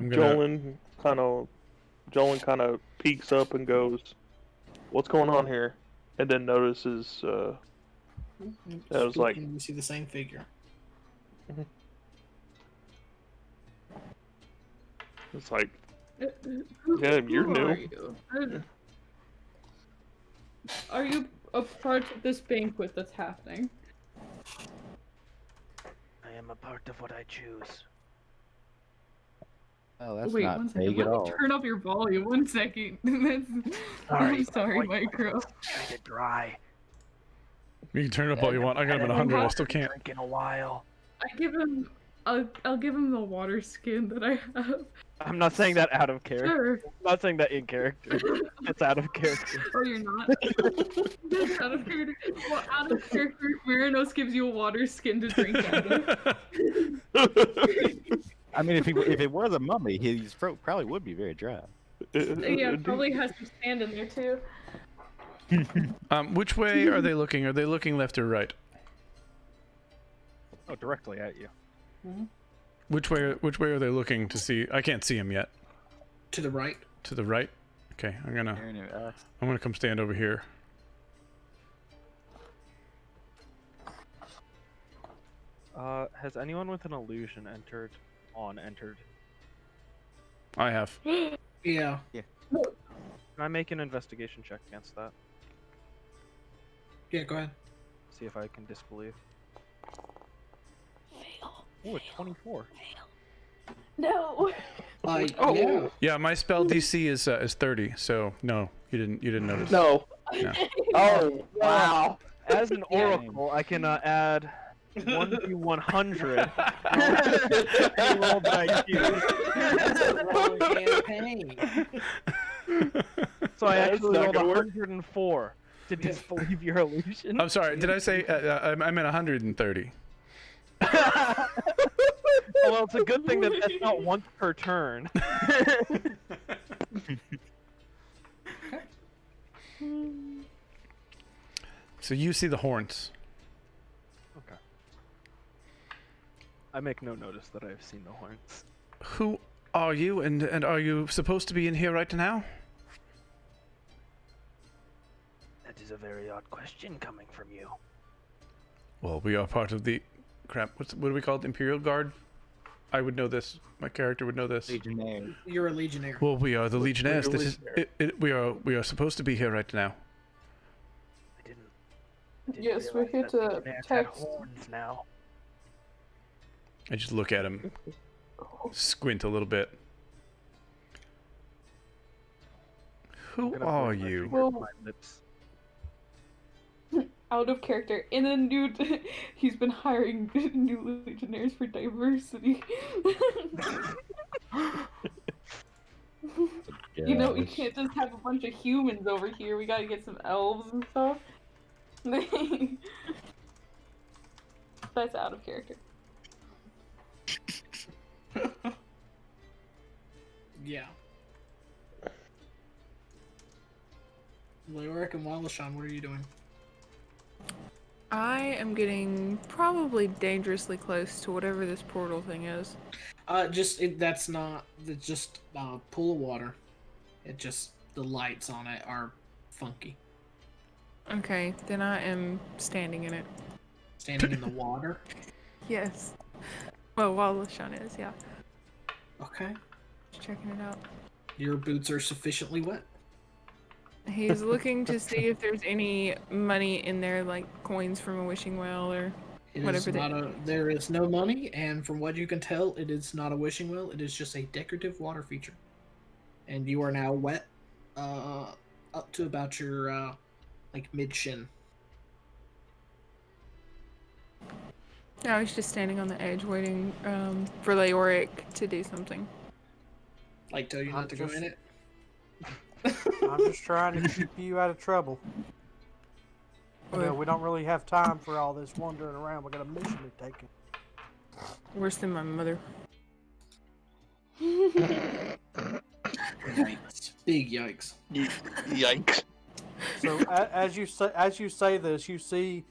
Jolin kind of peeks up and goes, "What's going on here?" And then notices I was like, you see the same figure. it's like, Who you're new. Are you? Are you a part of this banquet that's happening? I am a part of what I choose. Oh, that's Wait, not 1 second. vague Let at me all. turn up your volume. 1 second. I'm sorry, Micro. Kind of dry. You can turn it up all you want. I got him at 100. I still can't. Drink in a while. I'll give him the water skin that I have. I'm not saying that out of character. Sure. I'm not saying that in character. It's out of character. Oh, you're not? That's out of character. Well, out of character, Merinos gives you a water skin to drink out of. I mean, if it was a mummy, his throat probably would be very dry. Yeah, probably has some sand in there too. Which way are they looking? Are they looking left or right? Oh, directly at you. Mm-hmm. Which way are they looking to see? I can't see them yet. To the right. To the right? Okay, I'm gonna come stand over here. Has anyone with an illusion entered? I have. Yeah. Can I make an investigation check against that? Yeah, go ahead. See if I can disbelieve. Fail. Oh, a 24. No. Yeah. Yeah, my spell DC is 30. So no, you didn't notice. No. No. Oh, wow. As an oracle, I can add 1d100. Any roll that I choose. So I actually rolled 104 to disbelieve your illusion. I'm sorry. Did I say I meant 130? Well, it's a good thing that that's not once per turn. So you see the horns. Okay. I make no notice that I've seen the horns. Who are you, and are you supposed to be in here right now? That is a very odd question coming from you. Well, we are part of the what do we call it? Imperial Guard? I would know this. My character would know this. Legionnaire. You're a legionnaire. Well, we are the Legionnaires. This is we are supposed to be here right now. I didn't Yes, we're here to protect. horns now. I just look at him, squint a little bit. Who Gonna are burn my you? finger Well- to my lips. Out of character. And then, dude, he's been hiring new legionnaires for diversity. You know, we can't just have a bunch of humans over here. We gotta get some elves and stuff. That's out of character. Yeah. Leoric and Wallashan, what are you doing? I am getting probably dangerously close to whatever this portal thing is. That's not. It's just a pool of water. It just the lights on it are funky. Okay, then I am standing in it. Standing in the water. Yes. Well, Wallashan is, yeah. Okay. Just checking it out. Your boots are sufficiently wet. He's looking to see if there's any money in there, like coins from a wishing well or It whatever is not a. There is no money, and from what you can tell, it is not a wishing well. It is just a decorative water feature. And you are now wet, up to about your like mid shin. No, he's just standing on the edge waiting for Leoric to do something. Like tell you not to go in it. I'm just trying to keep you out of trouble. You know, we don't really have time for all this wandering around. We got a mission to take. Worse than my mother. Yikes! Big yikes! Yikes! So as you say this, you see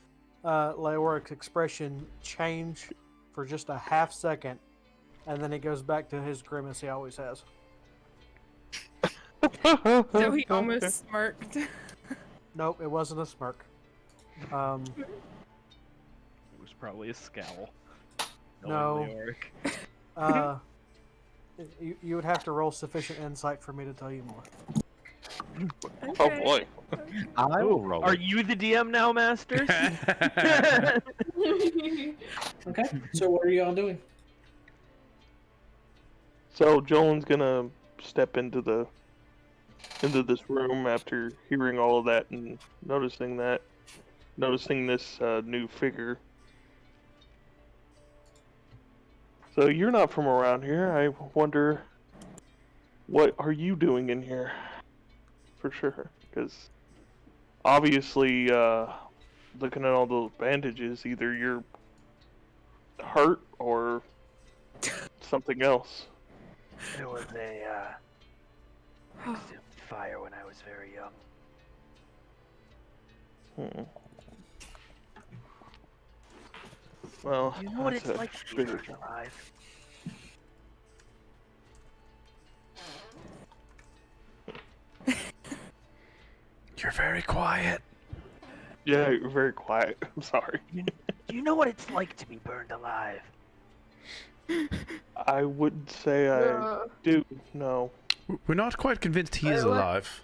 Leoric's expression change for just a half second, and then it goes back to his grimace he always has. So he almost smirked. Nope, it wasn't a smirk. It was probably a scowl. No. Leoric. You would have to roll sufficient insight for me to tell you more. Oh boy. I will roll. Are you the DM now, Masters? Okay, so what are y'all doing? So Jolen's gonna step into this room after hearing all of that and noticing this new figure. So you're not from around here. I wonder, what are you doing in here? For sure, because obviously, looking at all those bandages, either you're hurt or something else. There was a consumed fire when I was very young. Well, You know what that's it's a like to be bigger burned alive? You're very quiet. Yeah, you're very quiet. I'm sorry. Do you know what it's like to be burned alive? I wouldn't say I do. No. We're not quite convinced he is I like- alive.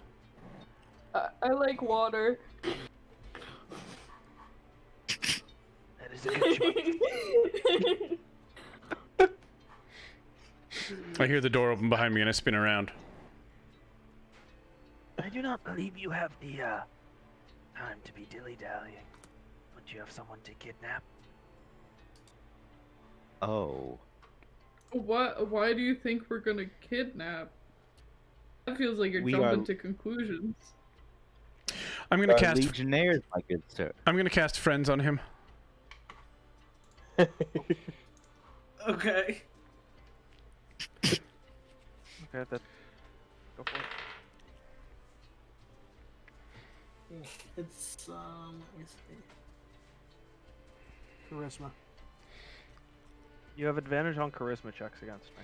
I like water. That is a good choice. I hear the door open behind me and I spin around. I do not believe you have the time to be dilly-dallying. Don't you have someone to kidnap? Oh. What? Why do you think we're gonna kidnap? That feels like you're We jumping are- to conclusions. I'm gonna Our cast. Legionnaires, my good sir. I'm gonna cast friends on him. Okay. Okay, that. Go for it. It's let me see. Charisma. You have advantage on charisma checks against me.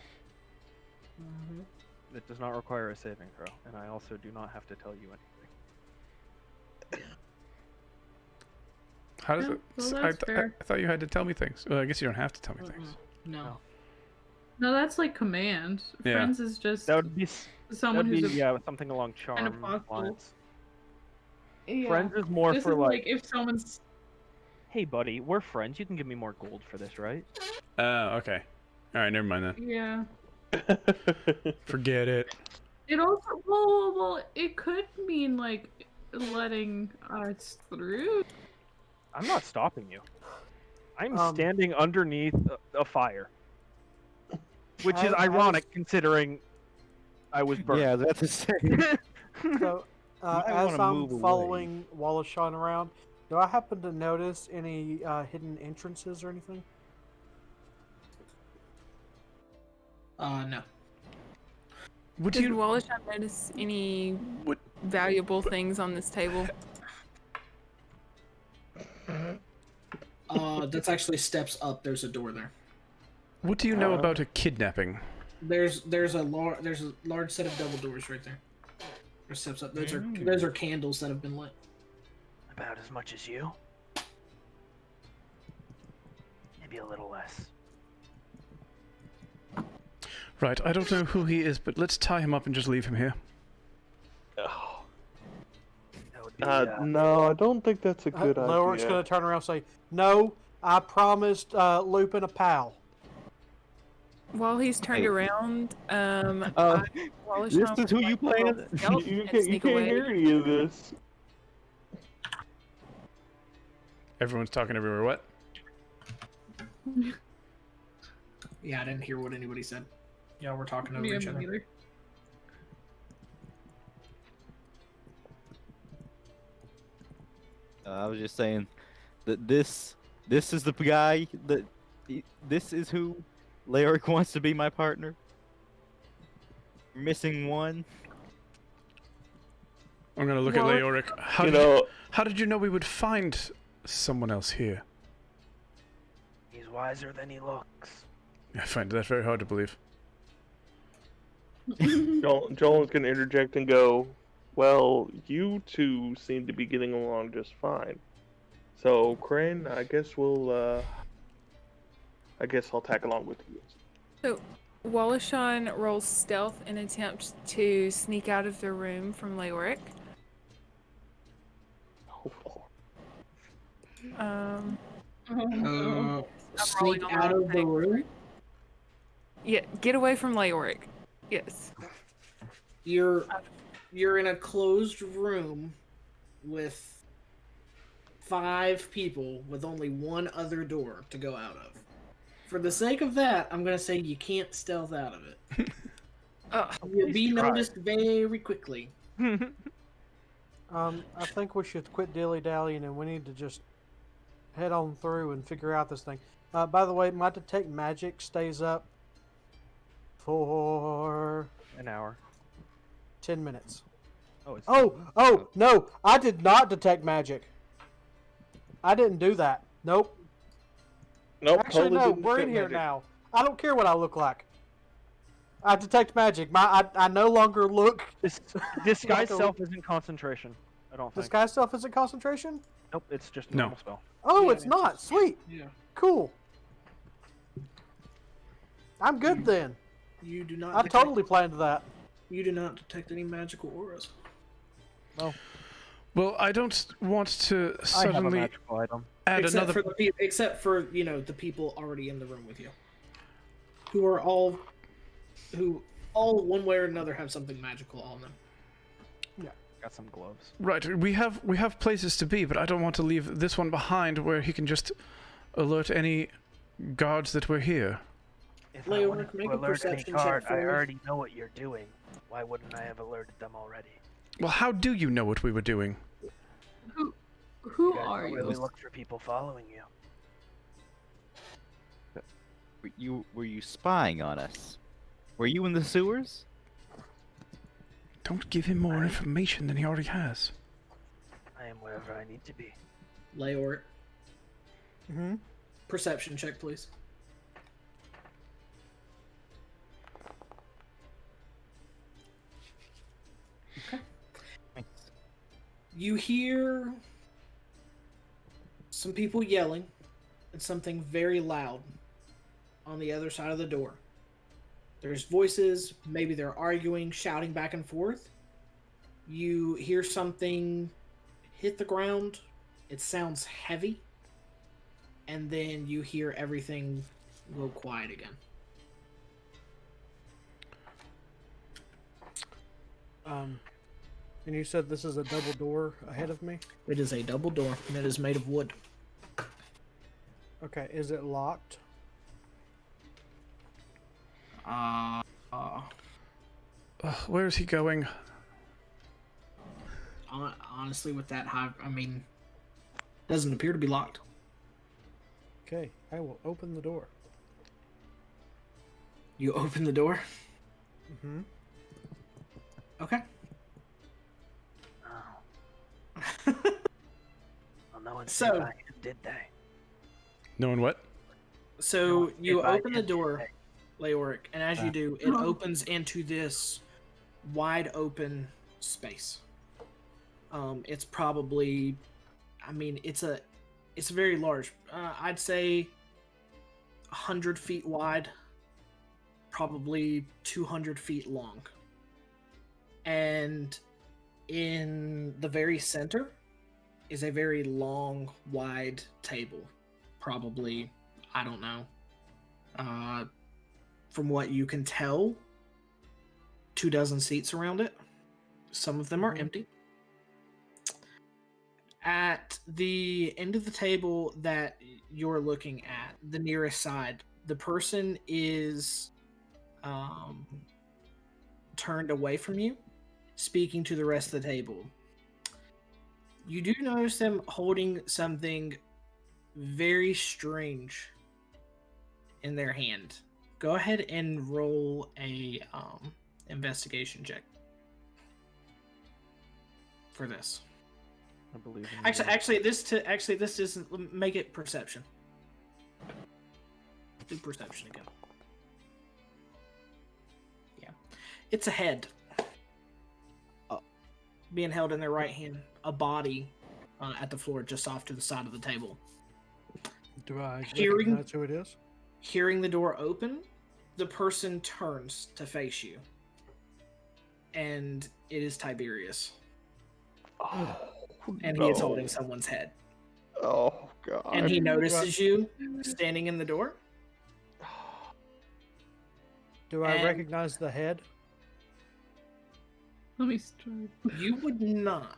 It does not require a saving throw, and I also do not have to tell you anything. How does Yeah, it? well, I, that's th- fair. I thought you had to tell me things. Well, I guess you don't have to tell me things. No. No, that's like command. Yeah. Friends is just That would be someone that'd be, who's a yeah, something along charm kind of possible. lines. Yeah. Friends is more This for is like, like if someone's hey buddy, we're friends. You can give me more gold for this, right? Okay. All right, never mind then. yeah. Forget it. It also well, it could mean like letting us through. I'm not stopping you. I'm Um, standing underneath a fire. Which is As- ironic considering I was burned. Yeah, that's a say. So, might as wanna I'm move away. following Wallashan around, do I happen to notice any hidden entrances or anything? No. Would Did you? Wallashan notice any Would, valuable things on this table? That's actually steps up. There's a door there. what do you know about a kidnapping? There's a large set of double doors right there. There's steps up. Those are candles that have been lit. About as much as you? Maybe a little less. Right, I don't know who he is, but let's tie him up and just leave him here. That would be, No, I don't think that's a good idea. Leoric's going to turn around and say, "No, I promised Lupin a pal." While he's turned Hey. around, This is who you playing? You can't hear any of this. Everyone's talking everywhere. What? Yeah, I didn't hear what anybody said. Yeah, we're talking over Me each other. neither. I was just saying that this is the guy that this is who Leoric wants to be my partner. Missing one. I'm gonna look at What? Leoric. How did you know we would find someone else here? he's wiser than he looks. I find that very hard to believe. Joel's going to interject and go, well, you two seem to be getting along just fine. So, Crane, I guess I'll tag along with you. So, Wallashan rolls stealth in attempt to sneak out of the room from Leoric. I'm Sneak rolling on out the of the thing. room. Yeah, get away from Leoric. Yes. You're in a closed room with 5 people with only one other door to go out of. For the sake of that, I'm gonna say you can't stealth out of it. You'll be noticed very quickly. I think we should quit dilly-dallying and we need to just head on through and figure out this thing. By the way, my detect magic stays up for An hour. 10 minutes. Oh, it's Oh, no, I did not detect magic. I didn't do that. Nope. Nope, Actually, totally no, didn't we're in detect here magic. now. I don't care what I look like. I detect magic. I no longer look. Disguise Like a- self isn't concentration. I don't think. Disguise self isn't concentration? Nope, it's just a No. normal spell. Oh, Yeah, it's not. Sweet. Yeah. Cool. I'm good then. You do not. I detect- totally planned that. You do not detect any magical auras. Well, I don't want to I have a suddenly magical item. add Except another. for except for the people already in the room with you, who all one way or another have something magical on them. Got some gloves. Right, we have places to be, but I don't want to leave this one behind where he can just alert any guards that we're here. If Leoric, I wanted make to a alert any perception check guard, I for me. already know what you're doing. Why wouldn't I have alerted them already? Well, how do you know what we were doing? Who You guys are don't really you? look for people following you. Were you spying on us? Were you in the sewers? Don't give him more information than he already has. I am wherever I need to be. Leoric, Mm-hmm. perception check, please. You hear some people yelling and something very loud on the other side of the door. There's voices, maybe they're arguing, shouting back and forth. You hear something hit the ground. It sounds heavy. And then you hear everything go quiet again. And you said this is a double door ahead of me? It is a double door, and it is made of wood. Okay, is it locked? Where's he going? Honestly, with that high, I mean, doesn't appear to be locked. Okay, I will open the door. You open the door? Mm-hmm. Okay. Oh. Well, no one So- said I am, did they? No one what? So No, you if I open the did, door, Leoric, and as you do, it opens into this wide open space. It's probably, I mean, it's very large. I'd say 100 feet wide, probably 200 feet long. And in the very center is a very long, wide table. Probably, I don't know. From what you can tell, 24 seats around it. Some of them are empty. At the end of the table that you're looking at, the nearest side, the person is turned away from you, speaking to the rest of the table. You do notice them holding something very strange in their hand. Go ahead and roll a investigation check for this. I believe in you. Actually, this isn't. Make it perception. Do perception again. Yeah, it's a head being held in their right hand, a body at the floor just off to the side of the table. Do I Hearing- recognize who it is? Hearing the door open, the person turns to face you, and it is Tiberius, Oh, and he is no. holding someone's head. Oh god. And he notices you standing in the door. Do I And- recognize the head? Let me start. You would not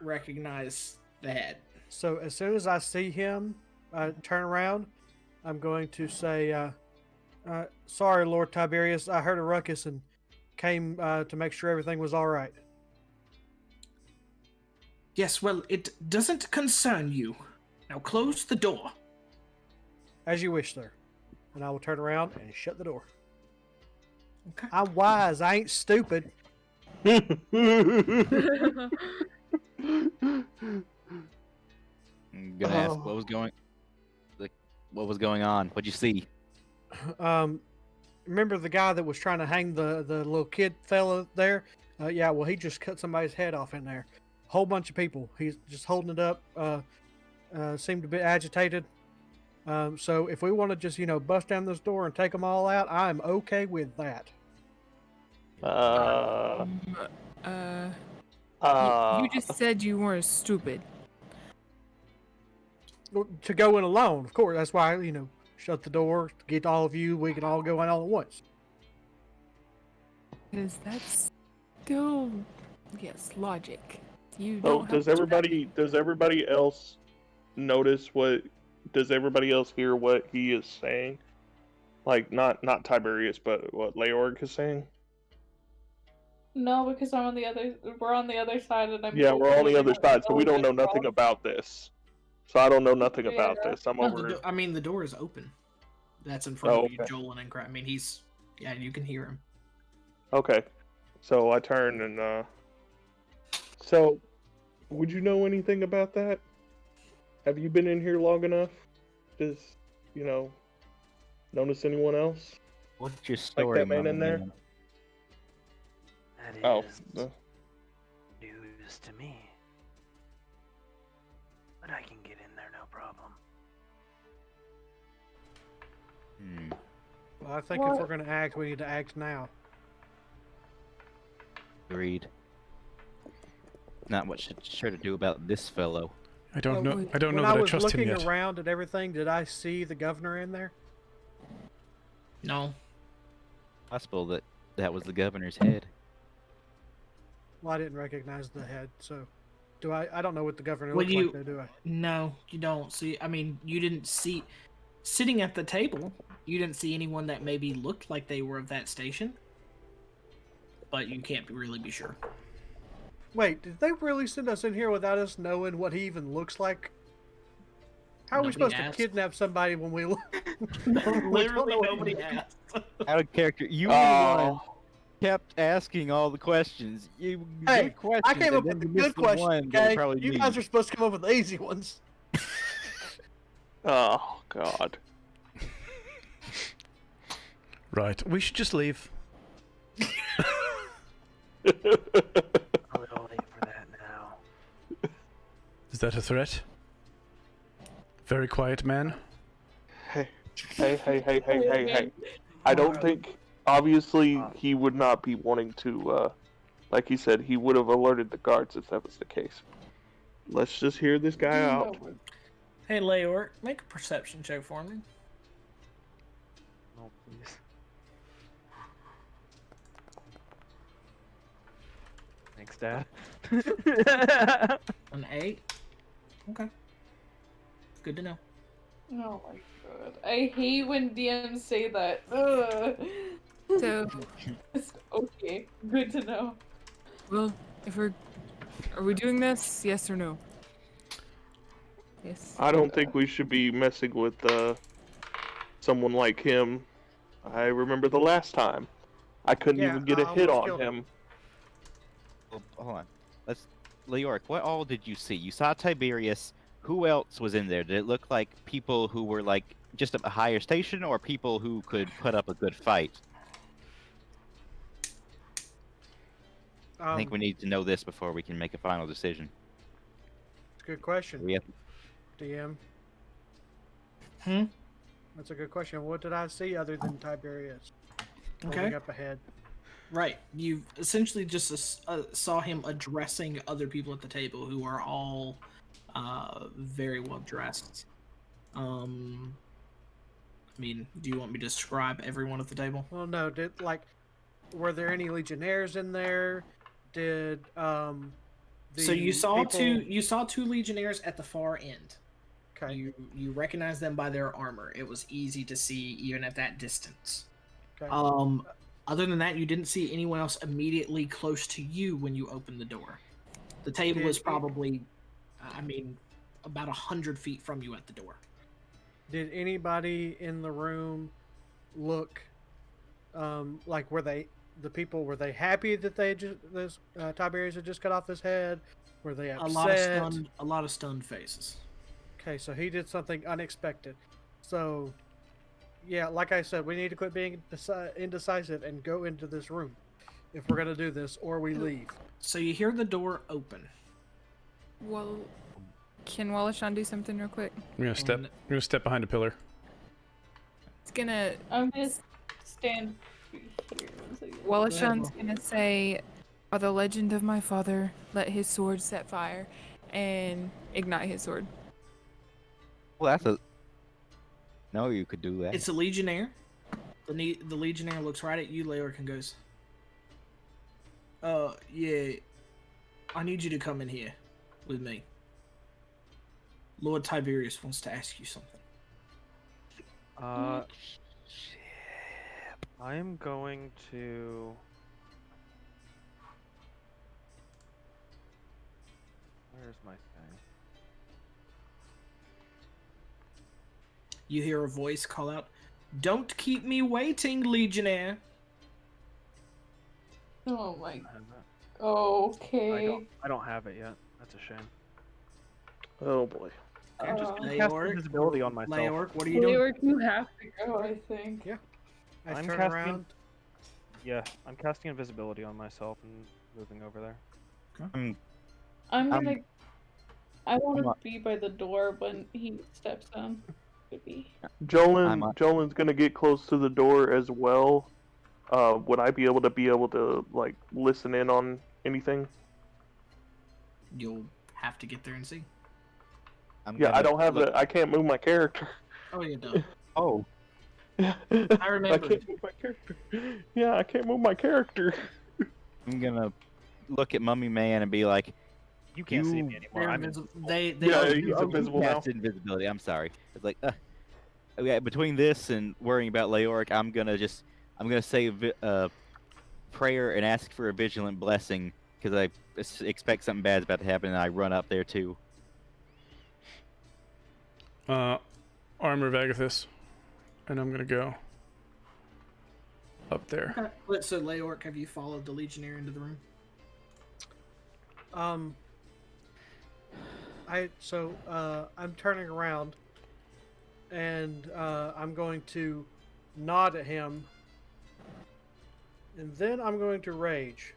recognize the head. So as soon as I see him, I turn around. I'm going to say, "Sorry, Lord Tiberius. I heard a ruckus and came to make sure everything was all right." Yes, well, it doesn't concern you. Now close the door. As you wish, sir. And I will turn around and shut the door. Okay. I'm wise. I ain't stupid. I'm gonna ask what was going on. What'd you see? Remember the guy that was trying to hang the little kid fella there? Yeah, well, he just cut somebody's head off in there. Whole bunch of people. He's just holding it up. Seemed a bit agitated. So if we want to just, bust down this door and take them all out, I'm okay with that. You just said you weren't stupid. Well, to go in alone, of course. That's why, shut the door, get all of you. We can all go in all at once. Because that's still, yes, logic. You Oh, don't does have to- everybody else notice what? Does everybody else hear what he is saying? Like not Tiberius, but what Leoric is saying? No, because I'm on the other. We're on the other side, and I'm. Yeah, we're on the other side, so we don't know know nothing about this. So I don't know nothing Yeah. about this. I'm No, over. the door is open. That's in front Oh, of you, okay. Joel and Crap. I mean, yeah, you can hear him. Okay, so I turn and so would you know anything about that? Have you been in here long enough? Does notice anyone else? What's your story, that man Mama in there? Man? That is Oh, news to me. But I can get in there, no problem. Well, I think if we're going to act, we need to act now. Agreed. Not much sure to do about this fellow. I don't know. I don't know When that I I was trust him looking yet. around at everything, did I see the governor in there? No. Possible that was the governor's head. Well, I didn't recognize the head, so do I? I don't know what the governor Well, looks like, though, do I? No, you don't see. I mean, you didn't see sitting at the table. You didn't see anyone that maybe looked like they were of that station, but you can't really be sure. Wait, did they really send us in here without us knowing what he even looks like? How are we supposed to kidnap somebody when we look? Literally nobody asked. Out of character. You were the one kept asking all the questions. You Hey, good questions, I came up and with the then you missed good questions, one that okay? probably You me. guys are supposed to come up with the easy ones. Oh God. Right, we should just leave. A little late for that now. Is that a threat? Very quiet man. Hey. I don't think, obviously, he would not be wanting to, like he said, he would have alerted the guards if that was the case. Let's just hear this guy out. Hey, Leoric, make a perception check for me. No, please. Thanks, Dad. An 8. Okay. Good to know. Oh my god. I hate when DMs say that. Ugh. So, It's okay. Good to know. well, are we doing this? Yes or no? Yes. I don't think we should be messing with someone like him. I remember the last time. I couldn't even get a hit on him. Well, hold on. Leoric, what all did you see? You saw Tiberius. Who else was in there? Did it look like people who were like just at a higher station, or people who could put up a good fight? I think we need to know this before we can make a final decision. It's a good question. We have DM. Hmm? That's a good question. What did I see other than Tiberius? Okay. Holding up ahead. Right. You essentially just saw him addressing other people at the table who are all very well dressed. I mean, do you want me to describe everyone at the table? Well, no. Were there any legionnaires in there? Did So you saw two legionnaires at the far end. Okay. You recognize them by their armor. It was easy to see even at that distance. Okay. Other than that, you didn't see anyone else immediately close to you when you opened the door. The table was probably, about 100 feet from you at the door. Did anybody in the room look like were they happy that Tiberius had just cut off his head? Were they upset? A lot of stunned faces. Okay, so he did something unexpected. So, yeah, like I said, we need to quit being indecisive and go into this room if we're gonna do this, or we leave. So you hear the door open. Well, can Wallashan do something real quick? We're gonna step behind a pillar. I'm gonna stand here. Wallashan's gonna say, "By the legend of my father, let his sword set fire," and ignite his sword. Well, no, you could do that. It's a legionnaire. The legionnaire looks right at you, Leoric, and goes, yeah, I need you to come in here with me. Lord Tiberius wants to ask you something. I am going to... Where's my thing? You hear a voice call out, "Don't keep me waiting, legionnaire." Oh my. Okay. I don't have it yet. That's a shame. Oh boy. I'm just gonna cast invisibility on myself. Leoric, what are you doing? Leoric, you have to go, I think. Yeah. I'm turn casting. around. Yeah, I'm casting invisibility on myself and moving over there. I'm gonna. I want to be by the door when he steps down. Jolin's gonna get close to the door as well. Would I be able to like listen in on anything? You'll have to get there and see. I don't have I can't move my character. Oh, you don't. Oh. I remember. I can't move my character. Yeah, I can't move my character. I'm gonna look at Mummy Man and be like, You can't see me anymore. They're I'm invisible. invisible. They Yeah, are you're invisible now. cast invisibility. I'm sorry. It's like, okay, between this and worrying about Leoric, I'm gonna say a prayer and ask for a vigilant blessing because I expect something bad's about to happen, and I run up there too. Armor of Agathis, and I'm gonna go up there. So, Leoric, have you followed the Legionnaire into the room? I'm turning around, and I'm going to nod at him, and then I'm going to rage.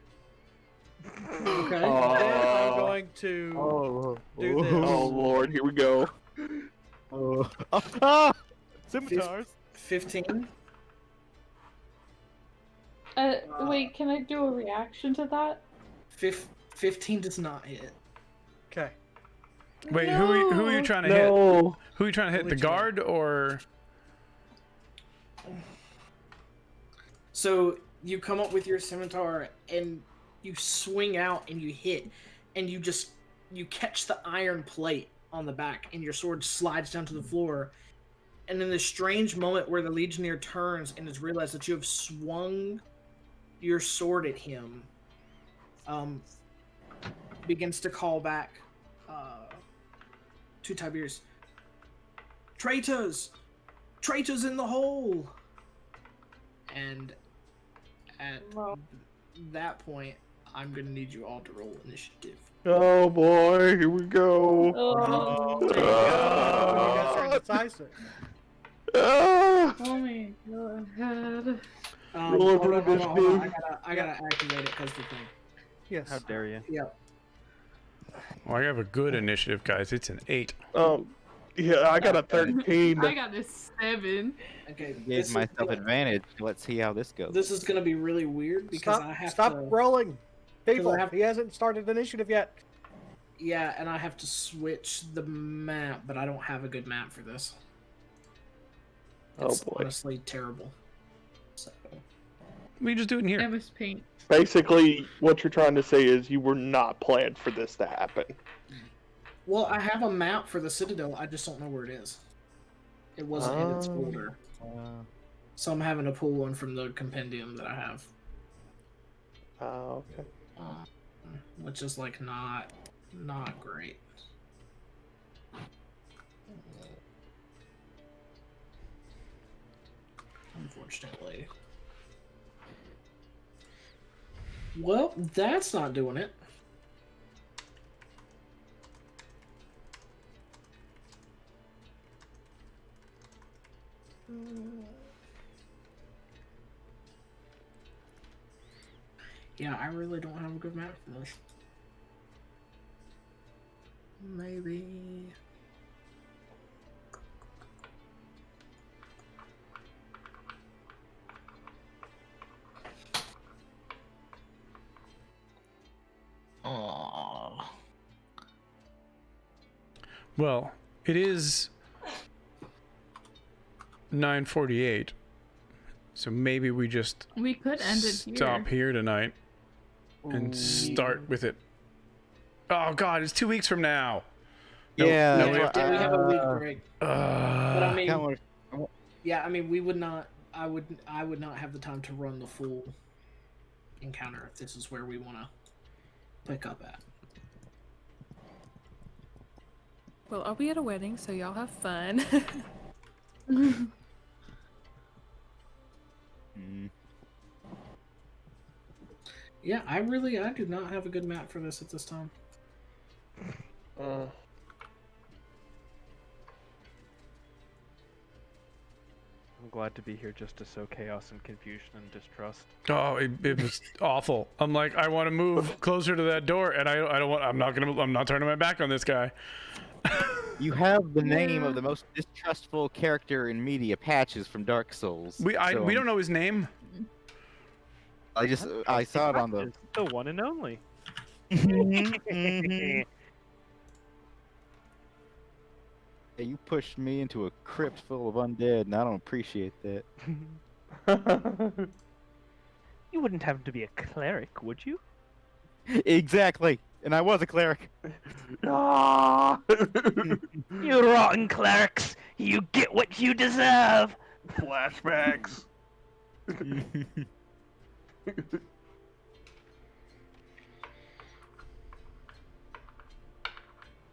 Okay. Then I'm going to do this. Oh Lord, here we go. Scimitars. 15. Wait, can I do a reaction to that? 15 does not hit. Okay. Wait, who are you trying to hit? No. Who are you trying to hit? The guard or? So you come up with your scimitar and you swing out and you hit, and you catch the iron plate on the back, and your sword slides down to the floor. And in this strange moment where the Legionnaire turns and has realized that you have swung your sword at him, begins to call back to Tiberius. Traitors! Traitors in the hole! And at that point, I'm going to need you all to roll initiative. Oh boy, here we go. Decisive. Oh my god. Roll over Hold on. initiative. I gotta activate it because the thing. Yes. How dare you? Yep. Well, I have a good initiative, guys. It's an 8. Yeah, I got a 13. I got a 7. Okay. Gave myself advantage. Let's see how this goes. This is gonna be really weird because I have Stop to. rolling. People, I have- he hasn't started initiative yet. Yeah, and I have to switch the map, but I don't have a good map for this. It's honestly terrible. So. We just do it in I here. was paint. Basically, what you're trying to say is you were not planned for this to happen. Well, I have a map for the Citadel. I just don't know where it is. It wasn't in its folder. So I'm having to pull one from the compendium that I have. Okay. Which is like not great. Unfortunately. Well, that's not doing it. Yeah, I really don't have a good map for this. Maybe. Oh. Well, it is 9:48, so maybe we just We could end it stop here tonight and start with it. Oh God, it's 2 weeks from now. Yeah, No, we have a week break. But I mean, Kinda yeah, I mean, we would not. I would not have the time to run the full encounter if this is where we want to pick up at. Well, I'll be at a wedding, so y'all have fun. Yeah, I do not have a good map for this at this time. I'm glad to be here just to sow chaos and confusion and distrust. Oh, it was awful. I'm like, I want to move closer to that door, and I don't want. I'm not turning my back on this guy. You have the name of the most distrustful character in media, Patches from Dark Souls. We don't know his name. I saw it on the one and only. Yeah, you pushed me into a crypt full of undead, and I don't appreciate that. You wouldn't have to be a cleric, would you? Exactly. And I was a cleric. Ah! You rotten clerics! You get what you deserve! Flashbacks.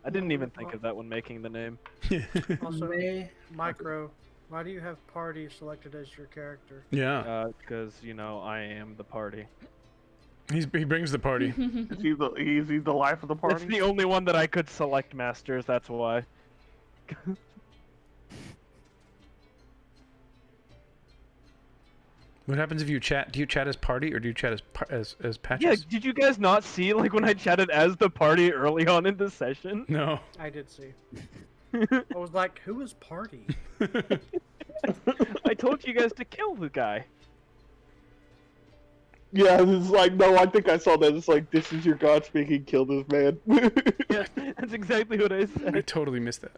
I didn't even think of that when making the name. Also, Micro, why do you have party selected as your character? Yeah. Because, you know, I am the party. He brings the party. Is he the life of the party? It's the only one that I could select masters, that's why. What happens if you chat? Do you chat as party or do you chat as Patches? Yeah, did you guys not see, like, when I chatted as the party early on in the session? No. I did see. I was like, who is party? I told you guys to kill the guy. Yeah, it's like, no, I think I saw that. It's like, this is your god speaking, kill this man. Yeah, that's exactly what I said. I totally missed that.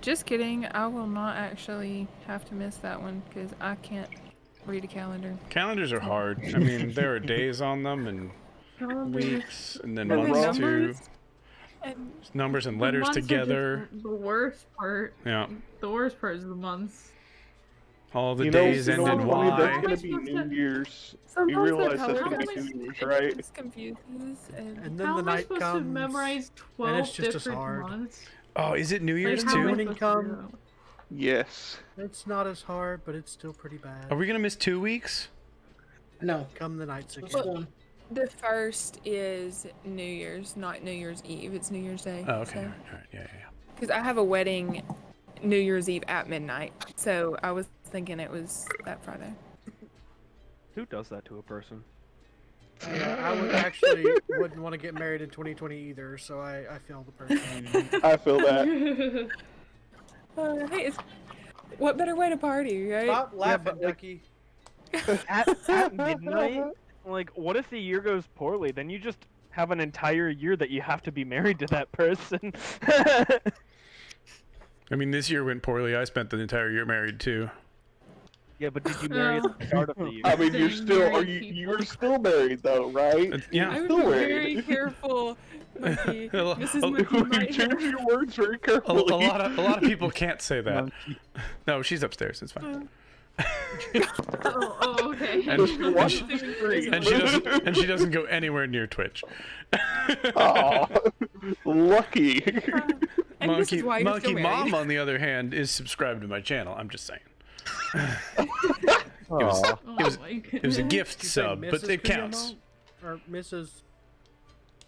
Just kidding. I will not actually have to miss that one because I can't read a calendar. Calendars are hard. I mean, there are days on them and weeks and then months too. Numbers and letters months are together. just the worst part. Yeah. The worst part is the months. All the days end in funny? That's Y. gonna be New Year's. You Sometimes realize the that's color gonna be just- New Year's, it right? just confuses and And then How the am I night supposed comes. to memorize and 12 it's just as different hard. months? Oh, is it New Year's Like, how am I too? Morning supposed to do come. that? Yes. It's not as hard, but it's still pretty bad. Are we gonna miss 2 weeks? No. Come the nights Just again. one. the first is New Year's, not New Year's Eve. It's New Year's Day. Oh, okay. All right. Yeah. Because I have a wedding New Year's Eve at midnight, so I was thinking it was that Friday. Who does that to a person? I would actually wouldn't want to get married in 2020 either, so I feel the person. I feel that. Hey, what better way to party, right? Stop laughing, but, like, Ducky. At midnight? Like, what if the year goes poorly? Then you just have an entire year that you have to be married to that person. I mean, this year went poorly. I spent the entire year married too. Yeah, but did you marry at the start of the year? I mean, you're Saying still married you're still married though, right? Yeah. I would Still be married. very careful, Monkey. Hello. Mrs. Oh, Monkey might Choose your words very A carefully. lot of people can't say that. No, she's upstairs. It's fine. Oh, okay. And she And doesn't go anywhere near Twitch. Aw, lucky. And this is why you're Monkey still Mom, married. on the other hand, is subscribed to my channel. I'm just saying. Aw. Oh was- my It was a goodness. gift Did you say sub, but Mrs. it counts. Kuyamo? Or Mrs.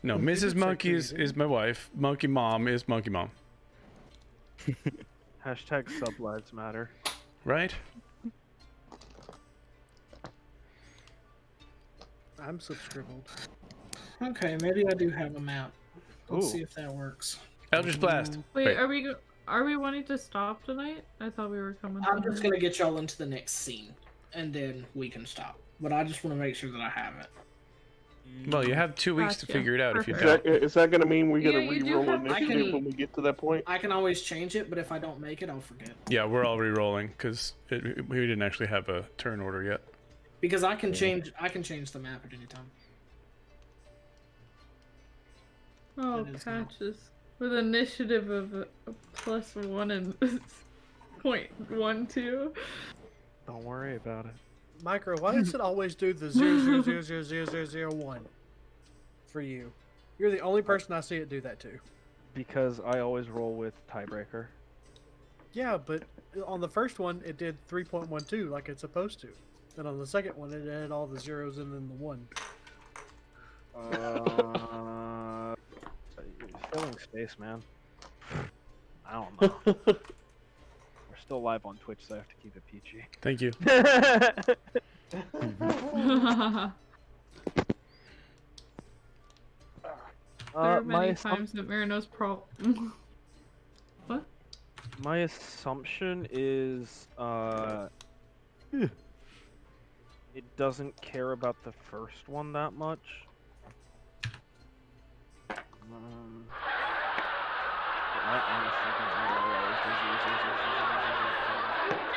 No, You Mrs. did say Monkey is Kuyamo. my wife. Monkey Mom is Monkey Mom. Hashtag sublives matter. Right? I'm subscribbled. Okay, maybe I do have a map. Let's Ooh. see if that works. Eldritch Blast. Wait, are we wanting to stop tonight? I thought we were coming. I'm to just gonna get y'all into the next scene, and then we can stop. But I just want to make sure that I have it. Well, you have 2 weeks to Gotcha. figure it out if you Is don't. that gonna mean we gotta Yeah, you do re-roll have- I initiative can- when we get to that point? I can always change it, but if I don't make it, I'll forget. Yeah, we're all re-rolling because we didn't actually have a turn order yet. Because I can change the map at any time. Oh, That is now. patches. With initiative of a +1 and 0.12. Don't worry about it. Micro, why does it always do the 0000001 for you? You're the only person I see it do that to. Because I always roll with tiebreaker. Yeah, but on the first one it did 3.12 like it's supposed to. Then on the second one it added all the zeros and then the 1. Filling space, man. I don't know. We're still live on Twitch, so I have to keep it PG. Thank you. There are my many times that Merinos What? My assumption is, it doesn't care about the first one that much. I honestly don't know why I always do 0000000.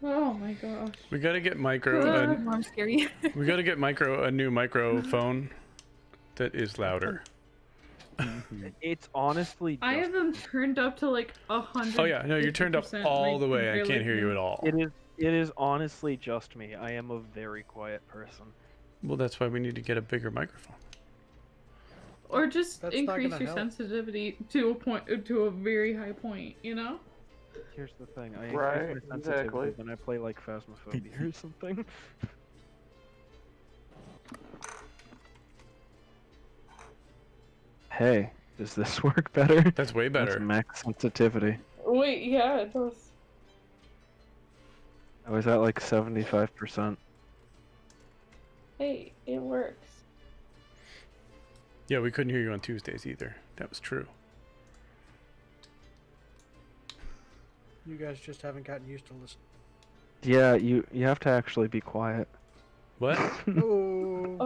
Oh my gosh. We gotta get Micro. I'm scary. We gotta get Micro a new microphone that is louder. It's honestly. I have them turned up to like 100. Oh yeah, no, you're turned up all the way. I can't hear you at all. It is honestly just me. I am a very quiet person. Well, that's why we need to get a bigger microphone. Or just That's not increase gonna your help. sensitivity to a point, to a very high point. You know. Here's the thing. I Right, increase my sensitivity exactly. when I play like Phasmophobia or something. Hey, does this work better? That's way better. That's max sensitivity. Wait, yeah, it does. I was at like 75%. Hey, it works. Yeah, we couldn't hear you on Tuesdays either. That was true. You guys just haven't gotten used to listening. Yeah, you have to actually be quiet. What? Oh.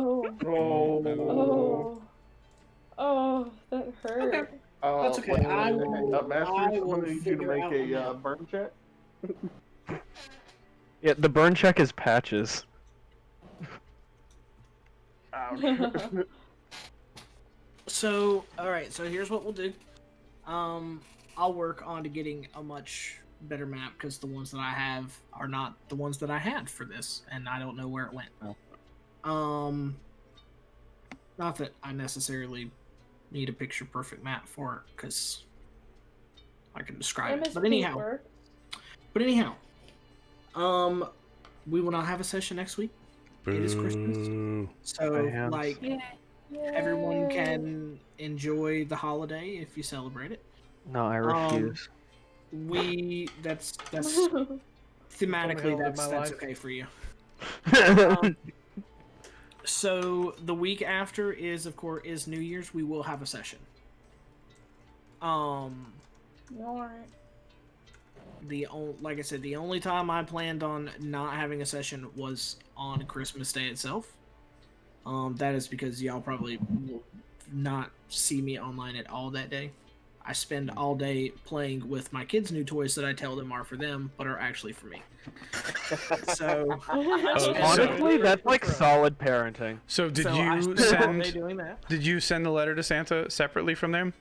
Oh. Oh, that hurt. Okay. That's okay. I will Masters, need you to figure make out a that. burn check. Yeah, the burn check is patches. So, alright, so here's what we'll do. I'll work on to getting a much better map because the ones that I have are not the ones that I had for this, and I don't know where it went. Not that I necessarily need a picture perfect map for it, because I can describe it. But anyhow, we will not have a session next week. It is Christmas, so like everyone can enjoy the holiday if you celebrate it. No, I refuse. That's thematically that's okay for you. So the week after is New Year's. We will have a session. Alright. Like I said, the only time I planned on not having a session was on Christmas Day itself. That is because y'all probably will not see me online at all that day. I spend all day playing with my kids' new toys that I tell them are for them, but are actually for me. So honestly, that's like solid parenting. So did you send the letter to Santa separately from them?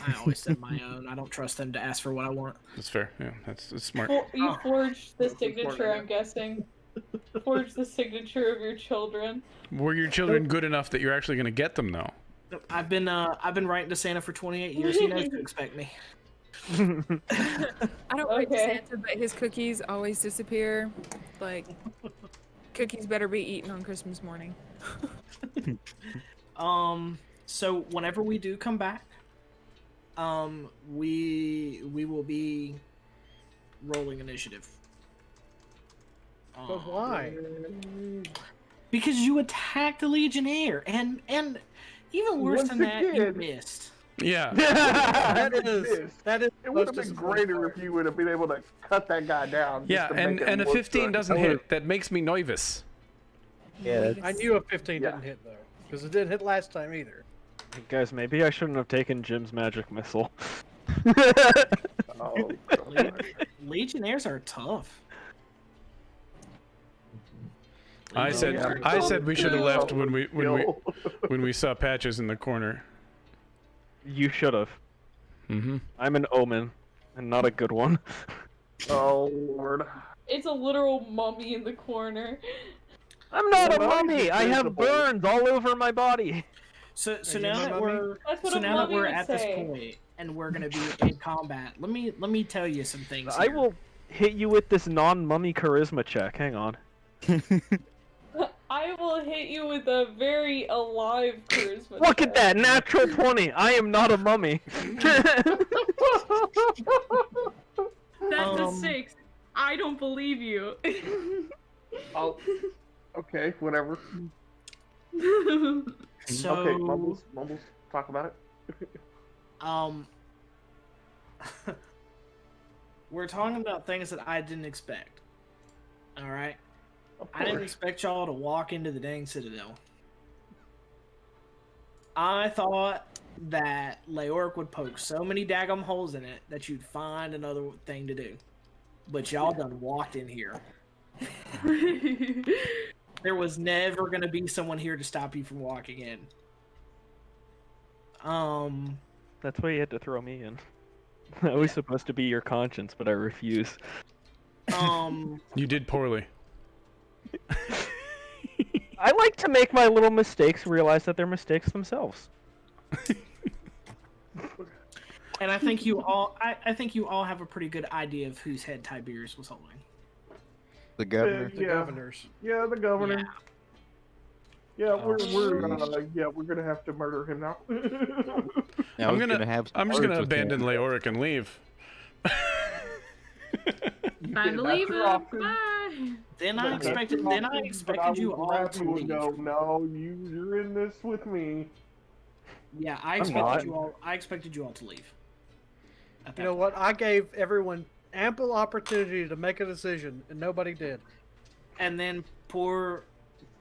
I always send my own. I don't trust them to ask for what I want. That's fair. Yeah, that's smart. You forged the signature, I'm guessing. Forged the signature of your children. Were your children good enough that you're actually going to get them though? I've been writing to Santa for 28 years. He knows to expect me. I don't write to Santa, but his cookies always disappear. Like, cookies better be eaten on Christmas morning. So whenever we do come back, we will be rolling initiative. But why? Because you attacked the Legionnaire, and even worse Once than that, you again. missed. Yeah. That is. It would have been greater if you would have been able to cut that guy down. Yeah, and a 15 doesn't hit. That makes me nervous. Yeah, I knew a 15 didn't hit though, because it didn't hit last time either. Hey, guys, maybe I shouldn't have taken Jim's magic missile. Legionnaires are tough. I said we should have left when we saw Patches in the corner. You should have. Mm-hmm. I'm an omen, and not a good one. Oh Lord. It's a literal mummy in the corner. I'm not a Well, mummy. I have visible. burns all over my body. So you now a that mummy? we're That's what so a now that mummy we're would at say. this point and we're gonna be in combat, let me tell you some things. I here. will hit you with this non-mummy charisma check. Hang on. I will hit you with a very alive charisma. Look check. at that, natural 20. I am not a mummy. That's a Um, 6. I don't believe you. Okay, whatever. So Okay, Mumbles, talk about it. we're talking about things that I didn't expect. All right. Of I didn't course. expect y'all to walk into the dang Citadel. I thought that Leoric would poke so many daggum holes in it that you'd find another thing to do. but y'all done walked in here. There was never gonna be someone here to stop you from walking in. That's why you had to throw me in. I was supposed to be your conscience, but I refuse. You did poorly. I like to make my little mistakes realize that they're mistakes themselves. And I think you all, I think you all have a pretty good idea of whose head Tiberius was holding. The governor. The governors. Yeah, the governor. Yeah. Yeah, we're gonna have to murder him now. Now I'm we're gonna have I'm just words gonna with him. abandon Leoric and leave. Time to leave him. Bye. Then I expected you all to leave. No, you're in this with me. Yeah, I expected you all to leave. You know what? I gave everyone ample opportunity to make a decision, and nobody did. And then poor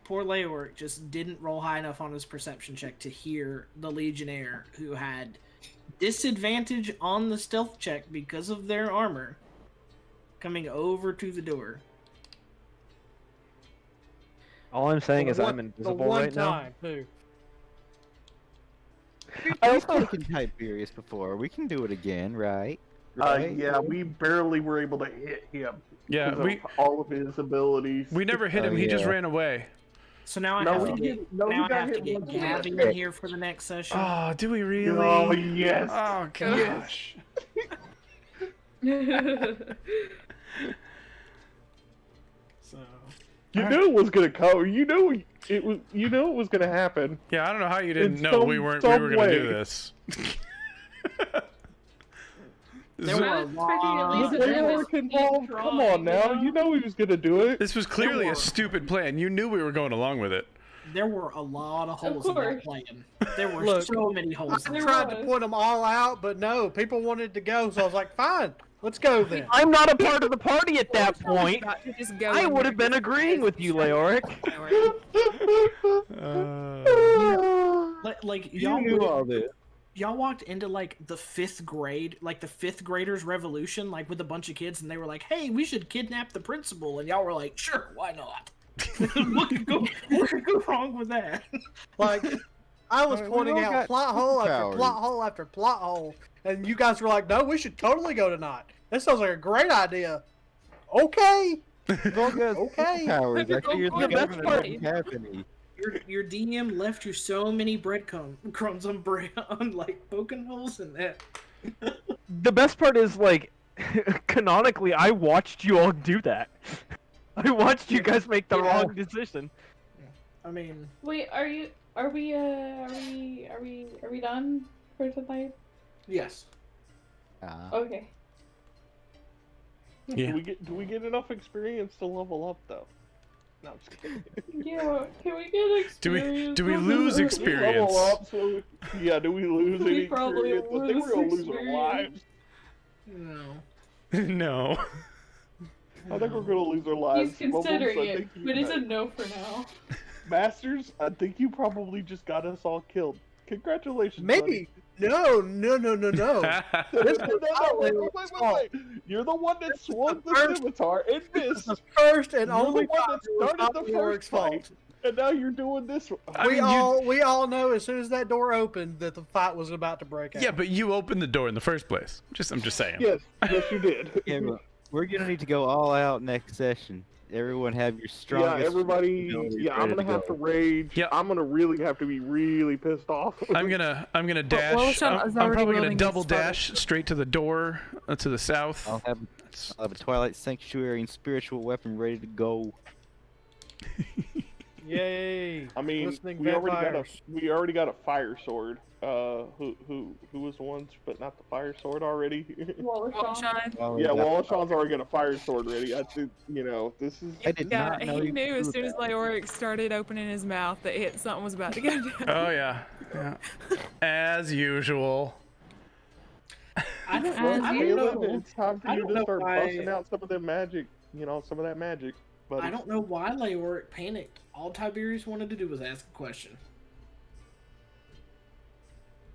Leoric just didn't roll high enough on his perception check to hear the Legionnaire, who had disadvantage on the stealth check because of their armor, coming over to the door. All I'm saying is I'm invisible right now. Too. I've taken Tiberius before. We can do it again, right? Yeah, we barely were able to hit him. Yeah, because of all of his abilities. We never hit him. He just ran away. So now I have to get Gabby in here for the next session. Oh, do we really? Oh, yes. Oh, gosh. So you knew it was gonna come. You knew it was. You knew it was gonna happen. Yeah, I don't know how you didn't know we were gonna do this. There were involved. Come on now, you know he was gonna do it. This was clearly a stupid plan. You knew we were going along with it. There were a lot of holes in that plan. There were so many holes. I tried to point them all out, but no, people wanted to go, so I was like, fine, let's go then. I'm not a part of the party at that point. I would have been agreeing with you, Leoric. Like You knew all this. y'all walked into like the 5th grade, like the 5th graders revolution, like with a bunch of kids, and they were like, hey, we should kidnap the principal, and y'all were like, sure, why not? What could go wrong with that? Like, I was pointing all out got plot hole after powers. plot hole after plot hole, and you guys were like, no, we should totally go tonight. That sounds like a great idea. Okay. Okay. Powers. Actually, you're the The best governor. part- Doesn't have any. Your DM left you so many breadcrumbs on like poking holes in that. The best part is, like, canonically, I watched you all do that. I watched you guys make the wrong decision. I mean, Wait, are we done for tonight? yes. Okay. Yeah. Do we get enough experience to level up though? No, I'm just kidding. Yeah, can we get experience? Do we lose Level experience? up, so yeah. Do we lose We any probably experience? I think we're gonna lose our experience. lives. No. No. I think we're gonna lose our lives. He's considering Bubbles, I it, think you but it's a know. no for now. Masters, I think you probably just got us all killed. Congratulations. Maybe. No. Buddy. No, wait. You're the one that swung the scimitar and missed. The first and You're only the one that started the Leoric's first fight, and now you're doing this. We all know as soon as that door opened that the fight was about to break out. Yeah, but you opened the door in the first place. I'm just saying. Yes, you did. Yeah, but we're gonna need to go all out next session. Everyone have your strongest. Yeah, everybody. abilities Yeah, I'm ready gonna have to go. rage. Yeah. I'm gonna really have to be really pissed off. I'm gonna dash. Wallashan is I'm already probably gonna willing to double start. dash straight to the door to the south. I'll have a Twilight Sanctuary and spiritual weapon ready to go. Yay! I mean, Listening we vampires. already got a fire sword. Who was the one spitting out the fire sword already? Wallashan. Oh, Yeah, that- Wallashan's already got a fire sword ready. I think this is. I did Yeah, not know he you knew could as do soon as that. Leoric started opening his mouth that something was about to go down. Oh yeah. As usual. I don't Kaelin, know. it's time for I you don't to know start why- busting out some of that magic. Some of that magic. But I don't know why Leoric panicked. All Tiberius wanted to do was ask a question.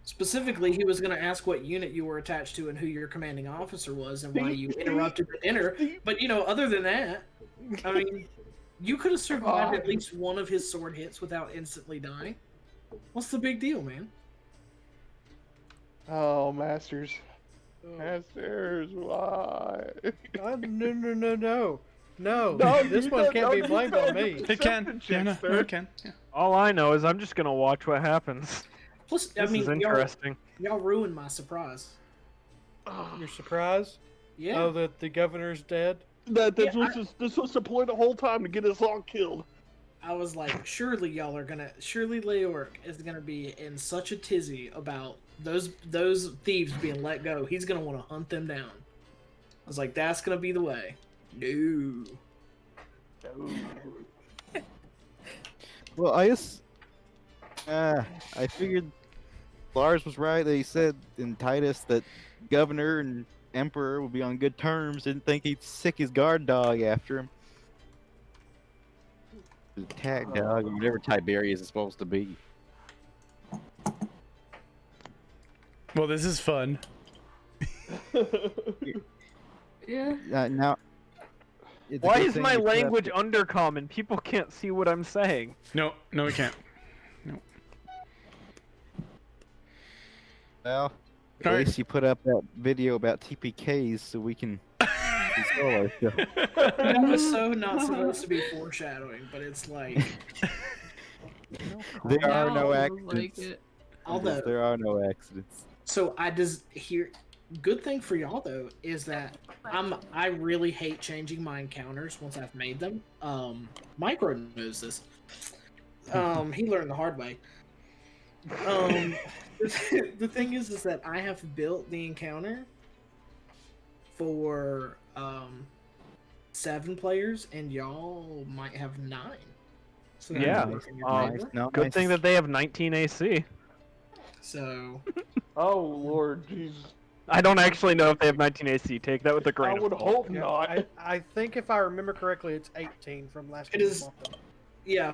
Specifically, he was going to ask what unit you were attached to and who your commanding officer was and why you interrupted the dinner. But, you know, other than that, I mean, you could have survived at least one of his sword hits without instantly dying. What's the big deal, man? Oh, Masters. Masters, why? No. No, This you one don't- can't no, be you blamed failed on your me. It can. perception Yeah, check, no, sir. it can. Yeah. All I know is I'm just gonna watch what happens. Plus, This I mean, is interesting. y'all ruined my surprise. You're surprised? Yeah. Oh, that the governor's dead? This was the point the whole time to get us all killed. I was like, surely Leoric is gonna be in such a tizzy about those thieves being let go. He's gonna want to hunt them down. I was like, that's gonna be the way. No. Well, I guess I figured Lars was right that he said in Titus that governor and emperor would be on good terms. Didn't think he'd sick his guard dog after him. His attack dog, or whatever Tiberius is supposed to be. Well, this is fun. Yeah. Now, it's a Why good is thing my you put up language the- undercommon? People can't see what I'm saying. No, we can't. Well, at Alright. least you put up that video about TPKs so we can console ourselves. That was so not supposed to be foreshadowing, but it's like, There are Now no I accidents. like it. although. There are no accidents. So good thing for y'all though is that I really hate changing my encounters once I've made them. Micro knows this. He learned the hard way. The thing is that I have built the encounter for 7 players and y'all might have 9. So that's Yeah, working in your um, favor. No, Good thing that they have 19 AC. So Oh, Lord, Jesus. I don't actually know if they have 19 AC. Take that with a I grain would of salt. hope not. I think if I remember correctly, it's 18 from last It time. is- yeah,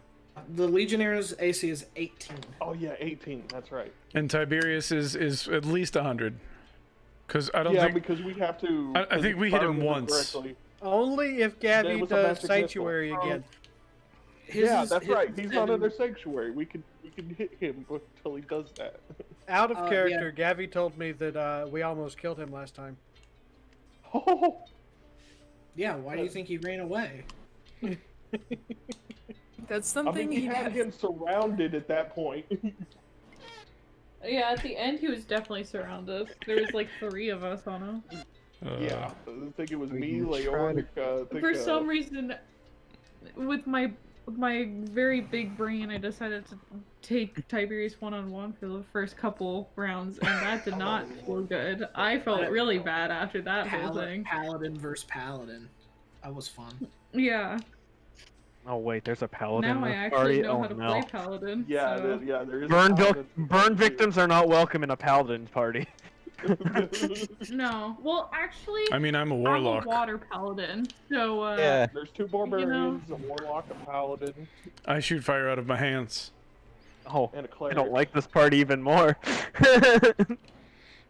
the Legionnaires' AC is 18. Oh, yeah, 18. That's right. And Tiberius is at least 100. Because I don't Yeah, think. because we have to. I think we hit him remember once. correctly. Only if There Gabby was a does magic missile. Sanctuary again. Yeah, that's right. He's not under sanctuary. We can hit him until he does that. Out of yeah. character, Gabby told me that we almost killed him last time. Oh, Yeah, why do you think he ran away? That's I something mean, we he had him surrounded at that point. Yeah, at the end he was definitely surrounded. There was like 3 of us on him. Yeah, I think it was We me, can try Leoric. For some reason, with my very big brain, I decided to take Tiberius one-on-one for the first couple rounds, and that did not feel good. I felt really bad after that whole thing. Paladin versus Paladin. That was fun. Yeah. Oh wait, there's a paladin Now I in this actually party. know Oh how to no. play Paladin. Yeah, so... there is. Burn victims are not welcome in a paladin party. No. Well, actually, I mean, I'm a I'm warlock. a water paladin, so Yeah. There's 2 barbarians, a warlock, a paladin, I shoot fire out of my hands. Oh, and a I cleric. don't like this party even more.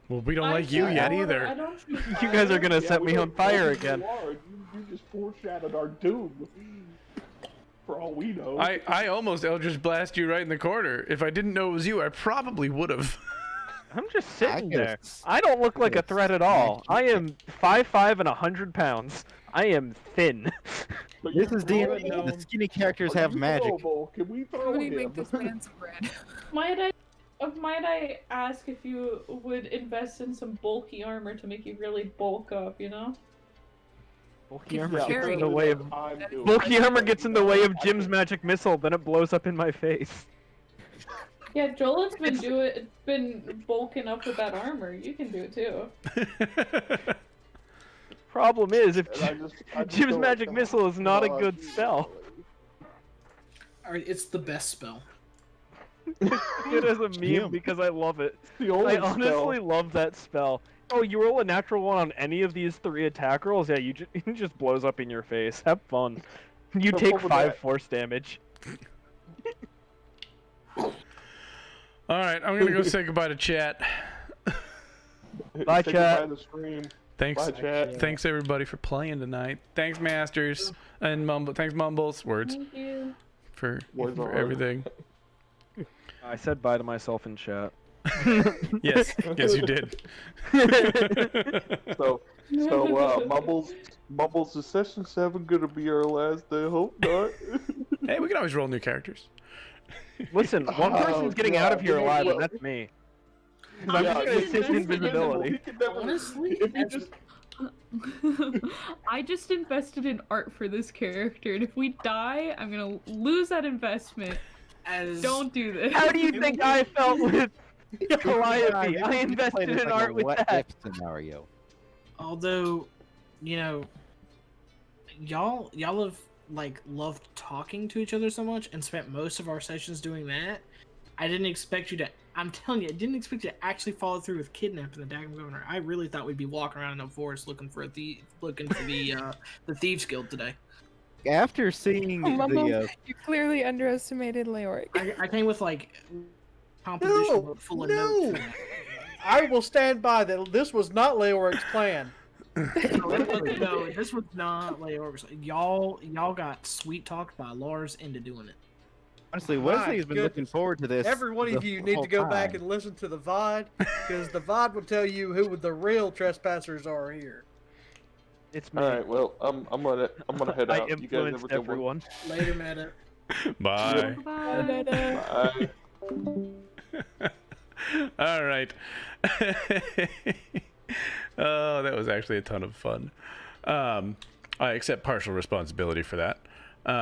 Well, we don't I like you shoot yet water, either. I don't shoot You guys are fire. gonna set we me on don't know fire who again. You are. You just foreshadowed our doom. For all we know. I almost Eldritch Blast you right in the corner. If I didn't know it was you, I probably would have. I'm just sitting could've there. I don't look like a could've threat at all. smacked I am 5'5" and 100 pounds. I am thin. But This you're is D&D. throwing The him. skinny characters Are have you magic. throwable? Can we throw Somebody him? make this man some bread. Might I ask if you would invest in some bulky armor to make you really bulk up, you know? Bulky Yeah, armor gets carry. in the way of I'm doing bulky it. armor gets in the way of Jim's magic missile, then it blows up in my face. Yeah, Jolin's been bulking up with that armor. You can do it too. Problem is, if And I just Jim's feel magic like, missile is not a oh, good geez. spell. Alright, it's the best spell. Good as a meme Jim. because I love it. The only I honestly spell. love that spell. Oh, you roll a natural 1 on any of these 3 attack rolls? Yeah, it just blows up in your face. Have fun. You So take what was 5 that? force damage. All right, I'm gonna go say goodbye to chat. Bye, Say chat. goodbye to the stream. Thanks, Bye, chat. thanks everybody for playing tonight. Thanks, Masters and Thanks, Mumbles. Words Thank you. for Words are hard. everything. I said bye to myself in chat. Yes, you did. So, Mumbles, is session 7 gonna be our last day? Hope not. Hey, we can always roll new characters. Listen, one person's getting out of here alive, and that's me. 'Cause I'm just gonna sit in invisibility. Honestly, If you just I just invested in art for this character, and if we die, I'm gonna lose that investment. Don't do this. How do you think I felt with Calliope? You I played invested as in like a art with what that. if scenario. Although, you know, y'all have like loved talking to each other so much and spent most of our sessions doing that. I didn't expect you to. I'm telling you, I didn't expect you to actually follow through with kidnapping the Darkmoon governor. I really thought we'd be walking around in a forest looking for the thieves guild today. After seeing Mumble, the you clearly underestimated Leoric. I came with like composition book full of notes. I will stand by that. This was not Leoric's plan. No, this was not Leoric's. Y'all got sweet talked by Lars into doing it. honestly, My Wesley's been looking goodness. forward to this. Every one of the you need to whole go back time. and listen to the VOD, because the VOD will tell you who the real trespassers are here. It's me. All right, well, I'm gonna head I out. You guys influenced have a good one. everyone. Later, Meta. Bye. Bye. Bye. All right. Oh, that was actually a ton of fun. I accept partial responsibility for that. But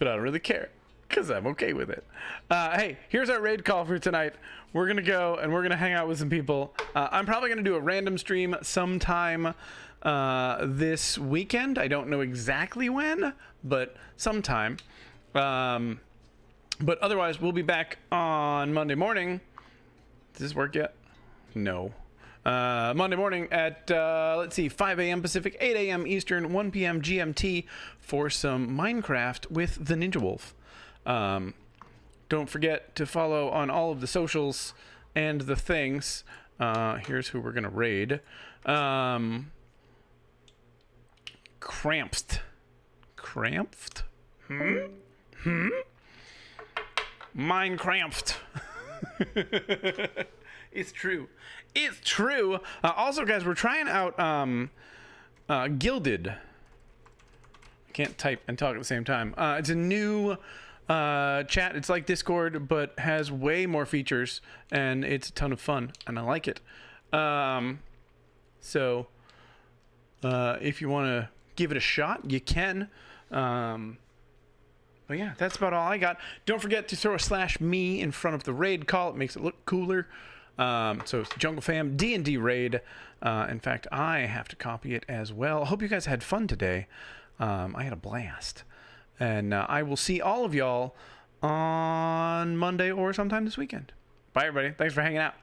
I don't really care because I'm okay with it. Hey, here's our raid call for tonight. We're going to go and we're going to hang out with some people. I'm probably going to do a random stream sometime this weekend. I don't know exactly when, but sometime. But otherwise, we'll be back on Monday morning. Does this work yet? No. Monday morning at, let's see, 5 a.m. Pacific, 8 a.m. Eastern, 1 p.m. GMT for some Minecraft with the Ninja Wolf. Don't forget to follow on all of the socials and the things. Here's who we're going to raid. Cramped. Cramped? Minecraft. It's true. It's true. Also, guys, we're trying out Gilded. I can't type and talk at the same time. It's a new chat. It's like Discord, but has way more features, and it's a ton of fun, and I like it. So, if you want to give it a shot, you can. But yeah, that's about all I got. Don't forget to throw a /me in front of the raid call. It makes it look cooler. So it's Jungle Fam D&D raid. In fact, I have to copy it as well. I hope you guys had fun today. I had a blast. And I will see all of y'all on Monday or sometime this weekend. Bye, everybody. Thanks for hanging out.